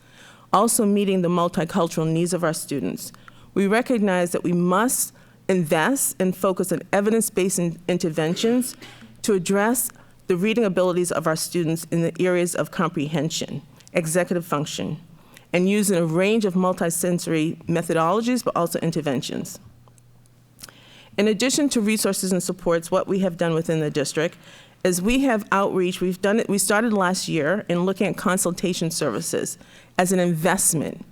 Also meeting the multicultural needs of our students. We recognize that we must invest and focus on evidence-based interventions to address the reading abilities of our students in the areas of comprehension, executive function, and using a range of multisensory methodologies, but also interventions. In addition to resources and supports, what we have done within the district is we have outreach. We started last year in looking at consultation services as an investment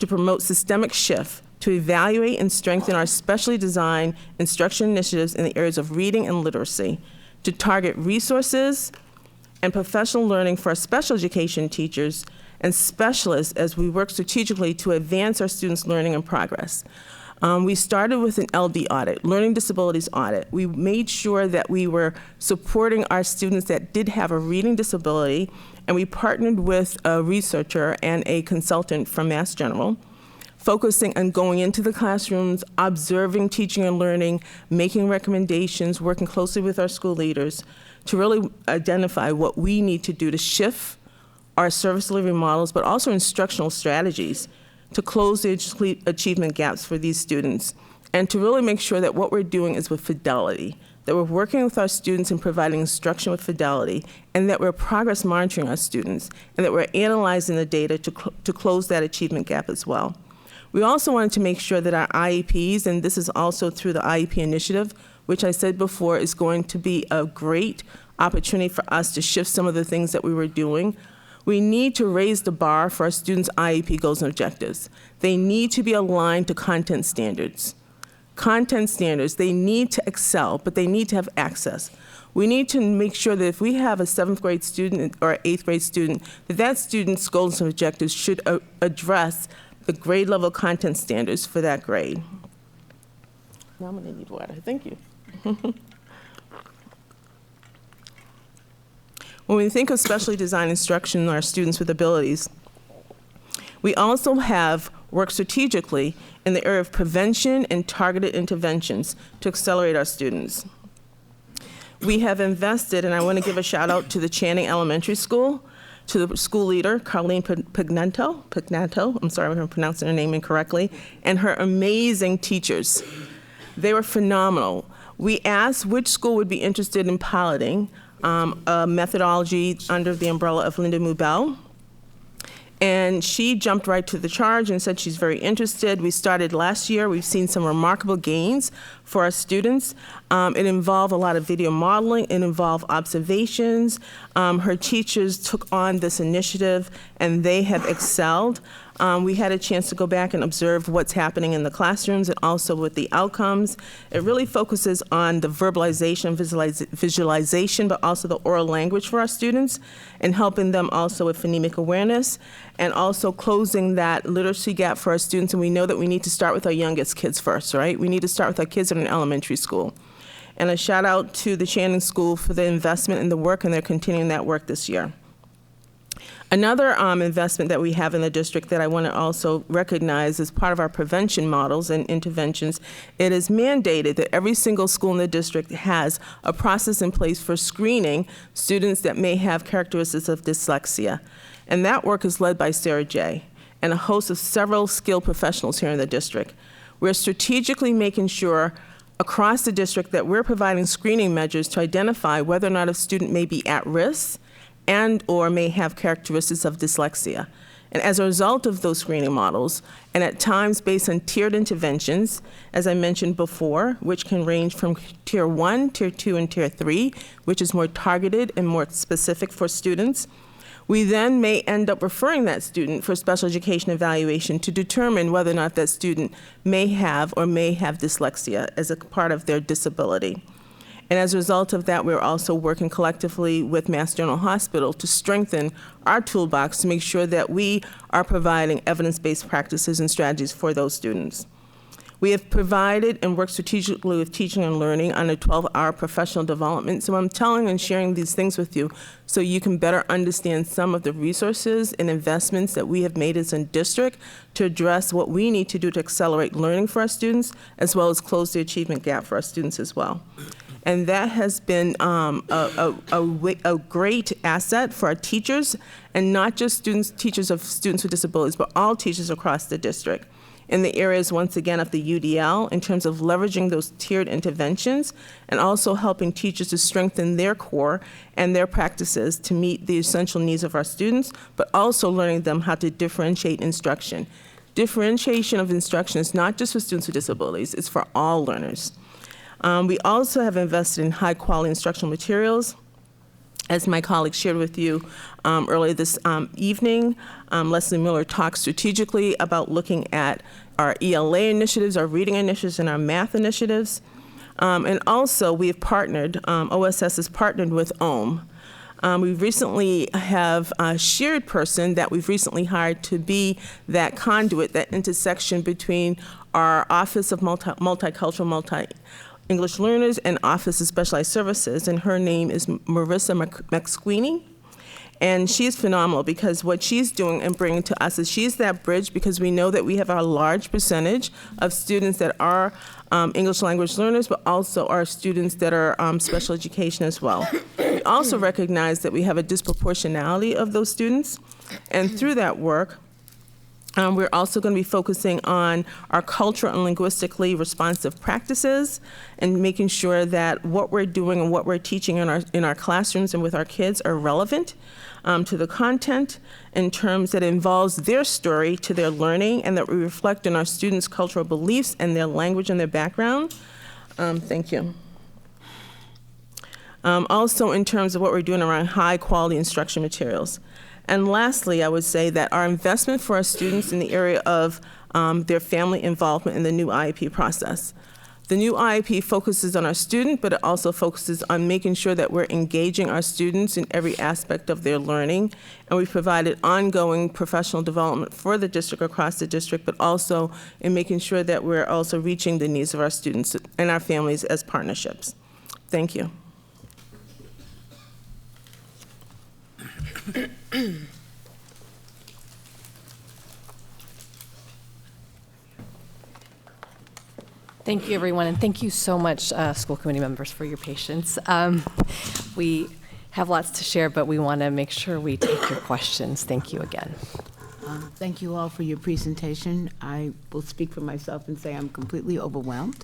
to promote systemic shift, to evaluate and strengthen our specially designed instruction initiatives in the areas of reading and literacy, to target resources and professional learning for our special education teachers and specialists as we work strategically to advance our students' learning and progress. We started with an LD audit, learning disabilities audit. We made sure that we were supporting our students that did have a reading disability, and we partnered with a researcher and a consultant from Mass General, focusing on going into the classrooms, observing teaching and learning, making recommendations, working closely with our school leaders to really identify what we need to do to shift our service delivery models, but also instructional strategies to close the achievement gaps for these students, and to really make sure that what we're doing is with fidelity, that we're working with our students and providing instruction with fidelity, and that we're progress monitoring our students, and that we're analyzing the data to close that achievement gap as well. We also wanted to make sure that our IEPs, and this is also through the IEP initiative, which I said before is going to be a great opportunity for us to shift some of the things that we were doing. We need to raise the bar for our students' IEP goals and objectives. They need to be aligned to content standards. Content standards, they need to excel, but they need to have access. We need to make sure that if we have a 7th grade student or 8th grade student, that student's goals and objectives should address the grade level content standards for that grade. Now I'm gonna need water, thank you. When we think of specially designed instruction in our students with abilities, we also have worked strategically in the area of prevention and targeted interventions to accelerate our students. We have invested, and I want to give a shout out to the Channing Elementary School, to the school leader, Carlene Pignato, I'm sorry if I'm pronouncing her name incorrectly, and her amazing teachers. They were phenomenal. We asked which school would be interested in piloting a methodology under the umbrella of Linda Mubel. And she jumped right to the charge and said she's very interested. We started last year. We've seen some remarkable gains for our students. It involved a lot of video modeling. It involved observations. Her teachers took on this initiative, and they have excelled. We had a chance to go back and observe what's happening in the classrooms and also with the outcomes. It really focuses on the verbalization, visualization, but also the oral language for our students, and helping them also with phonemic awareness, and also closing that literacy gap for our students. And we know that we need to start with our youngest kids first, right? We need to start with our kids in elementary school. And a shout out to the Channing School for the investment in the work, and they're continuing that work this year. Another investment that we have in the district that I want to also recognize as part of our prevention models and interventions, it is mandated that every single school in the district has a process in place for screening students that may have characteristics of dyslexia. And that work is led by Sarah J. and a host of several skilled professionals here in the district. We're strategically making sure across the district that we're providing screening measures to identify whether or not a student may be at risk and or may have characteristics of dyslexia. And as a result of those screening models, and at times based on tiered interventions, as I mentioned before, which can range from Tier 1, Tier 2, and Tier 3, which is more targeted and more specific for students, we then may end up referring that student for special education evaluation to determine whether or not that student may have dyslexia as a part of their disability. And as a result of that, we're also working collectively with Mass General Hospital to strengthen our toolbox to make sure that we are providing evidence-based practices and strategies for those students. We have provided and worked strategically with teaching and learning on a 12-hour professional development. So I'm telling and sharing these things with you so you can better understand some of the resources and investments that we have made as a district to address what we need to do to accelerate learning for our students, as well as close the achievement gap for our students as well. And that has been a great asset for our teachers, and not just teachers of students with disabilities, but all teachers across the district. In the areas, once again, of the UDL, in terms of leveraging those tiered interventions, and also helping teachers to strengthen their core and their practices to meet the essential needs of our students, but also learning them how to differentiate instruction. Differentiation of instruction is not just for students with disabilities, it's for all learners. We also have invested in high-quality instructional materials. As my colleague shared with you earlier this evening, Leslie Miller talked strategically about looking at our ELA initiatives, our reading initiatives, and our math initiatives. And also, we have partnered, OSS has partnered with OHM. We recently have a shared person that we've recently hired to be that conduit, that intersection between our Office of Multicultural, English Learners and Office of Specialized Services, and her name is Marissa McSqueeney. And she's phenomenal because what she's doing and bringing to us is she's that bridge, because we know that we have a large percentage of students that are English language learners, but also our students that are special education as well. We also recognize that we have a disproportionality of those students, and through that work, We're also going to be focusing on our cultural and linguistically responsive practices and making sure that what we're doing and what we're teaching in our classrooms and with our kids are relevant to the content in terms that involves their story to their learning, and that we reflect in our students' cultural beliefs and their language and their background. Thank you. Also in terms of what we're doing around high-quality instruction materials. And lastly, I would say that our investment for our students in the area of their family involvement in the new IEP process. The new IEP focuses on our student, but it also focuses on making sure that we're engaging our students in every aspect of their learning. And we've provided ongoing professional development for the district, across the district, but also in making sure that we're also reaching the needs of our students and our families as partnerships. Thank you. Thank you, everyone, and thank you so much, school committee members, for your patience. We have lots to share, but we want to make sure we take your questions. Thank you again. Thank you all for your presentation. I will speak for myself and say I'm completely overwhelmed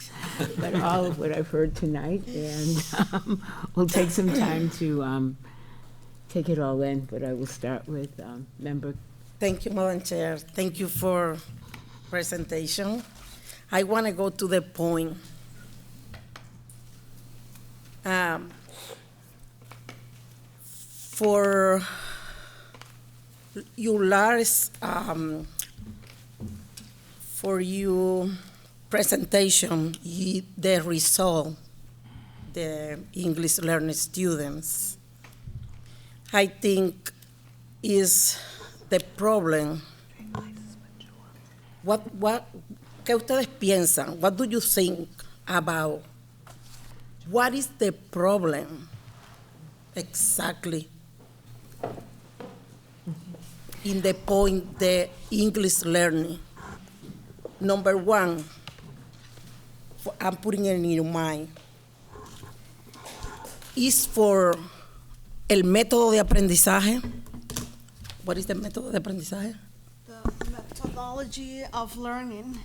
by all of what I've heard tonight, and we'll take some time to take it all in, but I will start with member. Thank you, Madam Chair. Thank you for presentation. I want to go to the point. For your last, for your presentation, the result, the English learning students, I think is the problem. ¿Qué ustedes piensan? What do you think about what is the problem exactly in the point the English learning? Number one, I'm putting it in your mind, is for el método de aprendizaje. What is the método de aprendizaje? The methodology of learning.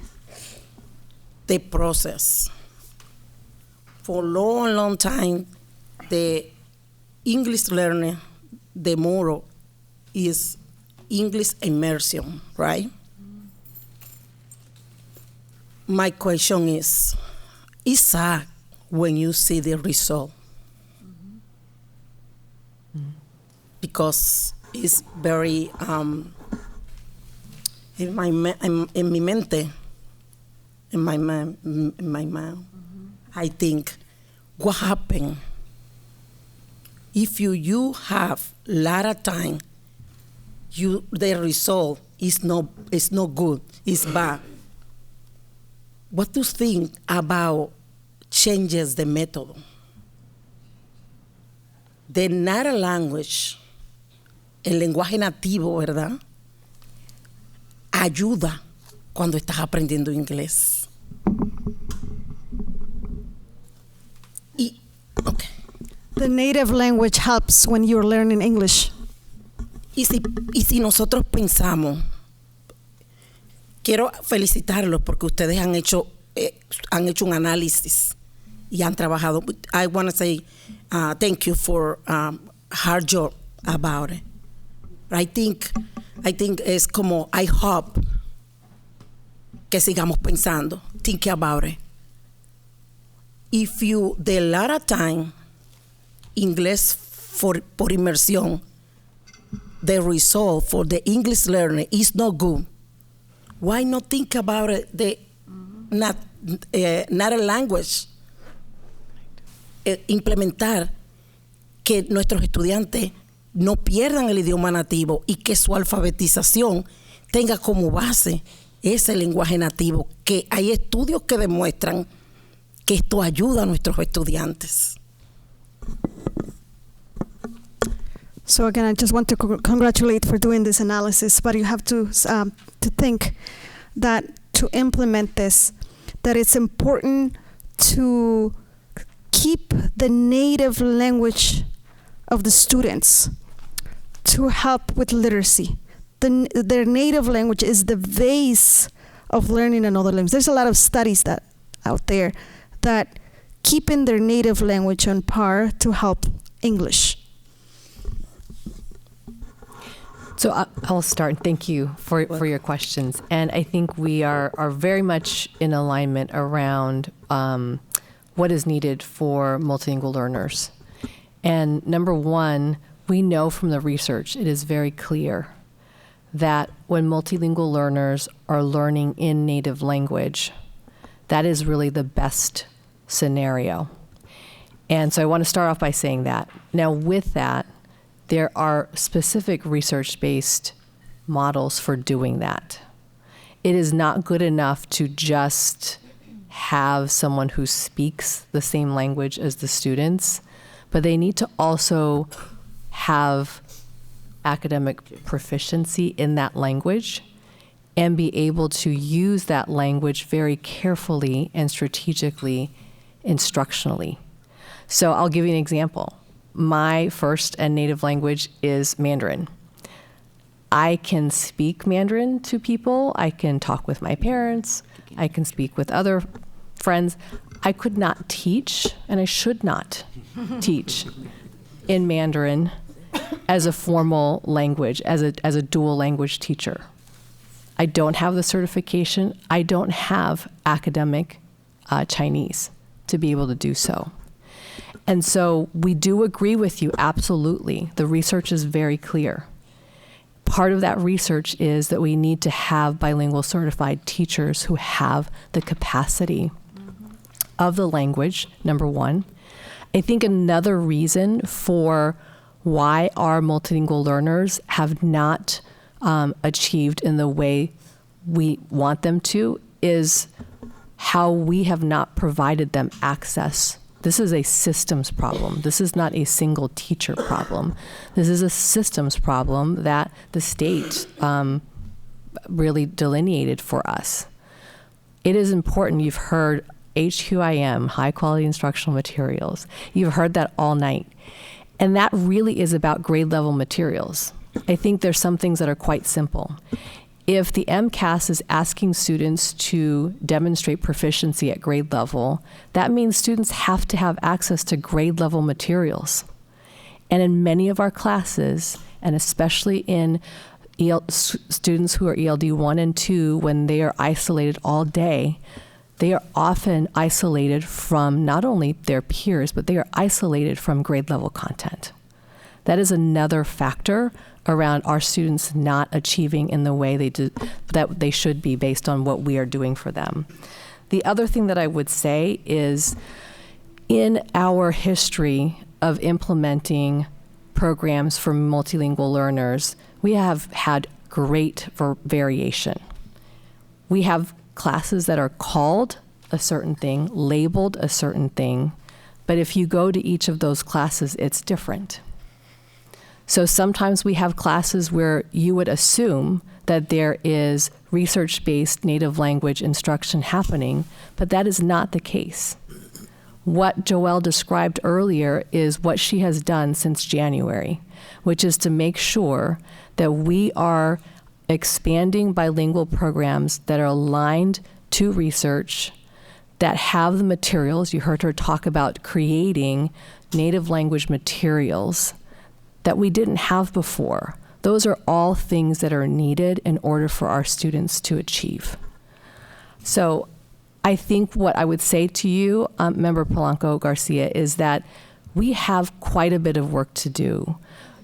The process. For a long, long time, the English learning, the motto is English immersion, right? My question is sad when you see the result? Because it's very, in my mente, in my mind, I think, what happened if you have a lot of time, the result is not good, it's bad. What do you think about changes the method? The native language, el lenguaje nativo, ¿verdad? Ayuda cuando estás aprendiendo inglés. Okay. The native language helps when you're learning English. Y si nosotros pensamos, quiero felicitarlos porque ustedes han hecho un análisis y han trabajado. I want to say thank you for hard job about it. I think es como, I hope que sigamos pensando, think about it. If you, the lot of time, inglés por inmersión, the result for the English learner is not good, why not think about it, the not language, implementar que nuestros estudiantes no pierdan el idioma nativo y que su alfabetización tenga como base ese lenguaje nativo, que hay estudios que demuestran que esto ayuda a nuestros estudiantes. So again, I just want to congratulate for doing this analysis, but you have to think that to implement this, that it's important to keep the native language of the students to help with literacy. their native language is the base of learning another language. There's a lot of studies that out there that keeping their native language on par to help English. So I'll start. Thank you for your questions. And I think we are very much in alignment around what is needed for multilingual learners. And number one, we know from the research, it is very clear that when multilingual learners are learning in native language, that is really the best scenario. And so I want to start off by saying that. Now with that, there are specific research-based models for doing that. It is not good enough to just have someone who speaks the same language as the students, but they need to also have academic proficiency in that language and be able to use that language very carefully and strategically, instructionally. So I'll give you an example. My first and native language is Mandarin. I can speak Mandarin to people. I can talk with my parents. I can speak with other friends. I could not teach, and I should not teach in Mandarin as a formal language, as a dual language teacher. I don't have the certification. I don't have academic Chinese to be able to do so. And so we do agree with you, absolutely. The research is very clear. Part of that research is that we need to have bilingual certified teachers who have the capacity of the language, number one. I think another reason for why our multilingual learners have not achieved in the way we want them to is how we have not provided them access. This is a systems problem. This is not a single teacher problem. This is a systems problem that the state really delineated for us. It is important. You've heard HQIM, high quality instructional materials. You've heard that all night. And that really is about grade level materials. I think there's some things that are quite simple. If the MCAS is asking students to demonstrate proficiency at grade level, that means students have to have access to grade level materials. And in many of our classes, and especially in students who are ELD 1 and 2, when they are isolated all day, they are often isolated from not only their peers, but they are isolated from grade level content. That is another factor around our students not achieving in the way that they should be based on what we are doing for them. The other thing that I would say is in our history of implementing programs for multilingual learners, we have had great variation. We have classes that are called a certain thing, labeled a certain thing, but if you go to each of those classes, it's different. So sometimes we have classes where you would assume that there is research-based native language instruction happening, but that is not the case. What Joelle described earlier is what she has done since January, which is to make sure that we are expanding bilingual programs that are aligned to research, that have the materials. You heard her talk about creating native language materials that we didn't have before. Those are all things that are needed in order for our students to achieve. So I think what I would say to you, Member Polanco Garcia, is that we have quite a bit of work to do.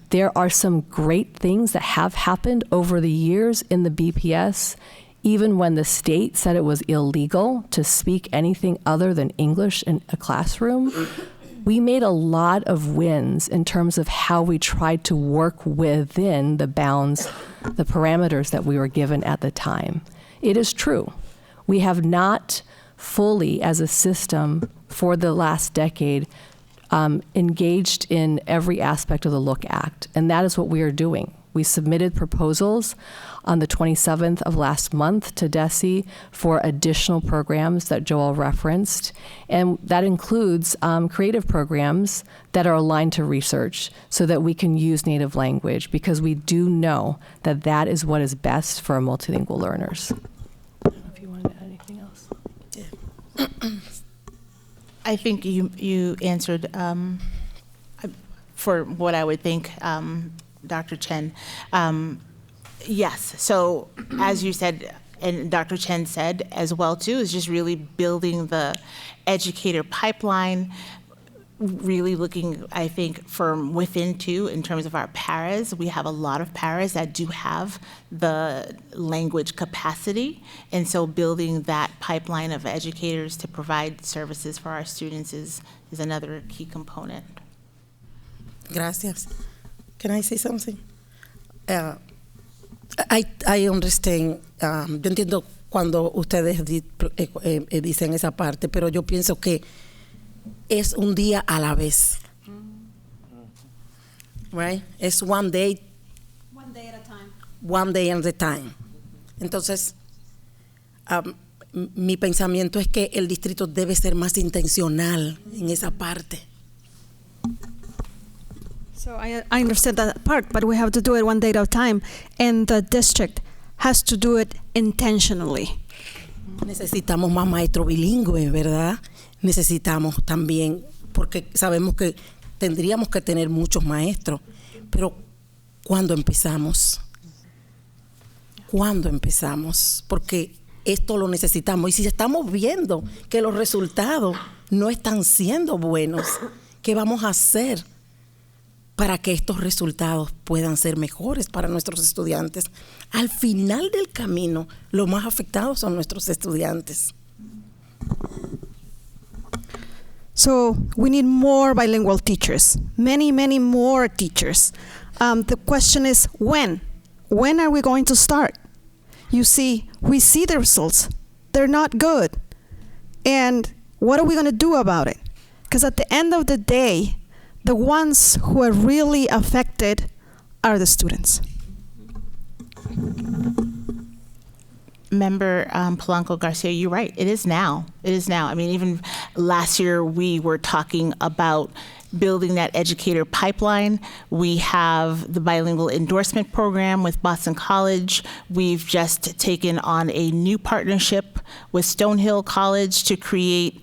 There are some great things that have happened over the years in the BPS, even when the state said it was illegal to speak anything other than English in a classroom. We made a lot of wins in terms of how we tried to work within the bounds, the parameters that we were given at the time. It is true. We have not fully, as a system, for the last decade, engaged in every aspect of the Look Act, and that is what we are doing. We submitted proposals on the 27th of last month to DESE for additional programs that Joel referenced, and that includes creative programs that are aligned to research so that we can use native language, because we do know that that is what is best for our multilingual learners. I don't know if you wanted to add anything else. I think you answered for what I would think, Dr. Chen. Yes, so as you said, and Dr. Chen said as well too, is just really building the educator pipeline, really looking, I think, from within too, in terms of our paras. We have a lot of paras that do have the language capacity, and so building that pipeline of educators to provide services for our students is another key component. Gracias. Can I say something? I understand. Yo entiendo cuando ustedes dicen esa parte, pero yo pienso que es un día a la vez. Right? It's one day. One day at a time. One day at a time. Entonces, mi pensamiento es que el distrito debe ser más intencional en esa parte. So I understand that part, but we have to do it one day at a time, and the district has to do it intentionally. Necesitamos más maestros bilingües, ¿verdad? Necesitamos también, porque sabemos que tendríamos que tener muchos maestros, pero ¿cuándo empezamos? ¿Cuándo empezamos? Porque esto lo necesitamos. Y si estamos viendo que los resultados no están siendo buenos, ¿qué vamos a hacer para que estos resultados puedan ser mejores para nuestros estudiantes? Al final del camino, los más afectados son nuestros estudiantes. So we need more bilingual teachers, many, many more teachers. The question is when? When are we going to start? You see, we see the results. They're not good. And what are we going to do about it? Because at the end of the day, the ones who are really affected are the students. Member Polanco Garcia, you're right. It is now. It is now. I mean, even last year we were talking about building that educator pipeline. We have the bilingual endorsement program with Boston College. We've just taken on a new partnership with Stonehill College to create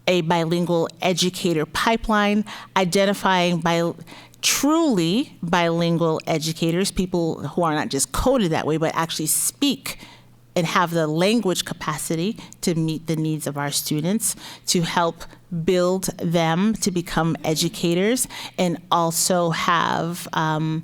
a bilingual educator pipeline, identifying truly bilingual educators, people who are not just coded that way, but actually speak and have the language capacity to meet the needs of our students, to help build them to become educators, and also have a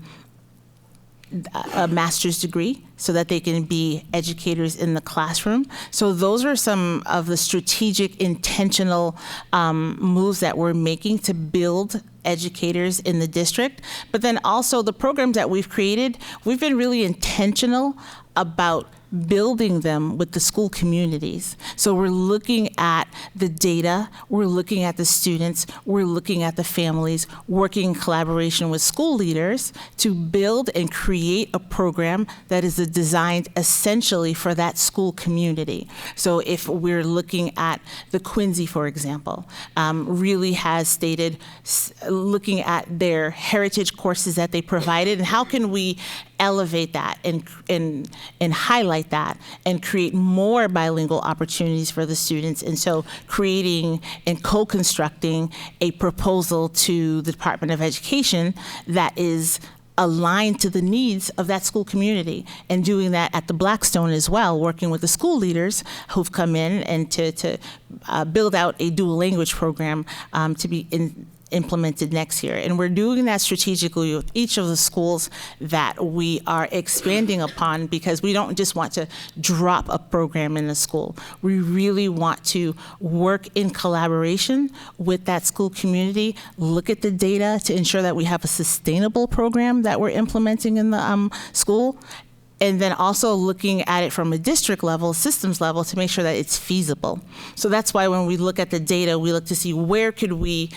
master's degree so that they can be educators in the classroom. So those are some of the strategic, intentional moves that we're making to build educators in the district. But then also the programs that we've created, we've been really intentional about building them with the school communities. So we're looking at the data, we're looking at the students, we're looking at the families, working in collaboration with school leaders to build and create a program that is designed essentially for that school community. So if we're looking at the Quincy, for example, really has stated looking at their heritage courses that they provided and how can we elevate that and highlight that and create more bilingual opportunities for the students. And so creating and co-constructing a proposal to the Department of Education that is aligned to the needs of that school community, and doing that at the Blackstone as well, working with the school leaders who've come in and to build out a dual language program to be implemented next year. And we're doing that strategically with each of the schools that we are expanding upon, because we don't just want to drop a program in a school. We really want to work in collaboration with that school community, look at the data to ensure that we have a sustainable program that we're implementing in the school, and then also looking at it from a district level, systems level, to make sure that it's feasible. So that's why when we look at the data, we look to see where could we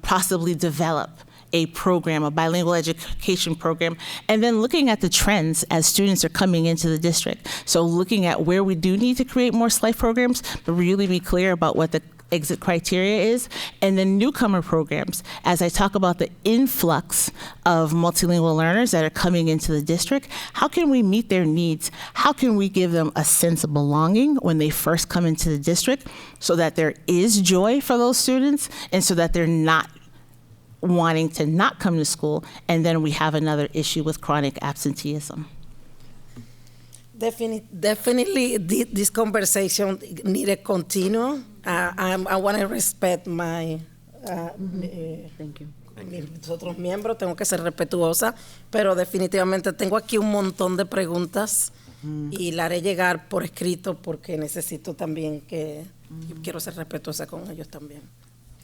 possibly develop a program, a bilingual education program, and then looking at the trends as students are coming into the district. So looking at where we do need to create more SLIFE programs, but really be clear about what the exit criteria is, and then newcomer programs. As I talk about the influx of multilingual learners that are coming into the district, how can we meet their needs? How can we give them a sense of belonging when they first come into the district so that there is joy for those students and so that they're not wanting to not come to school, and then we have another issue with chronic absenteeism. Definitely, this conversation need to continue. I want to respect my Thank you. mis otros miembros, tengo que ser respetuosa, pero definitivamente tengo aquí un montón de preguntas y la haré llegar por escrito porque necesito también que quiero ser respetuosa con ellos también.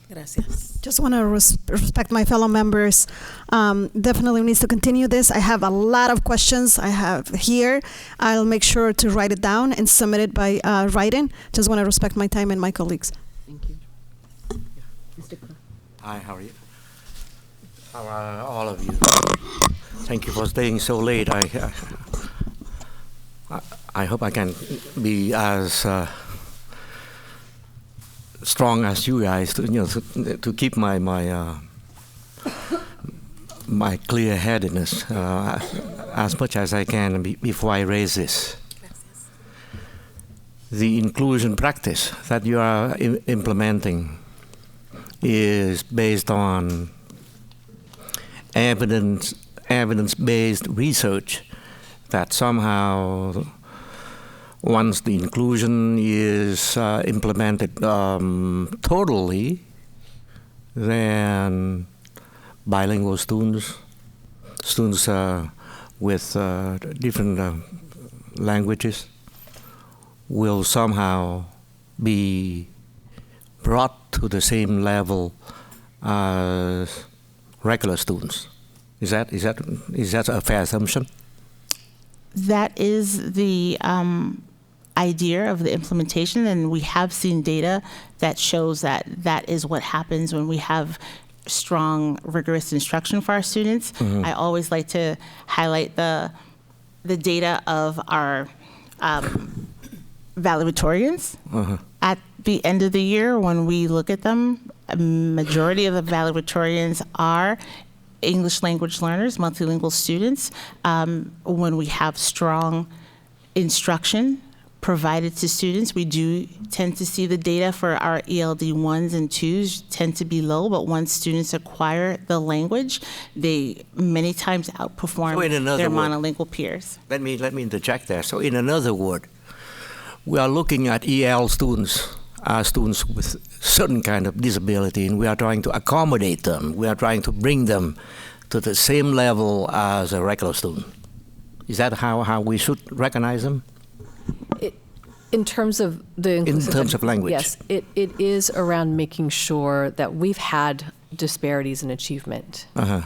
Gracias. Just want to respect my fellow members. Definitely needs to continue this. I have a lot of questions I have here. I'll make sure to write it down and submit it by writing. Just want to respect my time and my colleagues. Thank you. Mr. Clark. Hi, how are you? How are all of you? Thank you for staying so late. I hope I can be as strong as you guys to keep my clear-headedness as much as I can before I raise this. The inclusion practice that you are implementing is based on evidence-based research that somehow once the inclusion is implemented totally, then bilingual students with different languages will somehow be brought to the same level as regular students. Is that a fair assumption? That is the idea of the implementation, and we have seen data that shows that that is what happens when we have strong, rigorous instruction for our students. Mm-hmm. I always like to highlight the data of our valedictorians. Uh-huh. At the end of the year, when we look at them, a majority of the valedictorians are English language learners, multilingual students. When we have strong instruction provided to students, we do tend to see the data for our ELD 1s and 2s tend to be low, but once students acquire the language, they many times outperform their monolingual peers. Let me interject there. So in another word, we are looking at EL students as students with certain kind of disability, and we are trying to accommodate them. We are trying to bring them to the same level as a regular student. Is that how we should recognize them? In terms of the inclusive, in terms of language, yes, it is around making sure that we've had disparities in achievement. Uh-huh.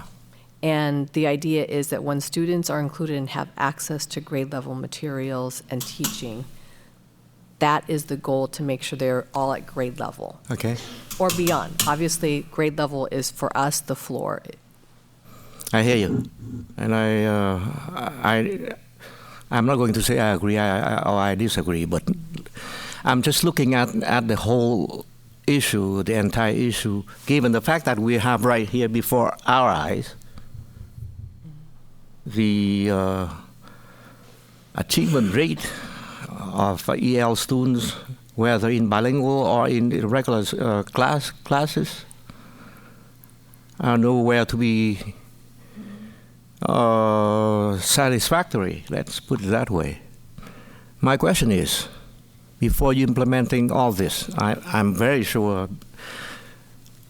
And the idea is that when students are included and have access to grade level materials and teaching, that is the goal, to make sure they're all at grade level. Okay. Or beyond. Obviously, grade level is for us the floor. I hear you, and I'm not going to say I agree or I disagree, but I'm just looking at the whole issue, the entire issue, given the fact that we have right here before our eyes the achievement rate of EL students, whether in bilingual or in regular classes, are nowhere to be satisfactory. Let's put it that way. My question is, before you implementing all this, I'm very sure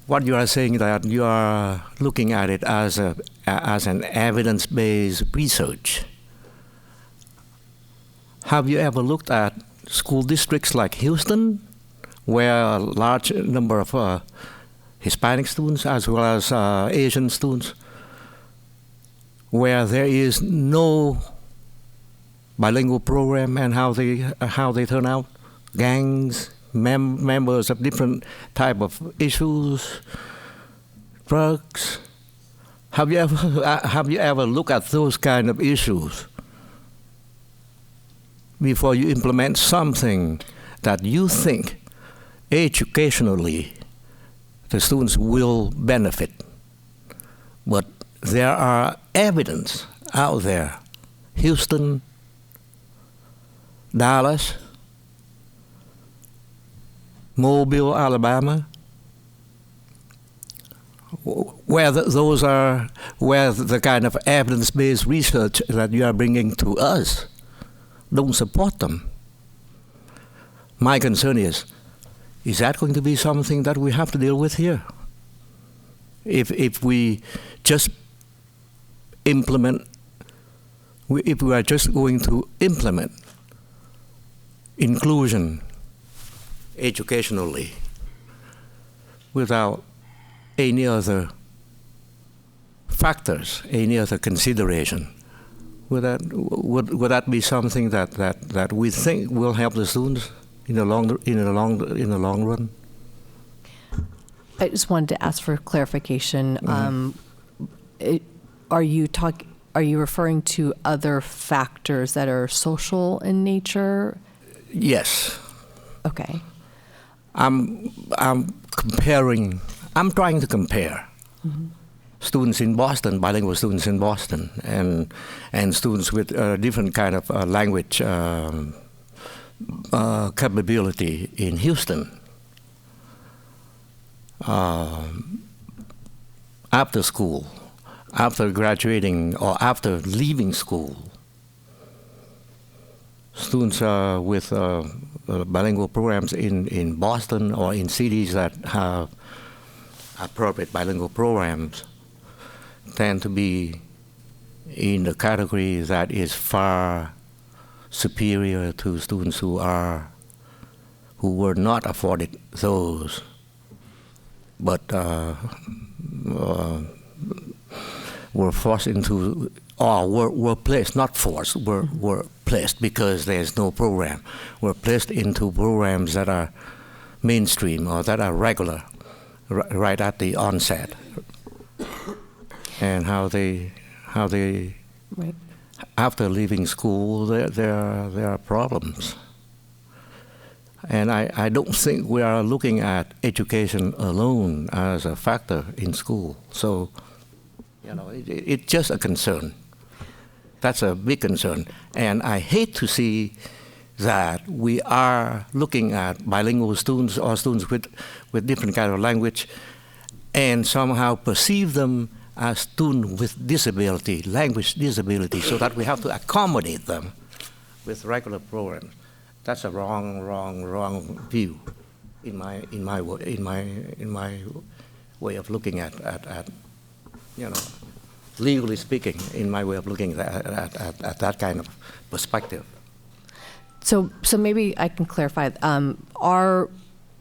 what you are saying, that you are looking at it as an evidence-based research. Have you ever looked at school districts like Houston, where a large number of Hispanic students as well as Asian students, where there is no bilingual program, and how they turn out? Gangs, members of different type of issues, drugs. Have you ever looked at those kind of issues before you implement something that you think educationally the students will benefit? But there are evidence out there. Houston, Dallas, Mobile, Alabama, where the kind of evidence-based research that you are bringing to us don't support them. My concern is that going to be something that we have to deal with here? If we just implement, if we are just going to implement inclusion educationally without any other factors, any other consideration, would that be something that we think will help the students in the long run? I just wanted to ask for clarification. Are you referring to other factors that are social in nature? Yes. Okay. I'm trying to compare students in Boston, bilingual students in Boston, and students with different kind of language capability in Houston. After school, after graduating or after leaving school, students with bilingual programs in Boston or in cities that have appropriate bilingual programs tend to be in the category that is far superior to students who were not afforded those, but were forced into, or were placed, not forced, were placed because there's no program, were placed into programs that are mainstream or that are regular right at the onset, and how they right. After leaving school, there are problems. And I don't think we are looking at education alone as a factor in school. So, it's just a concern. That's a big concern. And I hate to see that we are looking at bilingual students or students with different kind of language and somehow perceive them as students with disability, language disability, so that we have to accommodate them with regular programs. That's a wrong view in my way of looking at legally speaking, in my way of looking at that kind of perspective. So maybe I can clarify.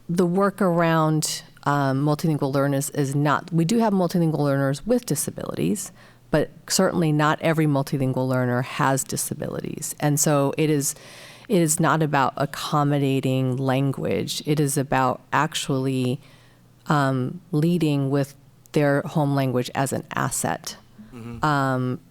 The work around multilingual learners is not, we do have multilingual learners with disabilities, but certainly not every multilingual learner has disabilities. And so it is not about accommodating language. It is about actually leading with their home language as an asset.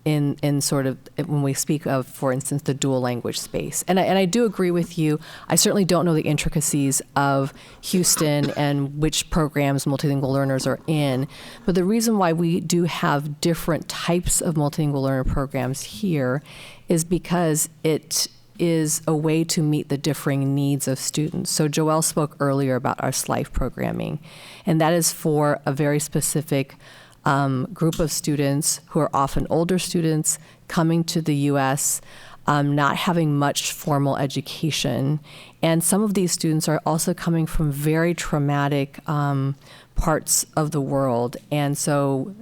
In sort of when we speak of, for instance, the dual language space. And I do agree with you. I certainly don't know the intricacies of Houston and which programs multilingual learners are in. But the reason why we do have different types of multilingual learner programs here is because it is a way to meet the differing needs of students. So Joelle spoke earlier about our SLIFE programming, and that is for a very specific group of students who are often older students coming to the U.S., not having much formal education. And some of these students are also coming from very traumatic parts of the world. And so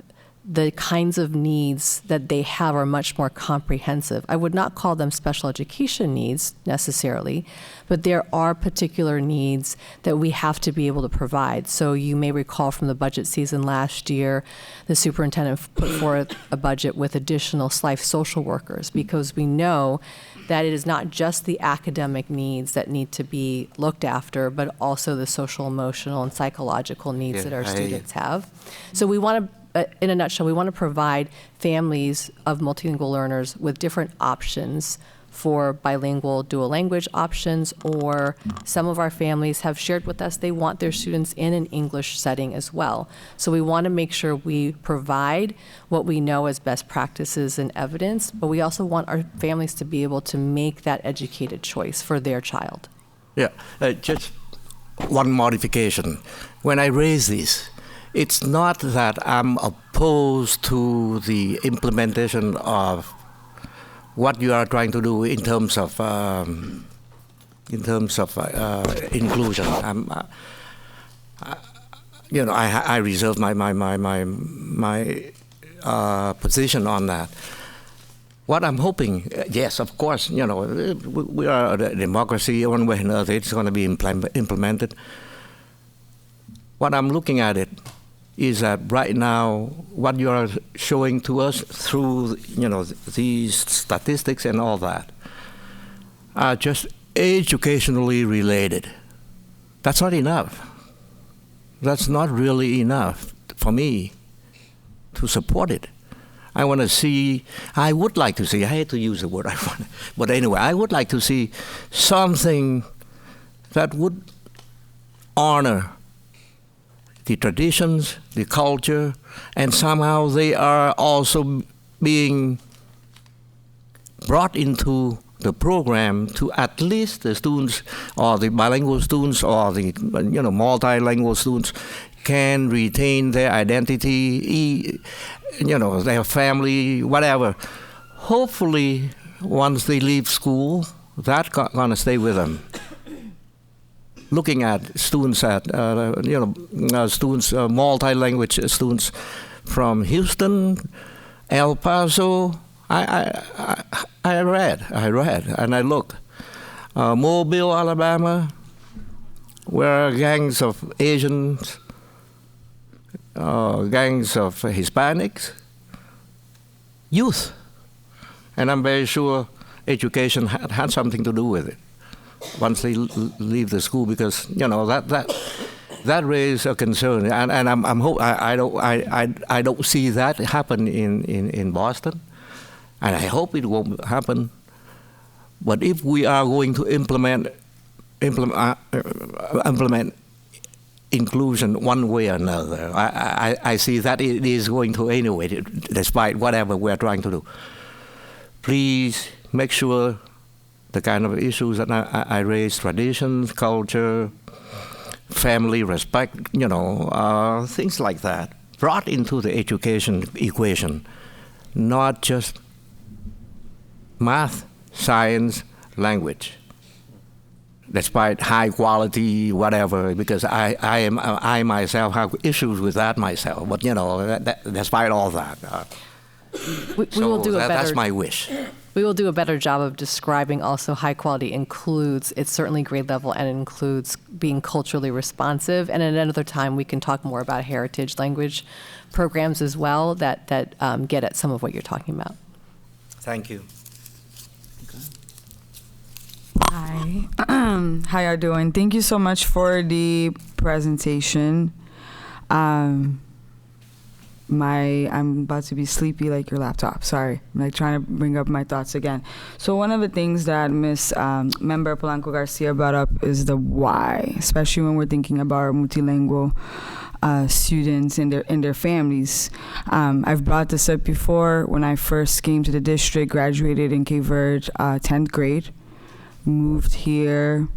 the kinds of needs that they have are much more comprehensive. I would not call them special education needs necessarily, but there are particular needs that we have to be able to provide. So you may recall from the budget season last year, the superintendent put forth a budget with additional SLIFE social workers, because we know that it is not just the academic needs that need to be looked after, but also the social, emotional, and psychological needs that our students have. So we want to in a nutshell, we want to provide families of multilingual learners with different options for bilingual dual language options, or some of our families have shared with us they want their students in an English setting as well. So we want to make sure we provide what we know as best practices and evidence, but we also want our families to be able to make that educated choice for their child. Yeah, just one modification. When I raise this, it's not that I'm opposed to the implementation of what you are trying to do in terms of inclusion. I reserve my position on that. What I'm hoping, yes, of course, we are a democracy. One way or another, it's going to be implemented. What I'm looking at it is that right now, what you are showing to us through, these statistics and all that, are just educationally related. That's not enough. That's not really enough for me to support it. I would like to see, I hate to use the word I want, but anyway, I would like to see something that would honor the traditions, the culture, and somehow they are also being brought into the program to at least the students, or the bilingual students, or the multilingual students can retain their identity, their family, whatever. Hopefully, once they leave school, that's gonna stay with them. Looking at students multi-language students from Houston, El Paso. I read, and I looked. Mobile, Alabama, where gangs of Asians, gangs of Hispanics, youth, and I'm very sure education had something to do with it once they leave the school, because that raises a concern, and I don't see that happen in Boston, and I hope it won't happen. But if we are going to implement inclusion one way or another, I see that it is going to anyway, despite whatever we're trying to do. Please make sure the kind of issues that I raise, traditions, culture, family, respect, things like that, brought into the education equation, not just math, science, language, despite high quality, whatever, because I myself have issues with that myself, but despite all that. We will do a better. That's my wish. We will do a better job of describing also high quality includes, it's certainly grade level, and it includes being culturally responsive. And at another time, we can talk more about heritage language programs as well that get at some of what you're talking about. Thank you. Hi. How y'all doing? Thank you so much for the presentation. I'm about to be sleepy like your laptop. Sorry. I'm trying to bring up my thoughts again. So one of the things that Ms. Member Polanco Garcia brought up is the why, especially when we're thinking about our multilingual students and their families. I've brought this up before. When I first came to the district, graduated in Cape Verde, 10th grade, moved here,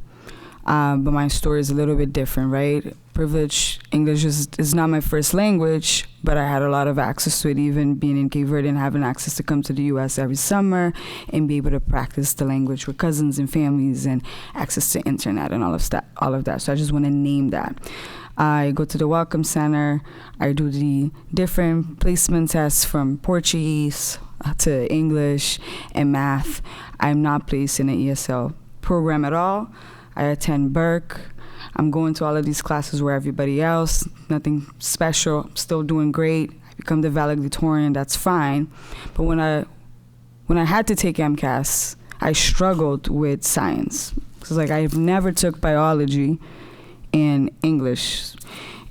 but my story is a little bit different, right? Privilege, English is not my first language, but I had a lot of access to it, even being in Cape Verde and having access to come to the U.S. every summer and be able to practice the language with cousins and families and access to internet and all of that. So I just want to name that. I go to the Welcome Center. I do the different placement tests from Portuguese to English and math. I'm not placed in an ESL program at all. I attend Burke. I'm going to all of these classes where everybody else, nothing special, I'm still doing great. I become the valedictorian, that's fine. But when I had to take MCAS, I struggled with science. Because I've never took biology and English.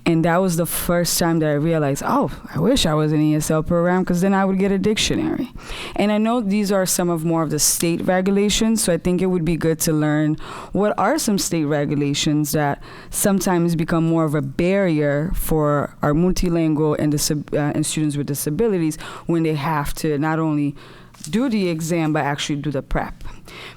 And that was the first time that I realized, oh, I wish I was in an ESL program, because then I would get a dictionary. And I know these are some of more of the state regulations, so I think it would be good to learn what are some state regulations that sometimes become more of a barrier for our multilingual and students with disabilities when they have to not only do the exam, but actually do the prep.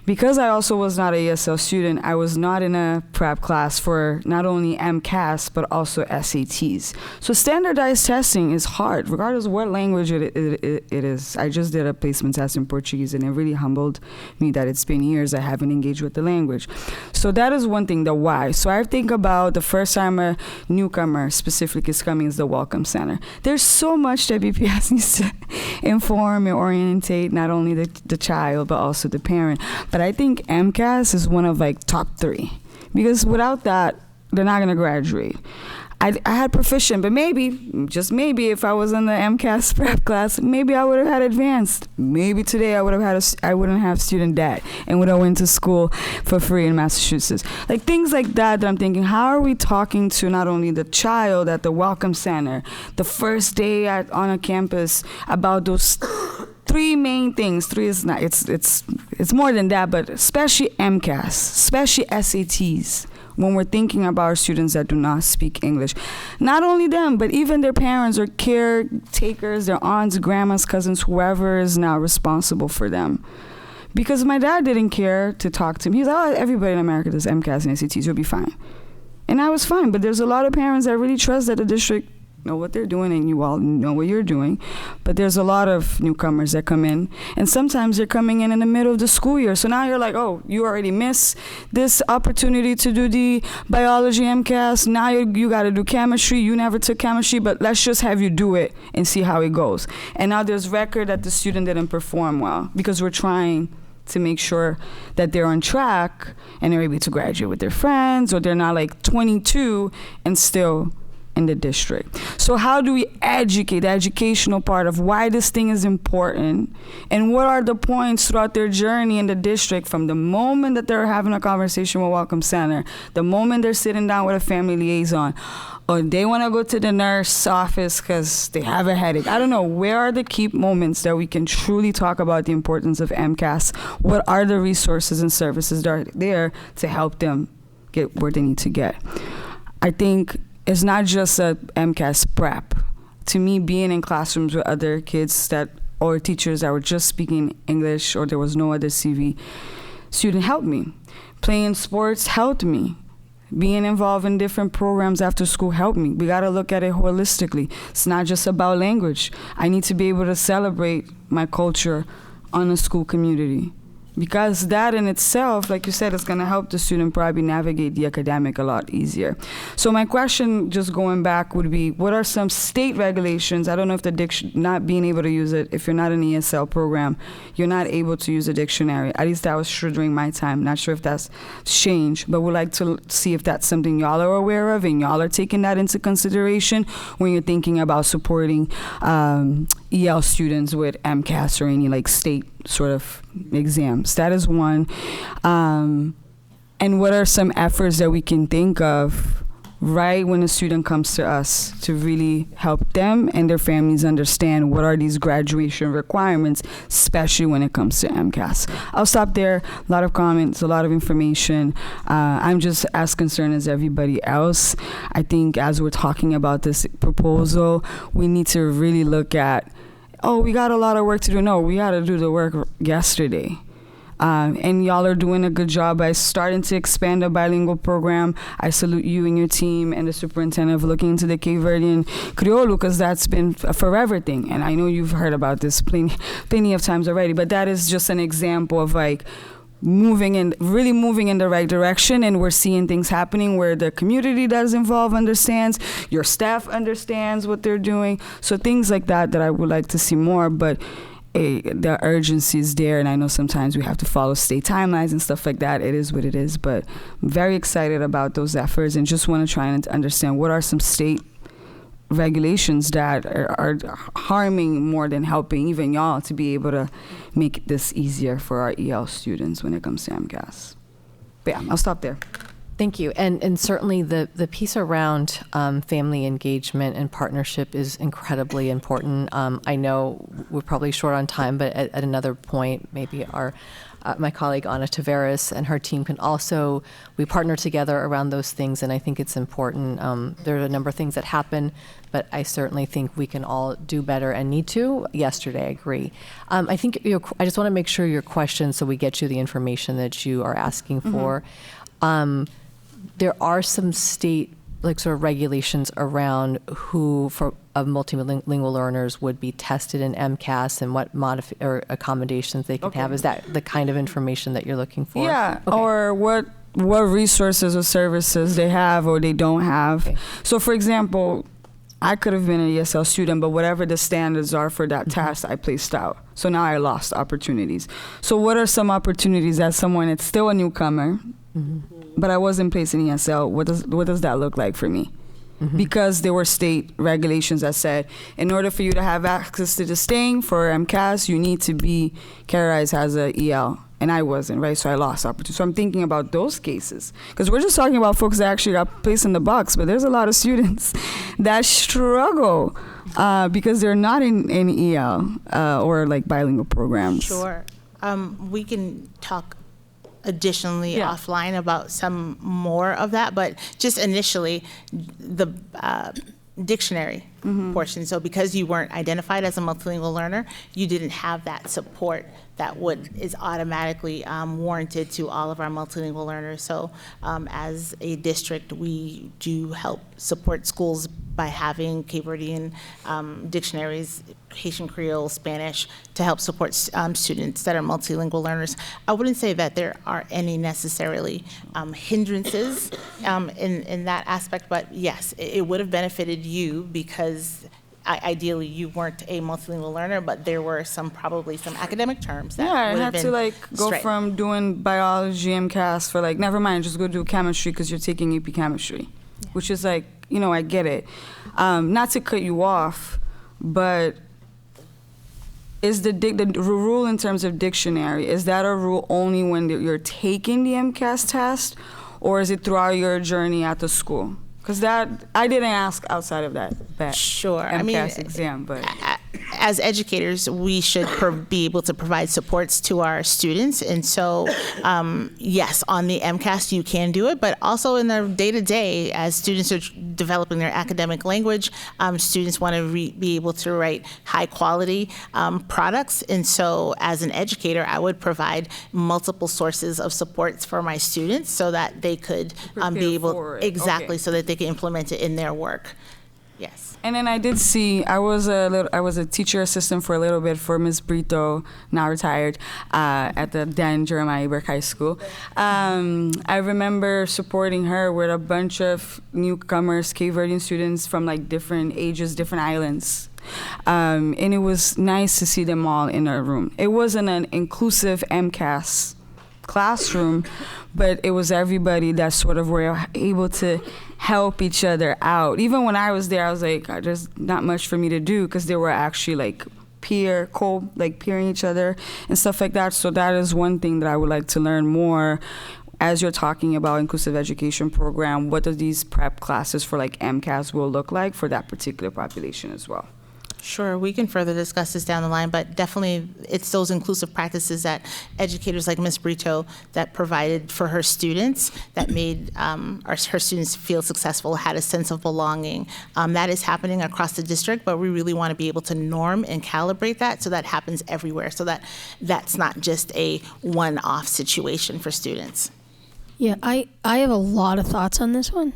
Because I also was not an ESL student, I was not in a prep class for not only MCAS, but also SATs. So standardized testing is hard, regardless of what language it is. I just did a placement test in Portuguese, and it really humbled me that it's been years I haven't engaged with the language. So that is one thing, the why. So I think about the first time a newcomer specifically is coming is the Welcome Center. There's so much that BPS needs to inform and orientate not only the child, but also the parent. But I think MCAS is one of like top 3, because without that, they're not going to graduate. I had proficient, but maybe, just maybe, if I was in the MCAS prep class, maybe I would have had advanced. Maybe today I wouldn't have student debt and would have went to school for free in Massachusetts. Like things like that I'm thinking, how are we talking to not only the child at the Welcome Center, the first day on a campus, about those 3 main things. 3 is not, it's more than that, but especially MCAS, especially SATs, when we're thinking about our students that do not speak English. Not only them, but even their parents or caretakers, their aunts, grandmas, cousins, whoever is now responsible for them. Because my dad didn't care to talk to me. He's like, oh, everybody in America does MCAS and SATs, you'll be fine. And I was fine, but there's a lot of parents that really trust that the district know what they're doing, and you all know what you're doing. But there's a lot of newcomers that come in, and sometimes they're coming in the middle of the school year. So now you're like, oh, you already missed this opportunity to do the biology MCAS. Now you got to do chemistry. You never took chemistry, but let's just have you do it and see how it goes. And now there's record that the student didn't perform well, because we're trying to make sure that they're on track and they're able to graduate with their friends, or they're not like 22 and still in the district. So how do we educate, the educational part of why this thing is important, and what are the points throughout their journey in the district, from the moment that they're having a conversation with Welcome Center, the moment they're sitting down with a family liaison, or they want to go to the nurse office because they have a headache. I don't know, where are the key moments that we can truly talk about the importance of MCAS? What are the resources and services that are there to help them get where they need to get? I think it's not just a MCAS prep. To me, being in classrooms with other kids or teachers that were just speaking English, or there was no other CV student, helped me. Playing sports helped me. Being involved in different programs after school helped me. We gotta look at it holistically. It's not just about language. I need to be able to celebrate my culture on a school community. Because that in itself, like you said, is going to help the student probably navigate the academic a lot easier. So my question, just going back, would be, what are some state regulations? I don't know if not being able to use it, if you're not in an ESL program, you're not able to use a dictionary. At least that was true during my time. Not sure if that's changed, but would like to see if that's something y'all are aware of, and y'all are taking that into consideration when you're thinking about supporting EL students with MCAS or any like state sort of exams. That is one. And what are some efforts that we can think of right when a student comes to us to really help them and their families understand what are these graduation requirements, especially when it comes to MCAS. I'll stop there. A lot of comments, a lot of information. I'm just as concerned as everybody else. I think as we're talking about this proposal, we need to really look at, oh, we got a lot of work to do. No, we got to do the work yesterday. And y'all are doing a good job by starting to expand the bilingual program. I salute you and your team and the superintendent of looking into the Cape Verdean Criollo, because that's been a forever thing. And I know you've heard about this plenty of times already, but that is just an example of like really moving in the right direction, and we're seeing things happening where the community that's involved understands, your staff understands what they're doing. So things like that I would like to see more, but the urgency is there, and I know sometimes we have to follow state timelines and stuff like that. It is what it is, but I'm very excited about those efforts, and just want to try and understand what are some state regulations that are harming more than helping, even y'all, to be able to make this easier for our EL students when it comes to MCAS. But yeah, I'll stop there. Thank you. And certainly the piece around family engagement and partnership is incredibly important. I know we're probably short on time, but at another point, maybe my colleague Ana Taveras and her team can also, we partner together around those things, and I think it's important. There are a number of things that happen, but I certainly think we can all do better and need to. Yesterday, I agree. I think I just want to make sure your question, so we get you the information that you are asking for. There are some state sort of regulations around who of multilingual learners would be tested in MCAS and what or accommodations they can have. Is that the kind of information that you're looking for? Yeah, or what resources or services they have or they don't have. So for example, I could have been an ESL student, but whatever the standards are for that test, I placed out. So now I lost opportunities. So what are some opportunities that someone that's still a newcomer, but I wasn't placed in ESL, what does that look like for me? Because there were state regulations that said, in order for you to have access to the staying for MCAS, you need to be categorized as a EL. And I wasn't, right? So I lost opportunity. So I'm thinking about those cases. Because we're just talking about folks that actually got placed in the box, but there's a lot of students that struggle because they're not in EL or like bilingual programs. Sure. We can talk additionally offline about some more of that, but just initially, the dictionary portion. So because you weren't identified as a multilingual learner, you didn't have that support that is automatically warranted to all of our multilingual learners. So as a district, we do help support schools by having Cape Verdean dictionaries, Haitian Creole, Spanish, to help support students that are multilingual learners. I wouldn't say that there are any necessarily hindrances in that aspect, but yes, it would have benefited you because ideally you weren't a multilingual learner, but there were probably some academic terms that I would had have to been go from doing biology MCAS for never mind, just go do chemistry because you're taking AP chemistry, which is I get it. Not to cut you off, but is the rule in terms of dictionary, is that a rule only when you're taking the MCAS test, or is it throughout your journey at the school? Because I didn't ask outside of that sure. MCAS exam, but as educators, we should be able to provide supports to our students. And so, yes, on the MCAS, you can do it, but also in the day-to-day, as students are developing their academic language, students want to be able to write high-quality products. And so, as an educator, I would provide multiple sources of supports for my students so that they could be able, so that they can implement it in their work. Yes. And then I did see, I was a teacher assistant for a little bit for Ms. Brito, now retired, at the Dan Jeremiah Burke High School. I remember supporting her with a bunch of newcomers, Cape Verdean students from different ages, different islands. And it was nice to see them all in a room. It wasn't an inclusive MCAS classroom, but it was everybody that sort of were able to help each other out. Even when I was there, I was like, there's not much for me to do because they were actually peering each other and stuff like that. So that is one thing that I would like to learn more as you're talking about inclusive education program. What do these prep classes for MCAS will look like for that particular population as well? Sure, we can further discuss this down the line, but definitely it's those inclusive practices that educators like Ms. Brito that provided for her students that made her students feel successful, had a sense of belonging. That is happening across the district, but we really want to be able to norm and calibrate that so that happens everywhere, so that that's not just a one-off situation for students. Yeah, I have a lot of thoughts on this one.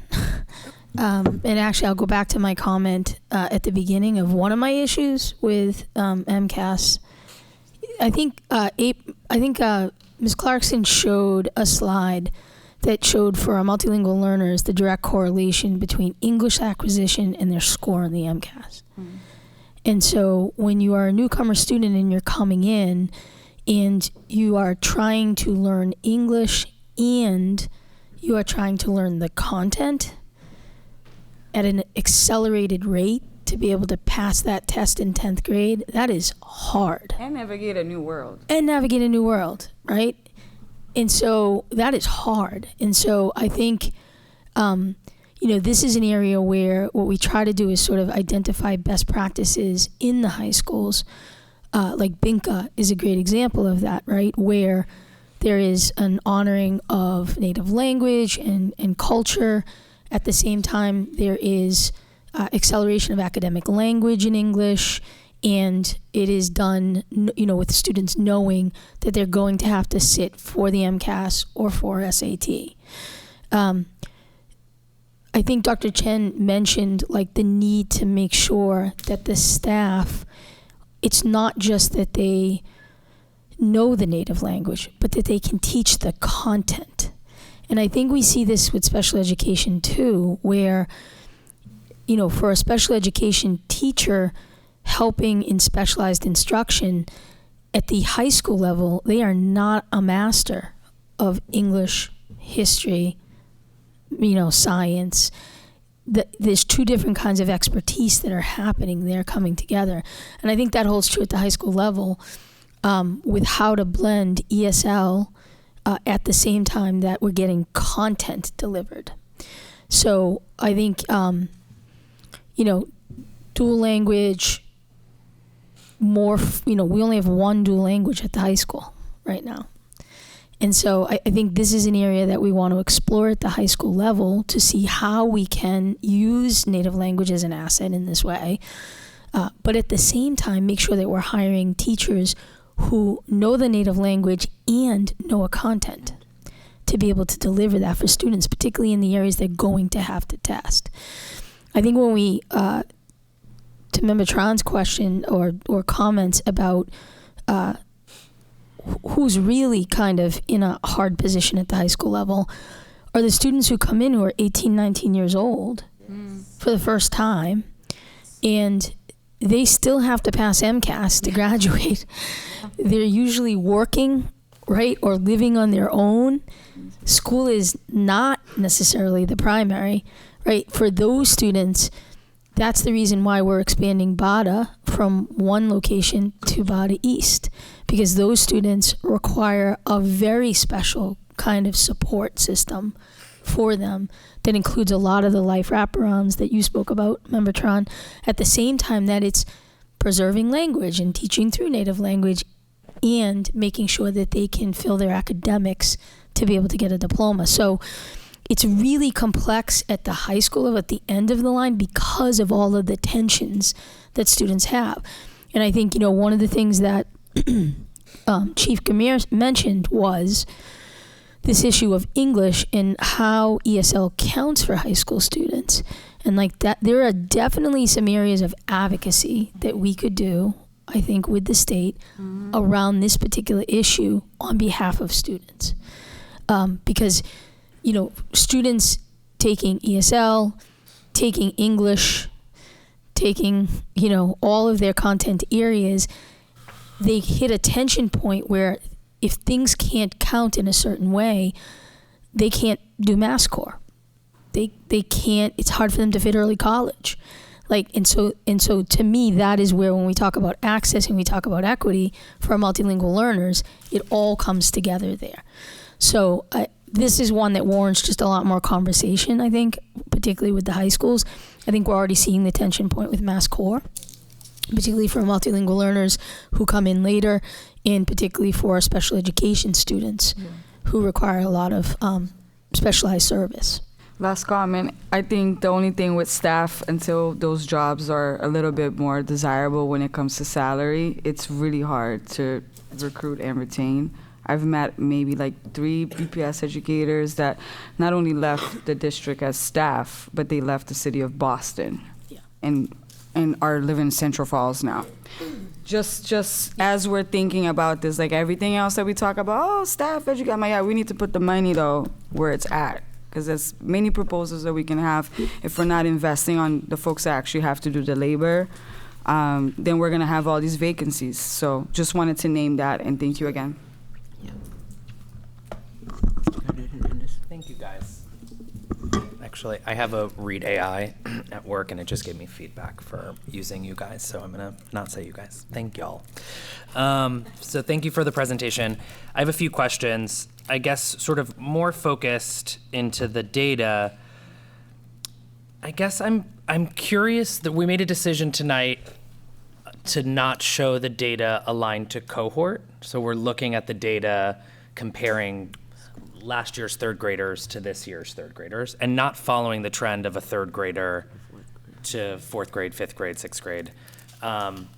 And actually, I'll go back to my comment at the beginning of one of my issues with MCAS. I think Ms. Clarkson showed a slide that showed for our multilingual learners the direct correlation between English acquisition and their score on the MCAS. And so when you are a newcomer student and you're coming in and you are trying to learn English and you are trying to learn the content at an accelerated rate to be able to pass that test in 10th grade, that is hard. And navigate a new world. Right? And so that is hard. And so I think, this is an area where what we try to do is sort of identify best practices in the high schools. Like BINCA is a great example of that, right? Where there is an honoring of native language and culture. At the same time, there is acceleration of academic language in English, and it is done, with students knowing that they're going to have to sit for the MCAS or for SAT. I think Dr. Chen mentioned like the need to make sure that the staff, it's not just that they know the native language, but that they can teach the content. And I think we see this with special education too, where, for a special education teacher helping in specialized instruction at the high school level, they are not a master of English, history, science. There's two different kinds of expertise that are happening there coming together. And I think that holds true at the high school level with how to blend ESL at the same time that we're getting content delivered. So I think, dual language, we only have one dual language at the high school right now. And so I think this is an area that we want to explore at the high school level to see how we can use native language as an asset in this way. But at the same time, make sure that we're hiring teachers who know the native language and know a content to be able to deliver that for students, particularly in the areas they're going to have to test. I think when we, to Member Tron's question or comments about who's really kind of in a hard position at the high school level are the students who come in who are 18, 19 years old for the first time, and they still have to pass MCAS to graduate. They're usually working, right, or living on their own. School is not necessarily the primary, right? For those students, that's the reason why we're expanding BADA from one location to BADA East, because those students require a very special kind of support system for them that includes a lot of the life wraparounds that you spoke about, Member Tron, at the same time that it's preserving language and teaching through native language and making sure that they can fill their academics to be able to get a diploma. So it's really complex at the high school level, at the end of the line, because of all of the tensions that students have. And I think, one of the things that Chief Gamir mentioned was this issue of English and how ESL counts for high school students. And like that, there are definitely some areas of advocacy that we could do, I think, with the state around this particular issue on behalf of students. Because students taking ESL, taking English, taking, all of their content areas, they hit a tension point where if things can't count in a certain way, they can't do Mass Core. They can't, it's hard for them to fit early college. And so to me, that is where when we talk about access and we talk about equity for multilingual learners, it all comes together there. So this is one that warrants just a lot more conversation, I think, particularly with the high schools. I think we're already seeing the tension point with Mass Core, particularly for multilingual learners who come in later, and particularly for special education students who require a lot of specialized service. Last comment, I think the only thing with staff, until those jobs are a little bit more desirable when it comes to salary, it's really hard to recruit and retain. I've met maybe like 3 BPS educators that not only left the district as staff, but they left the city of Boston and are living in Central Falls now. Just as we're thinking about this, like everything else that we talk about, staff education, we need to put the money though where it's at. Because there's many proposals that we can have. If we're not investing on the folks that actually have to do the labor, then we're gonna have all these vacancies. So just wanted to name that, and thank you again. Thank you, guys. Actually, I have a Read AI at work, and it just gave me feedback for using you guys, so I'm gonna not say you guys. Thank y'all. So thank you for the presentation. I have a few questions, I guess sort of more focused into the data. I guess I'm curious that we made a decision tonight to not show the data aligned to cohort. So we're looking at the data comparing last year's third graders to this year's third graders and not following the trend of a third grader to fourth grade, fifth grade, sixth grade,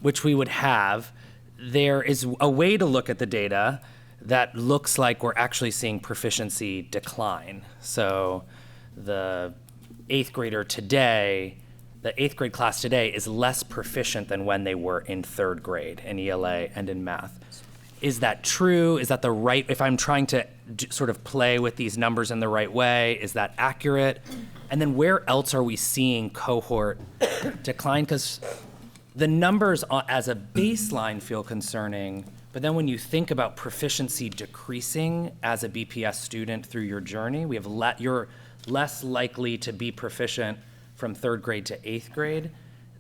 which we would have. There is a way to look at the data that looks like we're actually seeing proficiency decline. So the eighth grader today, the eighth grade class today is less proficient than when they were in third grade in ELA and in math. Is that true? Is that the right, if I'm trying to sort of play with these numbers in the right way, is that accurate? And then where else are we seeing cohort decline? Because the numbers as a baseline feel concerning, but then when you think about proficiency decreasing as a BPS student through your journey, we have you're less likely to be proficient from third grade to eighth grade.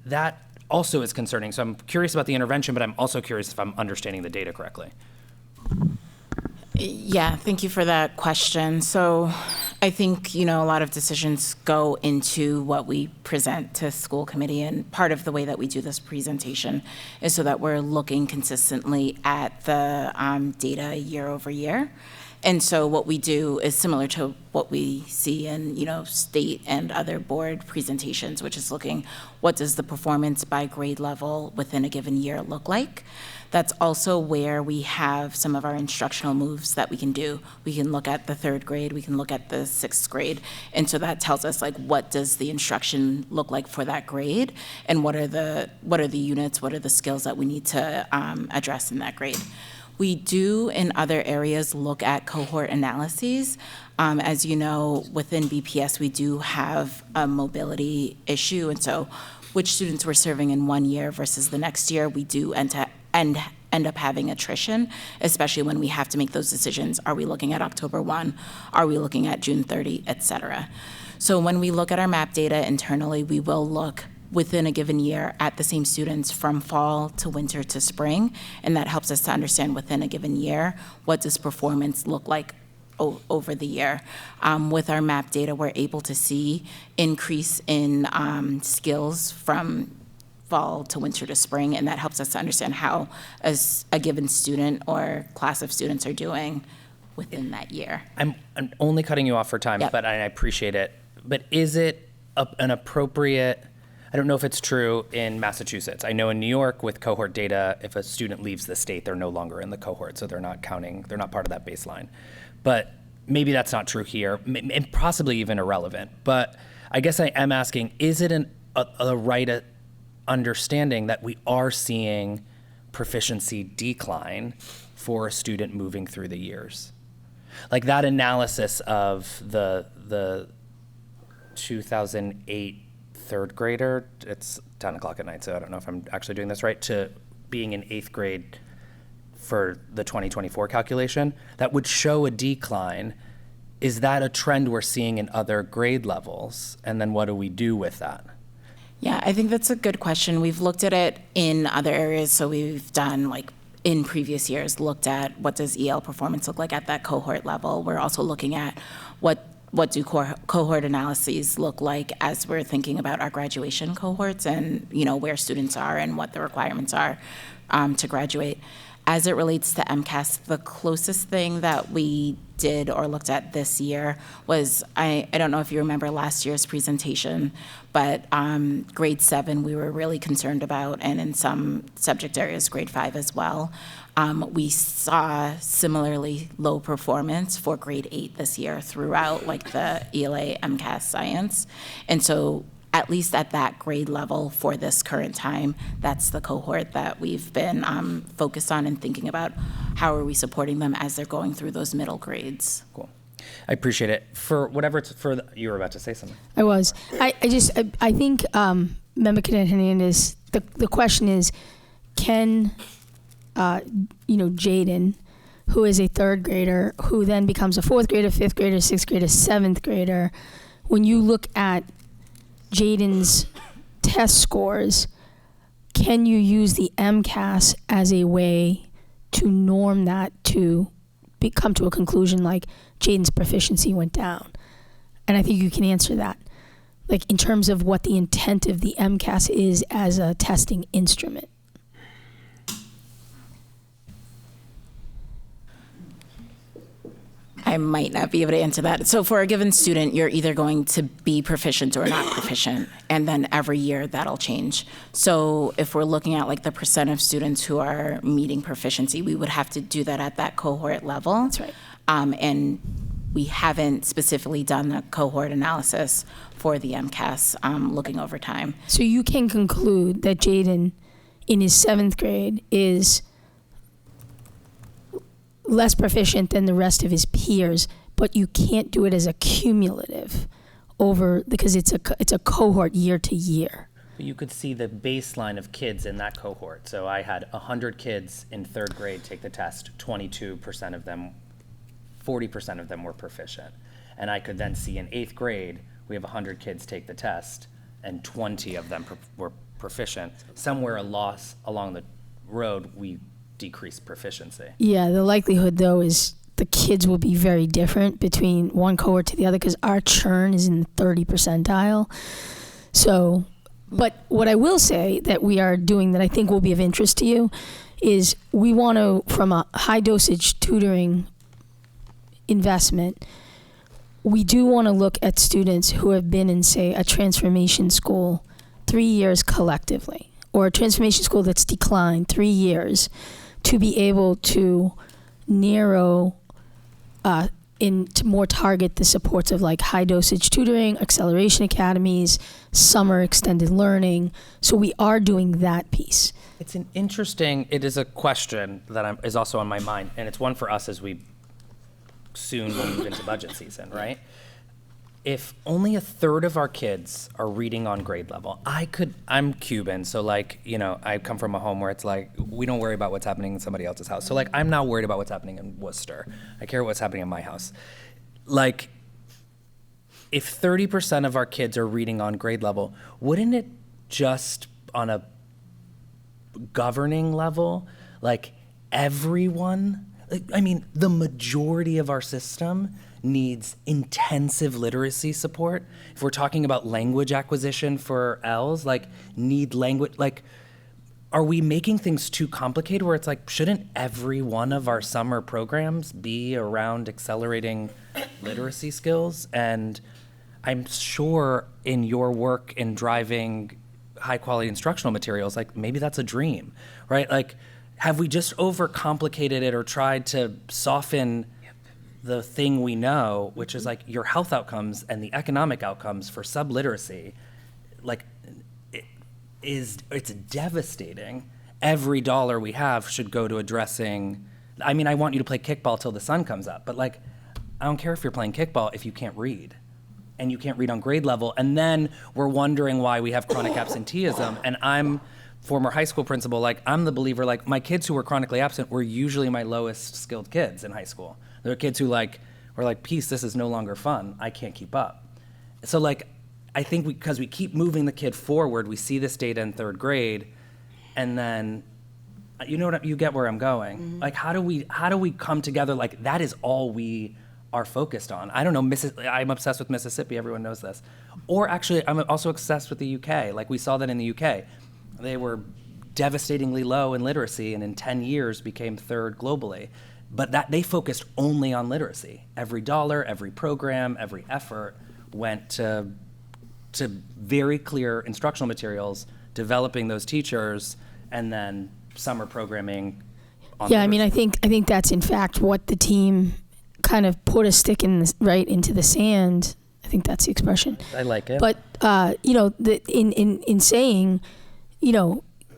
That also is concerning. So I'm curious about the intervention, but I'm also curious if I'm understanding the data correctly. Yeah, thank you for that question. So I think, a lot of decisions go into what we present to school committee, and part of the way that we do this presentation is so that we're looking consistently at the data year over year. And so what we do is similar to what we see in, state and other board presentations, which is looking what does the performance by grade level within a given year look like. That's also where we have some of our instructional moves that we can do. We can look at the third grade, we can look at the sixth grade. And so that tells us what does the instruction look like for that grade, and what are the units, what are the skills that we need to address in that grade. We do, in other areas, look at cohort analyses. As you know, within BPS, we do have a mobility issue, and so which students we're serving in one year versus the next year, we do end up having attrition, especially when we have to make those decisions. Are we looking at October 1? Are we looking at June 30, et cetera? So when we look at our MAP data internally, we will look within a given year at the same students from fall to winter to spring, and that helps us to understand within a given year what does performance look like over the year. With our MAP data, we're able to see increase in skills from fall to winter to spring, and that helps us to understand how a given student or class of students are doing within that year. I'm only cutting you off for time, but I appreciate it. But is it an appropriate, I don't know if it's true in Massachusetts. I know in New York with cohort data, if a student leaves the state, they're no longer in the cohort, so they're not counting, they're not part of that baseline. But maybe that's not true here, and possibly even irrelevant. But I guess I am asking, is it a right understanding that we are seeing proficiency decline for a student moving through the years? Like that analysis of the 2008 third grader, it's 10 o'clock at night, so I don't know if I'm actually doing this right, to being in eighth grade for the 2024 calculation, that would show a decline. Is that a trend we're seeing in other grade levels? And then what do we do with that? Yeah, I think that's a good question. We've looked at it in other areas. So we've done, in previous years, looked at what does EL performance look like at that cohort level. We're also looking at what do cohort analyses look like as we're thinking about our graduation cohorts and, where students are and what the requirements are to graduate. As it relates to MCAS, the closest thing that we did or looked at this year was, I don't know if you remember last year's presentation, but grade 7 we were really concerned about, and in some subject areas, grade 5 as well. We saw similarly low performance for grade 8 this year throughout the ELA MCAS science. And so at least at that grade level for this current time, that's the cohort that we've been focused on and thinking about how are we supporting them as they're going through those middle grades. Cool. I appreciate it. For whatever it's for, you were about to say something. I was. I think Member Cadet Hernandez, the question is, can Jaden, who is a third grader, who then becomes a fourth grader, fifth grader, sixth grader, seventh grader, when you look at Jaden's test scores, can you use the MCAS as a way to norm that to come to a conclusion like Jaden's proficiency went down? And I think you can answer that. like in terms of what the intent of the MCAS is as a testing instrument. I might not be able to answer that. So for a given student, you're either going to be proficient or not proficient, and then every year that'll change. So if we're looking at like the percent of students who are meeting proficiency, we would have to do that at that cohort level. That's right. And we haven't specifically done the cohort analysis for the MCAS looking over time. So you can conclude that Jaden in his 7th grade is less proficient than the rest of his peers, but you can't do it as a cumulative because it's a cohort year to year. You could see the baseline of kids in that cohort. So I had 100 kids in 3rd grade take the test, 22% of them, 40% of them were proficient. And I could then see in 8th grade, we have 100 kids take the test and 20 of them were proficient. Somewhere along the road, we decreased proficiency. Yeah, the likelihood though is the kids will be very different between one cohort to the other because our churn is in the 30 percentile. So, but what I will say that we are doing that I think will be of interest to you is we want to, from a high dosage tutoring investment, we do want to look at students who have been in, say, a transformation school 3 years collectively, or a transformation school that's declined 3 years, to be able to narrow to more target the supports of like high dosage tutoring, acceleration academies, summer extended learning. So we are doing that piece. It is a question that is also on my mind, and it's one for us as we soon will move into budget season, right? If only 1/3 of our kids are reading on grade level, I'm Cuban, so like, I come from a home where it's like, we don't worry about what's happening in somebody else's house. So like, I'm not worried about what's happening in Worcester. I care what's happening in my house. Like, if 30% of our kids are reading on grade level, wouldn't it just on a governing level, like everyone, the majority of our system needs intensive literacy support. If we're talking about language acquisition for ELs, need language, are we making things too complicated where it's like, shouldn't every one of our summer programs be around accelerating literacy skills? And I'm sure in your work in driving high quality instructional materials, maybe that's a dream, right? Have we just overcomplicated it or tried to soften the thing we know, which is your health outcomes and the economic outcomes for subliteracy, it's devastating. Every dollar we have should go to addressing, I want you to play kickball till the sun comes up, but I don't care if you're playing kickball if you can't read. And you can't read on grade level. And then we're wondering why we have chronic absenteeism. And I'm former high school principal, I'm the believer, my kids who were chronically absent were usually my lowest skilled kids in high school. There were kids who were like, peace, this is no longer fun. I can't keep up. So I think because we keep moving the kid forward, we see this data in 3rd grade, and then, you get where I'm going. Mm-hmm. How do we come together? That is all we are focused on. I don't know, I'm obsessed with Mississippi, everyone knows this. Or actually, I'm also obsessed with the UK. We saw that in the UK. They were devastatingly low in literacy and in 10 years became 3rd globally. But that they focused only on literacy. Every dollar, every program, every effort went to very clear instructional materials, developing those teachers, and then summer programming on literacy. I think that's in fact what the team kind of put a stick into the sand. I think that's the expression. I like it. But in saying,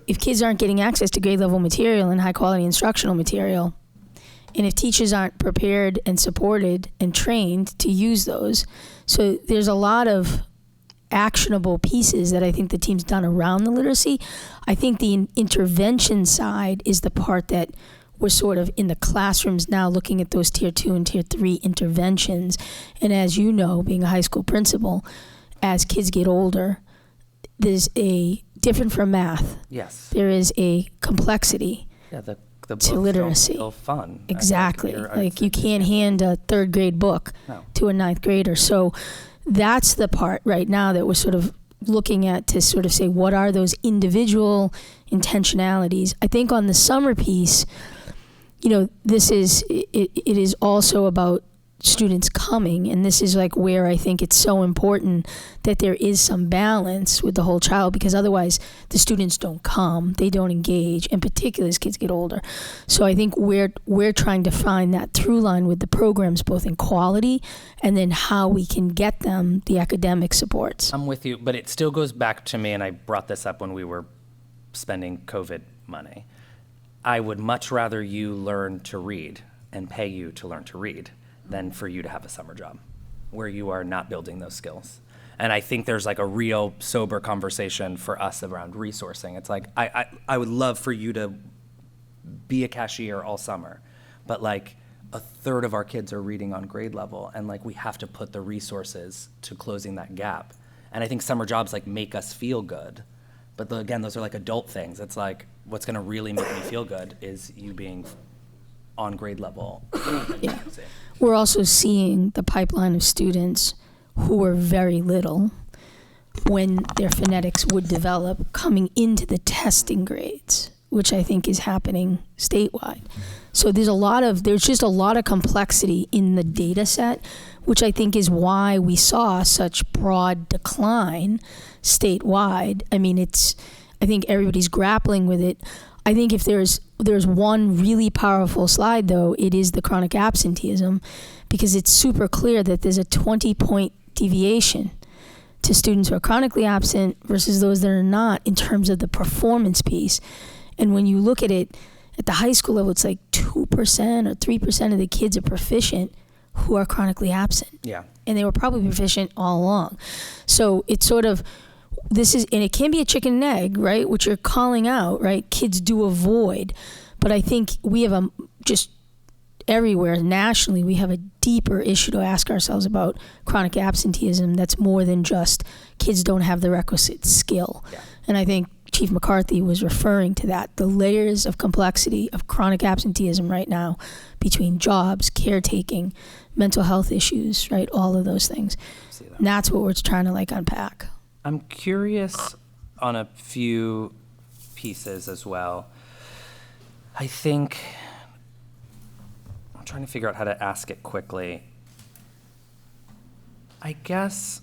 if kids aren't getting access to grade level material and high quality instructional material, and if teachers aren't prepared and supported and trained to use those, so there's a lot of actionable pieces that I think the team's done around the literacy. I think the intervention side is the part that we're sort of in the classrooms now looking at those tier 2 and tier 3 interventions. And as you know, being a high school principal, as kids get older, there's different from math. Yes. There is a complexity the to literacy. Don't feel fun. Exactly. You can't hand a 3rd grade book to a 9th grader. So that's the part right now that we're sort of looking at to sort of say, what are those individual intentionalities? I think on the summer piece, you know, it is also about students coming, and this is like where I think it's so important that there is some balance with the whole child, because otherwise the students don't come, they don't engage, and particularly as kids get older. So I think we're trying to find that through line with the programs, both in quality and then how we can get them the academic supports. I'm with you, but it still goes back to me, and I brought this up when we were spending COVID money. I would much rather you learn to read and pay you to learn to read than for you to have a summer job where you are not building those skills. And I think there's like a real sober conversation for us around resourcing. It's like, I would love for you to be a cashier all summer, but like a third of our kids are reading on grade level, and like we have to put the resources to closing that gap. And I think summer jobs like make us feel good, but again, those are like adult things. It's like, what's gonna really make me feel good is you being on grade level. Yeah. We're also seeing the pipeline of students who were very little when their phonetics would develop coming into the testing grades, which I think is happening statewide. So there's just a lot of complexity in the data set, which I think is why we saw such broad decline statewide. I mean, I think everybody's grappling with it. I think if there's one really powerful slide, though, it is the chronic absenteeism, because it's super clear that there's a 20-point deviation to students who are chronically absent versus those that are not in terms of the performance piece. And when you look at it at the high school level, it's like 2% or 3% of the kids are proficient who are chronically absent. Yeah. And they were probably proficient all along. So it's sort of, and it can be a chicken and egg, right? Which you're calling out, right? Kids do avoid. But I think we have just everywhere nationally, we have a deeper issue to ask ourselves about chronic absenteeism that's more than just kids don't have the requisite skill. Yeah. And I think Chief McCarthy was referring to that, the layers of complexity of chronic absenteeism right now between jobs, caretaking, mental health issues, right? All of those things. And that's what we're trying to like unpack. I'm curious on a few pieces as well. I think, I'm trying to figure out how to ask it quickly. I guess,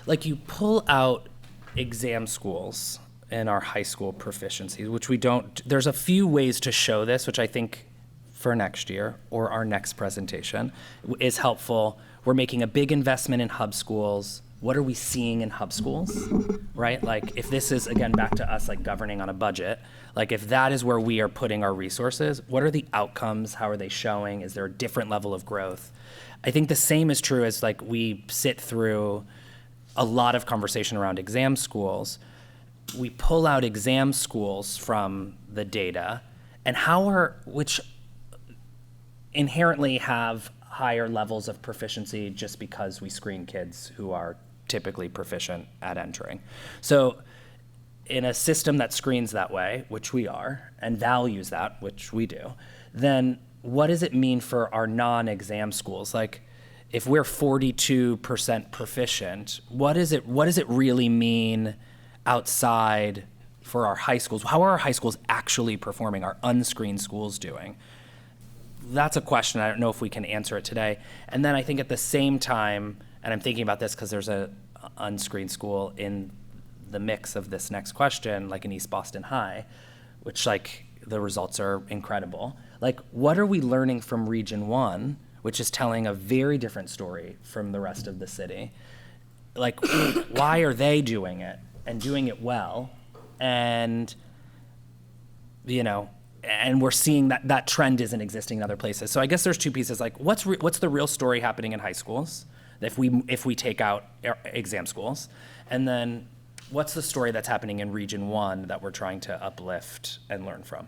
like you pull out exam schools in our high school proficiencies, which we don't, there's a few ways to show this, which I think for next year or our next presentation is helpful. We're making a big investment in hub schools. What are we seeing in hub schools, right? Like if this is, again, back to us like governing on a budget, like if that is where we are putting our resources, what are the outcomes? How are they showing? Is there a different level of growth? I think the same is true as like we sit through a lot of conversation around exam schools. We pull out exam schools from the data and which inherently have higher levels of proficiency just because we screen kids who are typically proficient at entering. So in a system that screens that way, which we are, and values that, which we do, then what does it mean for our non-exam schools? Like if we're 42% proficient, what does it really mean outside for our high schools? How are our high schools actually performing? Our unscreened schools doing? That's a question. I don't know if we can answer it today. And then I think at the same time, and I'm thinking about this because there's a unscreened school in the mix of this next question, like in East Boston High, which like the results are incredible. Like what are we learning from Region 1, which is telling a very different story from the rest of the city? Like why are they doing it and doing it well? And, you know, and we're seeing that trend isn't existing in other places. So I guess there's two pieces, like what's the real story happening in high schools if we take out exam schools? And then what's the story that's happening in Region 1 that we're trying to uplift and learn from?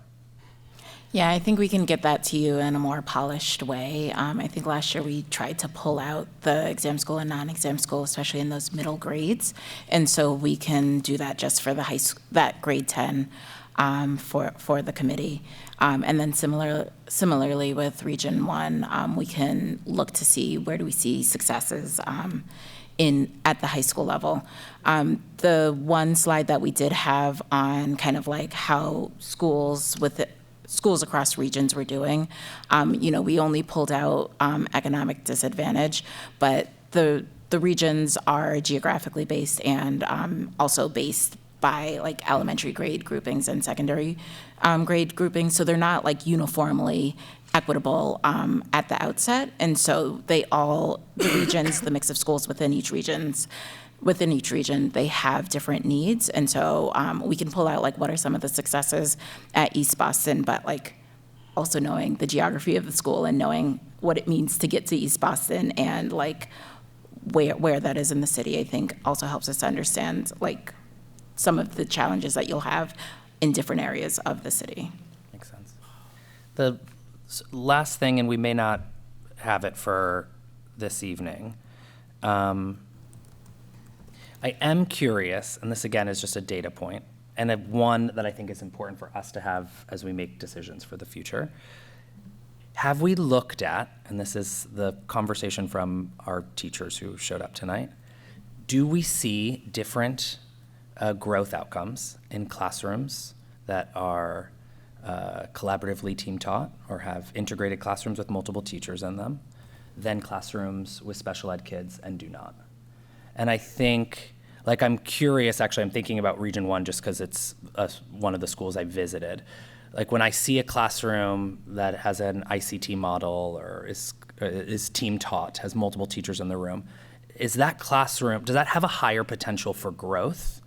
Yeah, I think we can get that to you in a more polished way. I think last year we tried to pull out the exam school and non-exam school, especially in those middle grades. And so we can do that just for that grade 10 for the committee. And then similarly with Region 1, we can look to see where do we see successes at the high school level. The one slide that we did have on kind of like how schools across regions were doing, we only pulled out economic disadvantage, but the regions are geographically based and also based by like elementary grade groupings and secondary grade groupings, so they're not like uniformly equitable at the outset, and so the regions, the mix of schools within each region, they have different needs, and so we can pull out like what are some of the successes at East Boston, but like also knowing the geography of the school and knowing what it means to get to East Boston and like where that is in the city, I think also helps us to understand like some of the challenges that you'll have in different areas of the city. Makes sense. The last thing, and we may not have it for this evening, I am curious, and this again is just a data point, and one that I think is important for us to have as we make decisions for the future. Have we looked at, and this is the conversation from our teachers who showed up tonight, do we see different growth outcomes in classrooms that are collaboratively team taught or have integrated classrooms with multiple teachers in them than classrooms with special ed kids and do not? And I think, like, I'm curious, actually, I'm thinking about Region 1 just because it's one of the schools I visited. Like, when I see a classroom that has an ICT model or is team taught, has multiple teachers in the room, is that classroom, does that have a higher potential for growth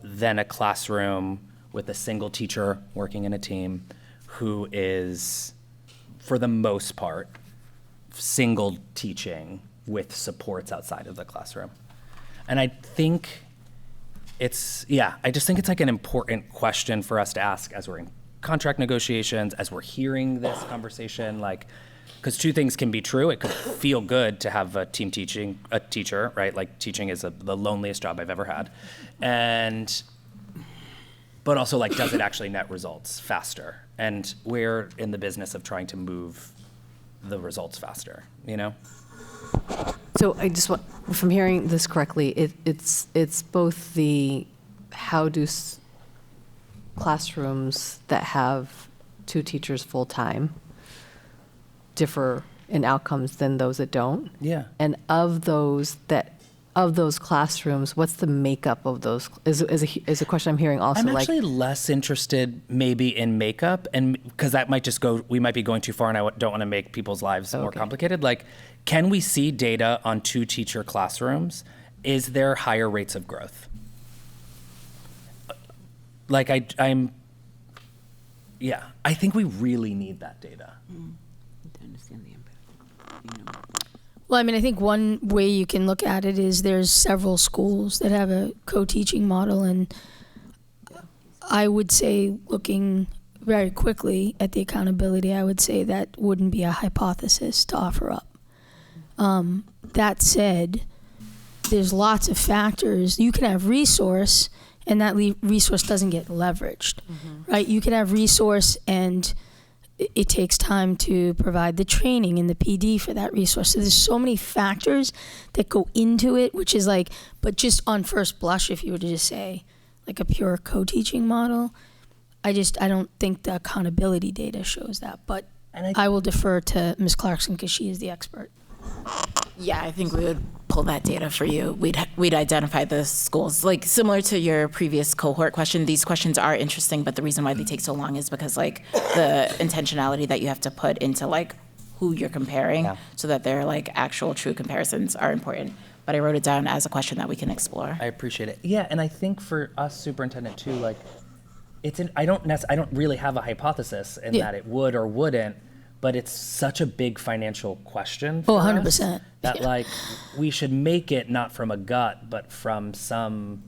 than a classroom with a single teacher working in a team who is, for the most part, single teaching with supports outside of the classroom? And I think I just think it's like an important question for us to ask as we're in contract negotiations, as we're hearing this conversation, like, because two things can be true. It could feel good to have a teacher, right? Like, teaching is the loneliest job I've ever had. But also, like, does it actually net results faster? And we're in the business of trying to move the results faster, you know? So I just want, if I'm hearing this correctly, it's both the how do classrooms that have two teachers full-time differ in outcomes than those that don't? Yeah. And of those classrooms, what's the makeup of those? Is a question I'm hearing also. I'm actually less interested maybe in makeup, and because that might we might be going too far, and I don't want to make people's lives more complicated. Like, can we see data on two teacher classrooms? Is there higher rates of growth? Like, I think we really need that data. To understand the impact. Well, I mean, I think one way you can look at it is there's several schools that have a co-teaching model, and I would say, looking very quickly at the accountability, I would say that wouldn't be a hypothesis to offer up. That said, there's lots of factors. You can have resource, and that resource doesn't get leveraged, right? You can have resource, and it takes time to provide the training and the PD for that resource. So there's so many factors that go into it, which is like, but just on first blush, if you were to just say like a pure co-teaching model, I don't think the accountability data shows that. But I will defer to Ms. Clarkson because she is the expert. Yeah, I think we would pull that data for you. We'd identify the schools. Like, similar to your previous cohort question, these questions are interesting, but the reason why they take so long is because, like, the intentionality that you have to put into, like, who you're comparing so that they're, like, actual true comparisons are important. But I wrote it down as a question that we can explore. I appreciate it. Yeah, and I think for us, superintendent, too, like, I don't really have a hypothesis in that it would or wouldn't, but it's such a big financial question for 100%. us that like we should make it not from a gut, but from some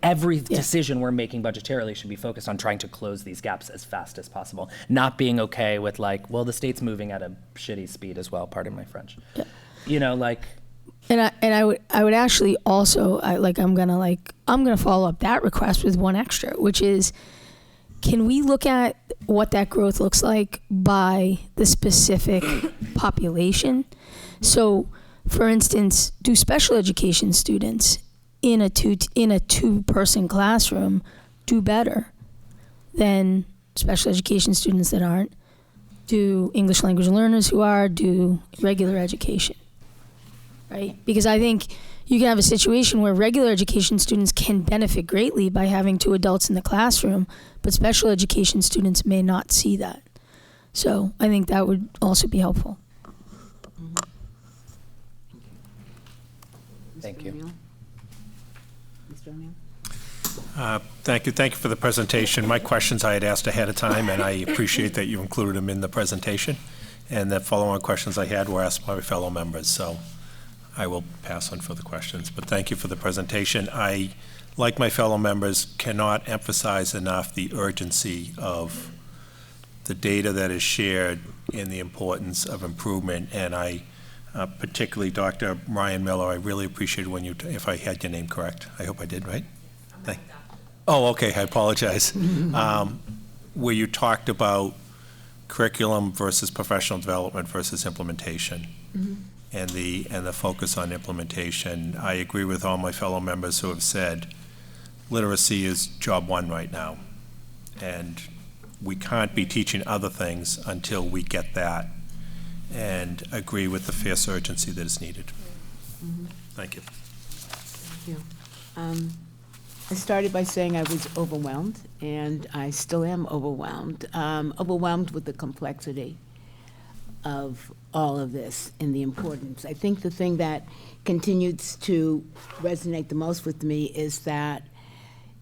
every decision we're making budgetarily should be focused on trying to close these gaps as fast as possible, not being okay with like, well, the state's moving at a shitty speed as well, pardon my French. Yeah. You know, like. And I would actually also I'm gonna follow up that request with one extra, which is can we look at what that growth looks like by the specific population? So, for instance, do special education students in a two-person classroom do better than special education students that aren't? Do English language learners who are, do regular education, right? Because I think you can have a situation where regular education students can benefit greatly by having two adults in the classroom, but special education students may not see that. So I think that would also be helpful. Thank you. Mr. O'Neill? Thank you. Thank you for the presentation. My questions I had asked ahead of time, and I appreciate that you included them in the presentation. And the follow-on questions I had were asked by my fellow members, so I will pass on further questions. But thank you for the presentation. I, like my fellow members, cannot emphasize enough the urgency of the data that is shared and the importance of improvement. And I, particularly Dr. Ryan Miller, I really appreciated when you, if I had your name correct. I hope I did, right? Oh, okay, I apologize. Where you talked about curriculum versus professional development versus implementation, and the focus on implementation. I agree with all my fellow members who have said literacy is job one right now, and we can't be teaching other things until we get that, and agree with the fierce urgency that is needed. Thank you. Thank you. I started by saying I was overwhelmed, and I still am overwhelmed. Overwhelmed with the complexity of all of this and the importance. I think the thing that continues to resonate the most with me is that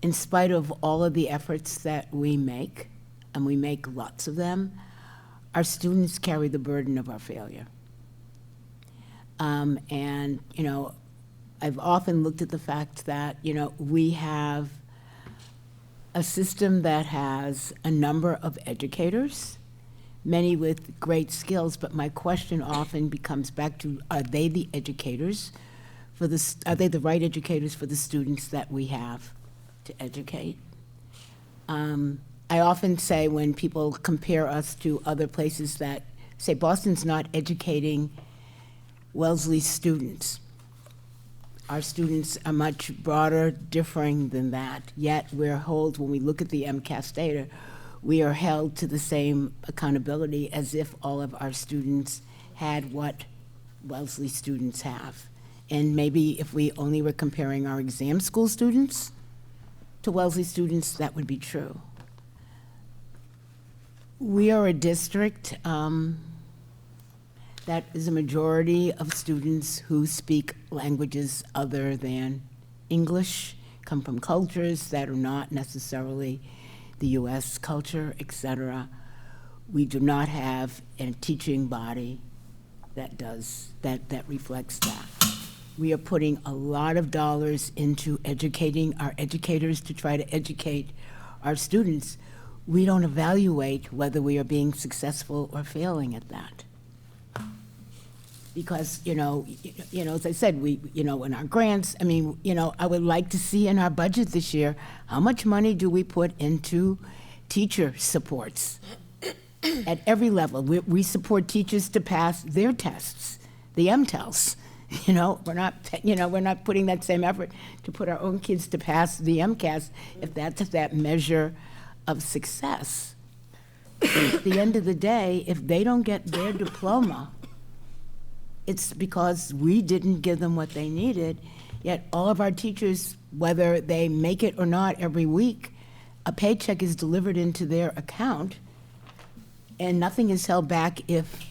in spite of all of the efforts that we make, and we make lots of them, our students carry the burden of our failure. And, you know, I've often looked at the fact that, you know, we have a system that has a number of educators, many with great skills, but my question often becomes back to, are they the educators for the, are they the right educators for the students that we have to educate? I often say when people compare us to other places that say Boston's not educating Wellesley students. Our students are much broader, differing than that, yet we're held, when we look at the MCAS data, we are held to the same accountability as if all of our students had what Wellesley students have. And maybe if we only were comparing our exam school students to Wellesley students, that would be true. We are a district that is a majority of students who speak languages other than English, come from cultures that are not necessarily the US culture, etc. We do not have a teaching body that does, that reflects that. We are putting a lot of dollars into educating our educators to try to educate our students. We don't evaluate whether we are being successful or failing at that. Because, you know, as I said, we, you know, in our grants, I mean, you know, I would like to see in our budget this year, how much money do we put into teacher supports at every level? We support teachers to pass their tests, the MTELs. You know, we're not putting that same effort to put our own kids to pass the MCAS if that's that measure of success. At the end of the day, if they don't get their diploma, it's because we didn't give them what they needed, yet all of our teachers, whether they make it or not every week, a paycheck is delivered into their account, and nothing is held back if,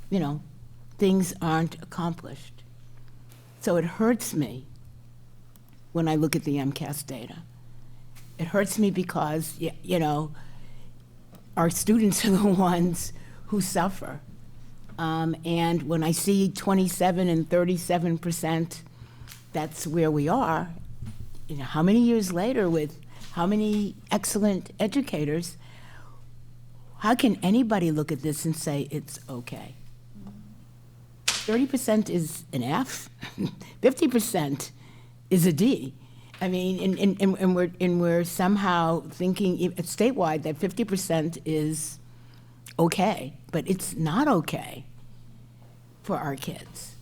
you know, things aren't accomplished. So it hurts me when I look at the MCAS data. It hurts me because, you know, our students are the ones who suffer. And when I see 27 and 37%, that's where we are. You know, how many years later with how many excellent educators, how can anybody look at this and say it's okay? 30% is an F, 50% is a D. I mean, and we're somehow thinking statewide that 50% is okay, but it's not okay for our kids.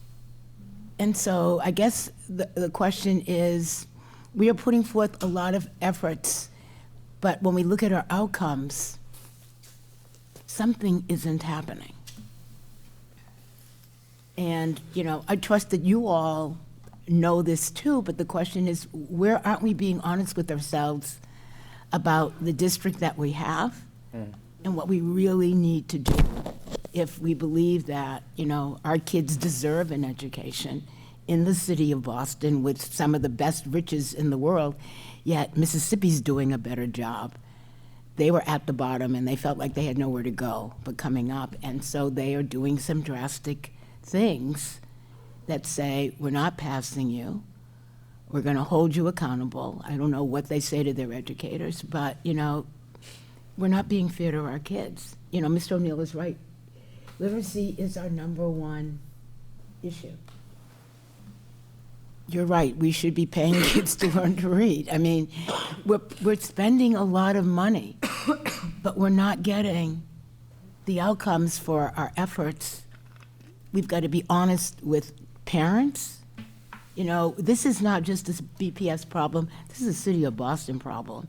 And so I guess the question is, we are putting forth a lot of efforts, but when we look at our outcomes, something isn't happening. And, you know, I trust that you all know this too, but the question is, where aren't we being honest with ourselves about the district that we have and what we really need to do if we believe that, you know, our kids deserve an education in the city of Boston with some of the best riches in the world, yet Mississippi's doing a better job. They were at the bottom and they felt like they had nowhere to go but coming up, and so they are doing some drastic things that say, we're not passing you, we're going to hold you accountable. I don't know what they say to their educators, but, you know, we're not being fair to our kids. You know, Mr. O'Neill is right. Literacy is our #1 issue. You're right, we should be paying kids to learn to read. I mean, we're spending a lot of money, but we're not getting the outcomes for our efforts. We've got to be honest with parents. You know, this is not just a BPS problem, this is a City of Boston problem.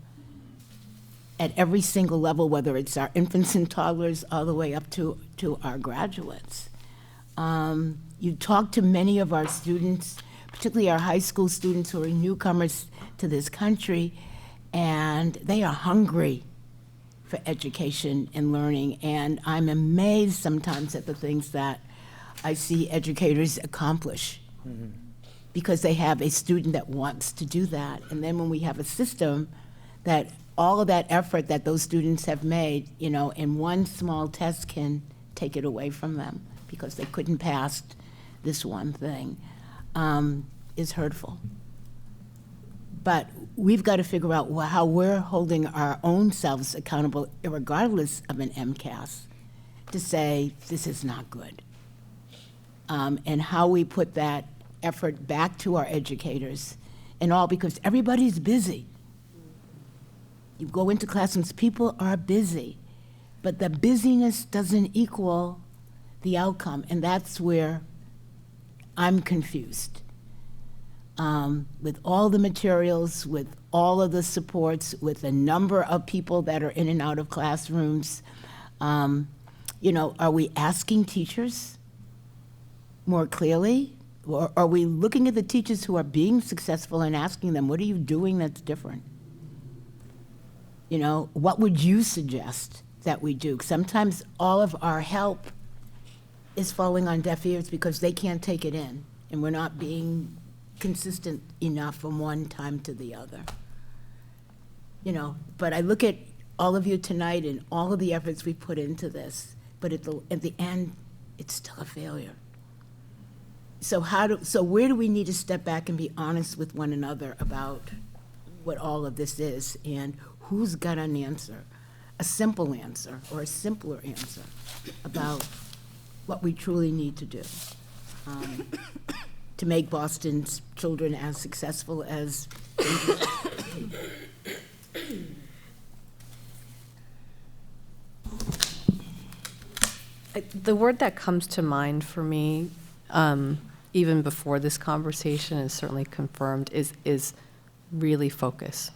At every single level, whether it's our infants and toddlers all the way up to our graduates. You talk to many of our students, particularly our high school students who are newcomers to this country, and they are hungry for education and learning, and I'm amazed sometimes at the things that I see educators accomplish because they have a student that wants to do that. And then when we have a system that all of that effort that those students have made, you know, in one small test can take it away from them because they couldn't pass this one thing, is hurtful. But we've got to figure out how we're holding our own selves accountable, regardless of an MCAS, to say, this is not good. And how we put that effort back to our educators and all, because everybody's busy. You go into classrooms, people are busy, but the busyness doesn't equal the outcome, and that's where I'm confused. With all the materials, with all of the supports, with the number of people that are in and out of classrooms, you know, are we asking teachers more clearly? Or are we looking at the teachers who are being successful and asking them, what are you doing that's different? You know, what would you suggest that we do? Sometimes all of our help is falling on deaf ears because they can't take it in, and we're not being consistent enough from one time to the other. You know, but I look at all of you tonight and all of the efforts we put into this, but at the end, it's still a failure. So where do we need to step back and be honest with one another about what all of this is, and who's got an answer, a simple answer or a simpler answer about what we truly need to do to make Boston's children as successful as The word that comes to mind for me, even before this conversation is certainly confirmed, is really focus.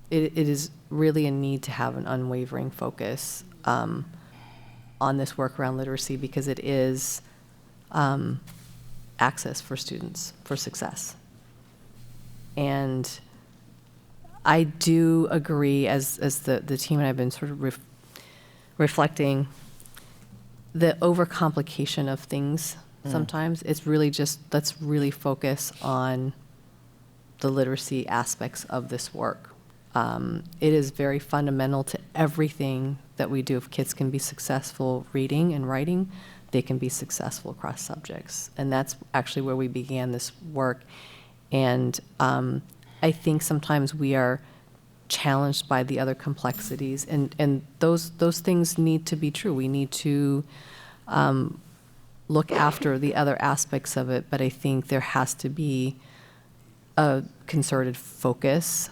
It is really a need to have an unwavering focus on this work around literacy, because it is access for students for success. And I do agree, as the team and I have been sort of reflecting, the overcomplication of things sometimes. It's really just, let's really focus on the literacy aspects of this work. It is very fundamental to everything that we do. If kids can be successful reading and writing, they can be successful across subjects. And that's actually where we began this work. And I think sometimes we are challenged by the other complexities, and those things need to be true. We need to look after the other aspects of it, but I think there has to be a concerted focus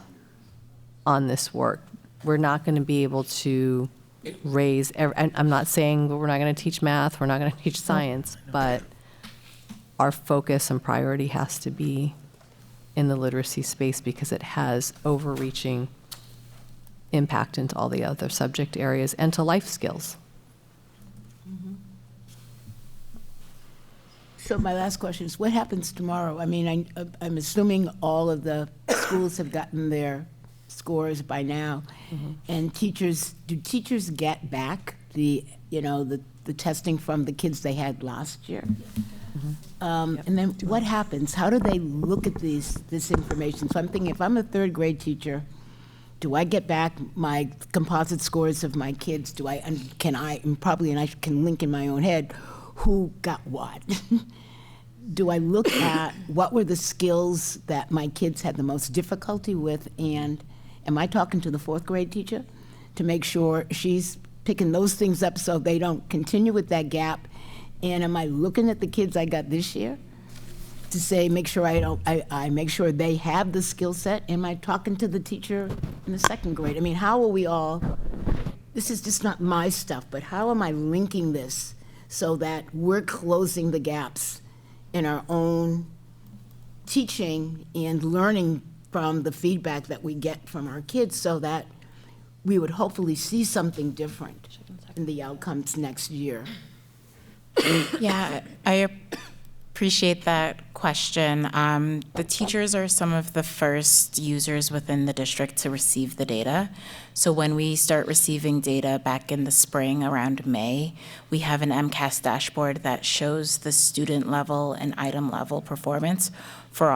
on this work. We're not going to be able to raise, and I'm not saying we're not going to teach math, we're not going to teach science, but our focus and priority has to be in the literacy space because it has overreaching impact into all the other subject areas and to life skills. So my last question is, what happens tomorrow? I mean, I'm assuming all of the schools have gotten their scores by now. And do teachers get back the testing from the kids they had last year? And then what happens? How do they look at this information? So I'm thinking, if I'm a third grade teacher, do I get back my composite scores of my kids? And I can link in my own head who got what. Do I look at what were the skills that my kids had the most difficulty with, and am I talking to the fourth grade teacher to make sure she's picking those things up so they don't continue with that gap? And am I looking at the kids I got this year to say, make sure I make sure they have the skill set? Am I talking to the teacher in the second grade? I mean, how are we all, this is just not my stuff, but how am I linking this so that we're closing the gaps in our own teaching and learning from the feedback that we get from our kids, so that we would hopefully see something different in the outcomes next year? Yeah, I appreciate that question. The teachers are some of the first users within the district to receive the data. So when we start receiving data back in the spring around May, we have an MCAS dashboard that shows the student level and item level performance for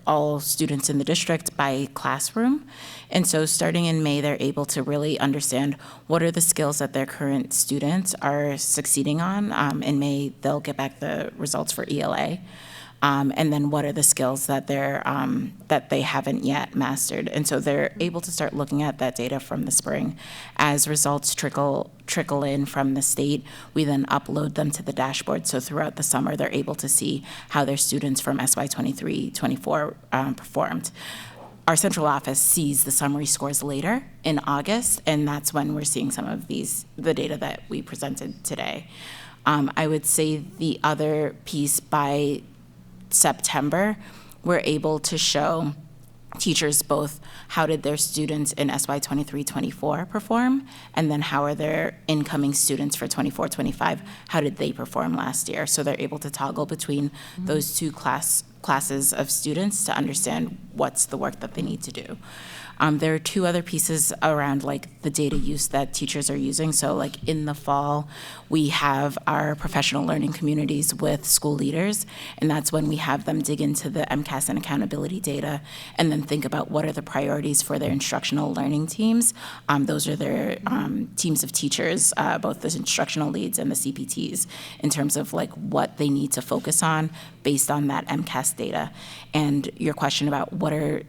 all students in the district by classroom. And so starting in May, they're able to really understand what are the skills that their current students are succeeding on. In May, they'll get back the results for ELA. And then what are the skills that they haven't yet mastered. And so they're able to start looking at that data from the spring. As results trickle in from the state, we then upload them to the dashboard. So throughout the summer, they're able to see how their students from SY23-24 performed. Our central office sees the summary scores later in August, and that's when we're seeing some of the data that we presented today. I would say the other piece, by September, we're able to show teachers both how did their students in SY23-24 perform, and then how are their incoming students for 24-25, how did they perform last year? So they're able to toggle between those two classes of students to understand what's the work that they need to do. There are two other pieces around like the data use that teachers are using. So like in the fall, we have our professional learning communities with school leaders, and that's when we have them dig into the MCAS and accountability data and then think about what are the priorities for their instructional learning teams. Those are their teams of teachers, both the instructional leads and the CPTs, in terms of like what they need to focus on based on that MCAS data. And your question about what are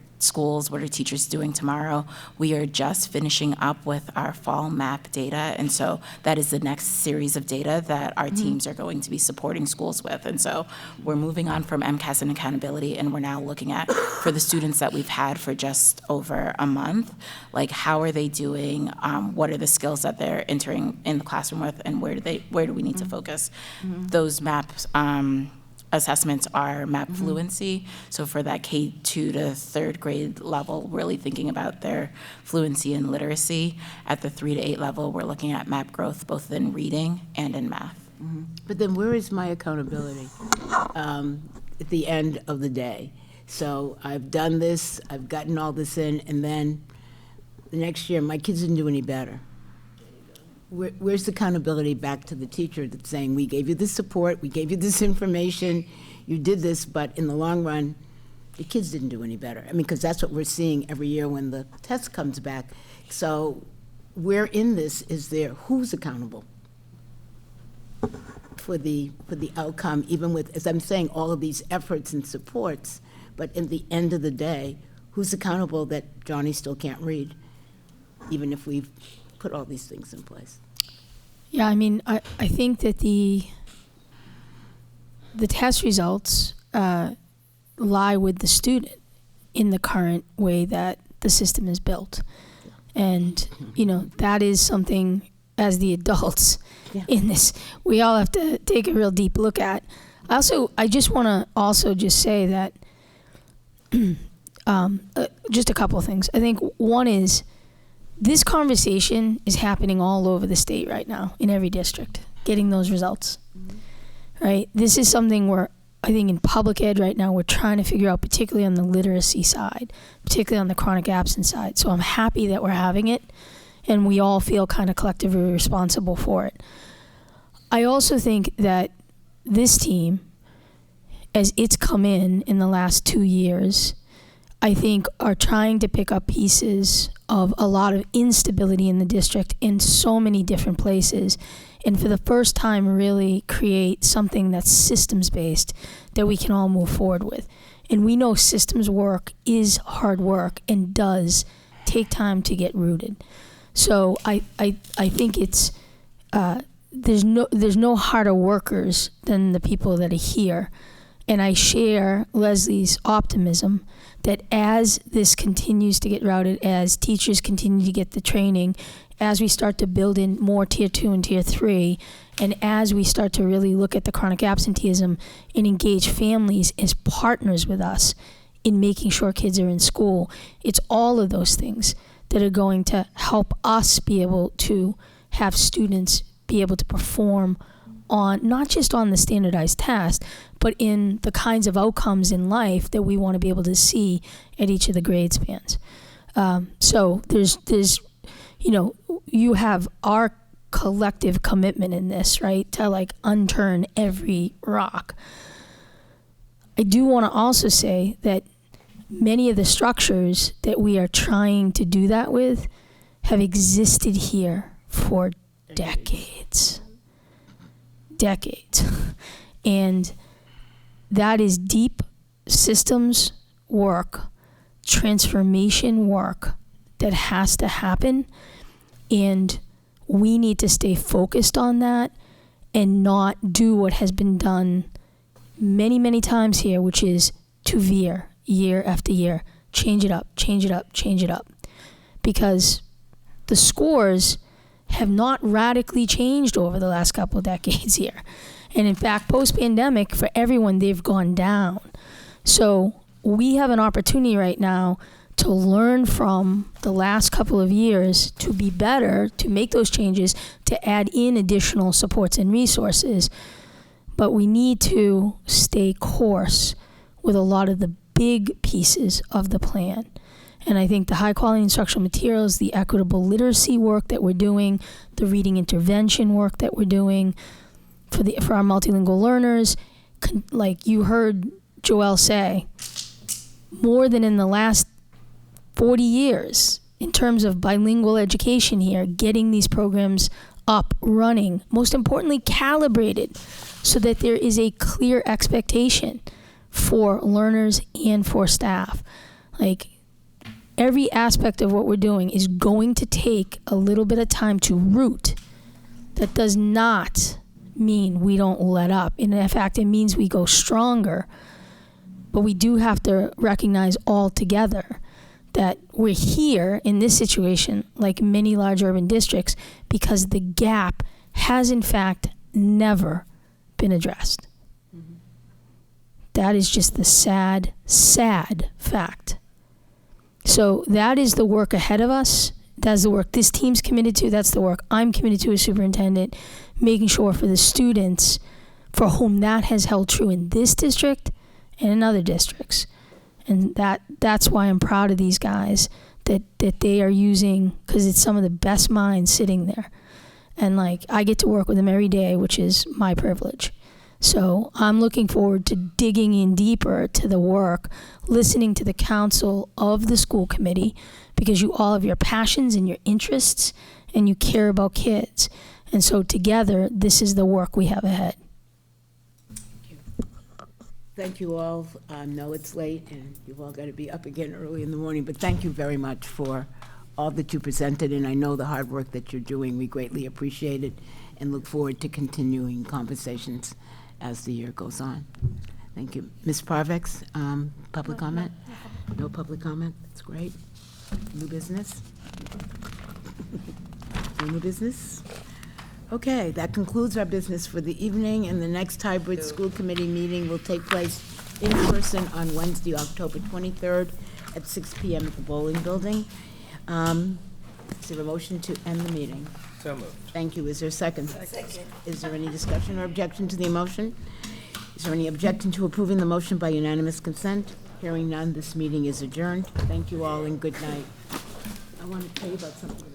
teachers doing tomorrow? We are just finishing up with our fall MAP data, and so that is the next series of data that our teams are going to be supporting schools with. And so we're moving on from MCAS and accountability, and we're now looking at, for the students that we've had for just over a month, like how are they doing, what are the skills that they're entering in the classroom with, and where do we need to focus? Those MAPs, assessments are MAP fluency. So for that K2 to 3rd grade level, really thinking about their fluency and literacy. At the 3 to 8 level, we're looking at MAP growth both in reading and in math. But then where is my accountability at the end of the day? So I've done this, I've gotten all this in, and then the next year, my kids didn't do any better. Where's the accountability back to the teacher that's saying, we gave you this support, we gave you this information, you did this, but in the long run, the kids didn't do any better. I mean, because that's what we're seeing every year when the test comes back. So where in this is there, who's accountable for the outcome, even with, as I'm saying, all of these efforts and supports, but in the end of the day, who's accountable that Johnny still can't read, even if we've put all these things in place? Yeah, I mean, I think that the test results, lie with the student in the current way that the system is built. And, you know, that is something as the adults in this, we all have to take a real deep look at. I just want to also just say that just a couple of things. I think one is this conversation is happening all over the state right now in every district, getting those results, right? This is something where I think in public ed right now, we're trying to figure out, particularly on the literacy side, particularly on the chronic absence side. So I'm happy that we're having it, and we all feel kind of collectively responsible for it. I also think that this team, as it's come in the last 2 years, I think are trying to pick up pieces of a lot of instability in the district in so many different places, and for the first time really create something that's systems-based that we can all move forward with. And we know systems work is hard work and does take time to get rooted. So I think it's there's no harder workers than the people that are here. And I share Leslie's optimism that as this continues to get routed, as teachers continue to get the training, as we start to build in more tier 2 and tier 3, and as we start to really look at the chronic absenteeism and engage families as partners with us in making sure kids are in school, it's all of those things that are going to help us be able to have students be able to perform on, not just on the standardized test, but in the kinds of outcomes in life that we want to be able to see at each of the grade spans. So there's, you know, you have our collective commitment in this, right, to like unturn every rock. I do want to also say that many of the structures that we are trying to do that with have existed here for decades. And that is deep systems work, transformation work that has to happen. And we need to stay focused on that and not do what has been done many, many times here, which is to veer year after year, change it up. Because the scores have not radically changed over the last couple of decades here. And in fact, post-pandemic, for everyone, they've gone down. So we have an opportunity right now to learn from the last couple of years to be better, to make those changes, to add in additional supports and resources. But we need to stay course with a lot of the big pieces of the plan. And I think the high quality instructional materials, the equitable literacy work that we're doing, the reading intervention work that we're doing for our multilingual learners, like you heard Joelle say, more than in the last 40 years in terms of bilingual education here, getting these programs up, running, most importantly, calibrated so that there is a clear expectation for learners and for staff. Like, every aspect of what we're doing is going to take a little bit of time to root. That does not mean we don't let up. And in fact, it means we go stronger. But we do have to recognize all together that we're here in this situation, like many large urban districts, because the gap has in fact never been addressed. Mm-hmm. That is just the sad, sad fact. So that is the work ahead of us. That's the work this team's committed to. That's the work I'm committed to as superintendent, making sure for the students for whom that has held true in this district and in other districts. And that's why I'm proud of these guys, that they are using, because it's some of the best minds sitting there. And like, I get to work with them every day, which is my privilege. So I'm looking forward to digging in deeper to the work, listening to the counsel of the school committee, because you all have your passions and your interests, and you care about kids. And so together, this is the work we have ahead. Thank you all. I know it's late, and you've all got to be up again early in the morning, but thank you very much for all that you presented, and I know the hard work that you're doing. We greatly appreciate it and look forward to continuing conversations as the year goes on. Thank you. Ms. Parvex, public comment? No public comment? That's great. New business? New business? Okay, that concludes our business for the evening, and the next hybrid school committee meeting will take place in person on Wednesday, October 23rd at 6 p.m. at the Bowling Building. Is there a motion to end the meeting? So moved. Thank you. Is there a second? Second. Is there any discussion or objection to the motion? Is there any objection to approving the motion by unanimous consent? Hearing none, this meeting is adjourned. Thank you all and good night. I want to tell you about something.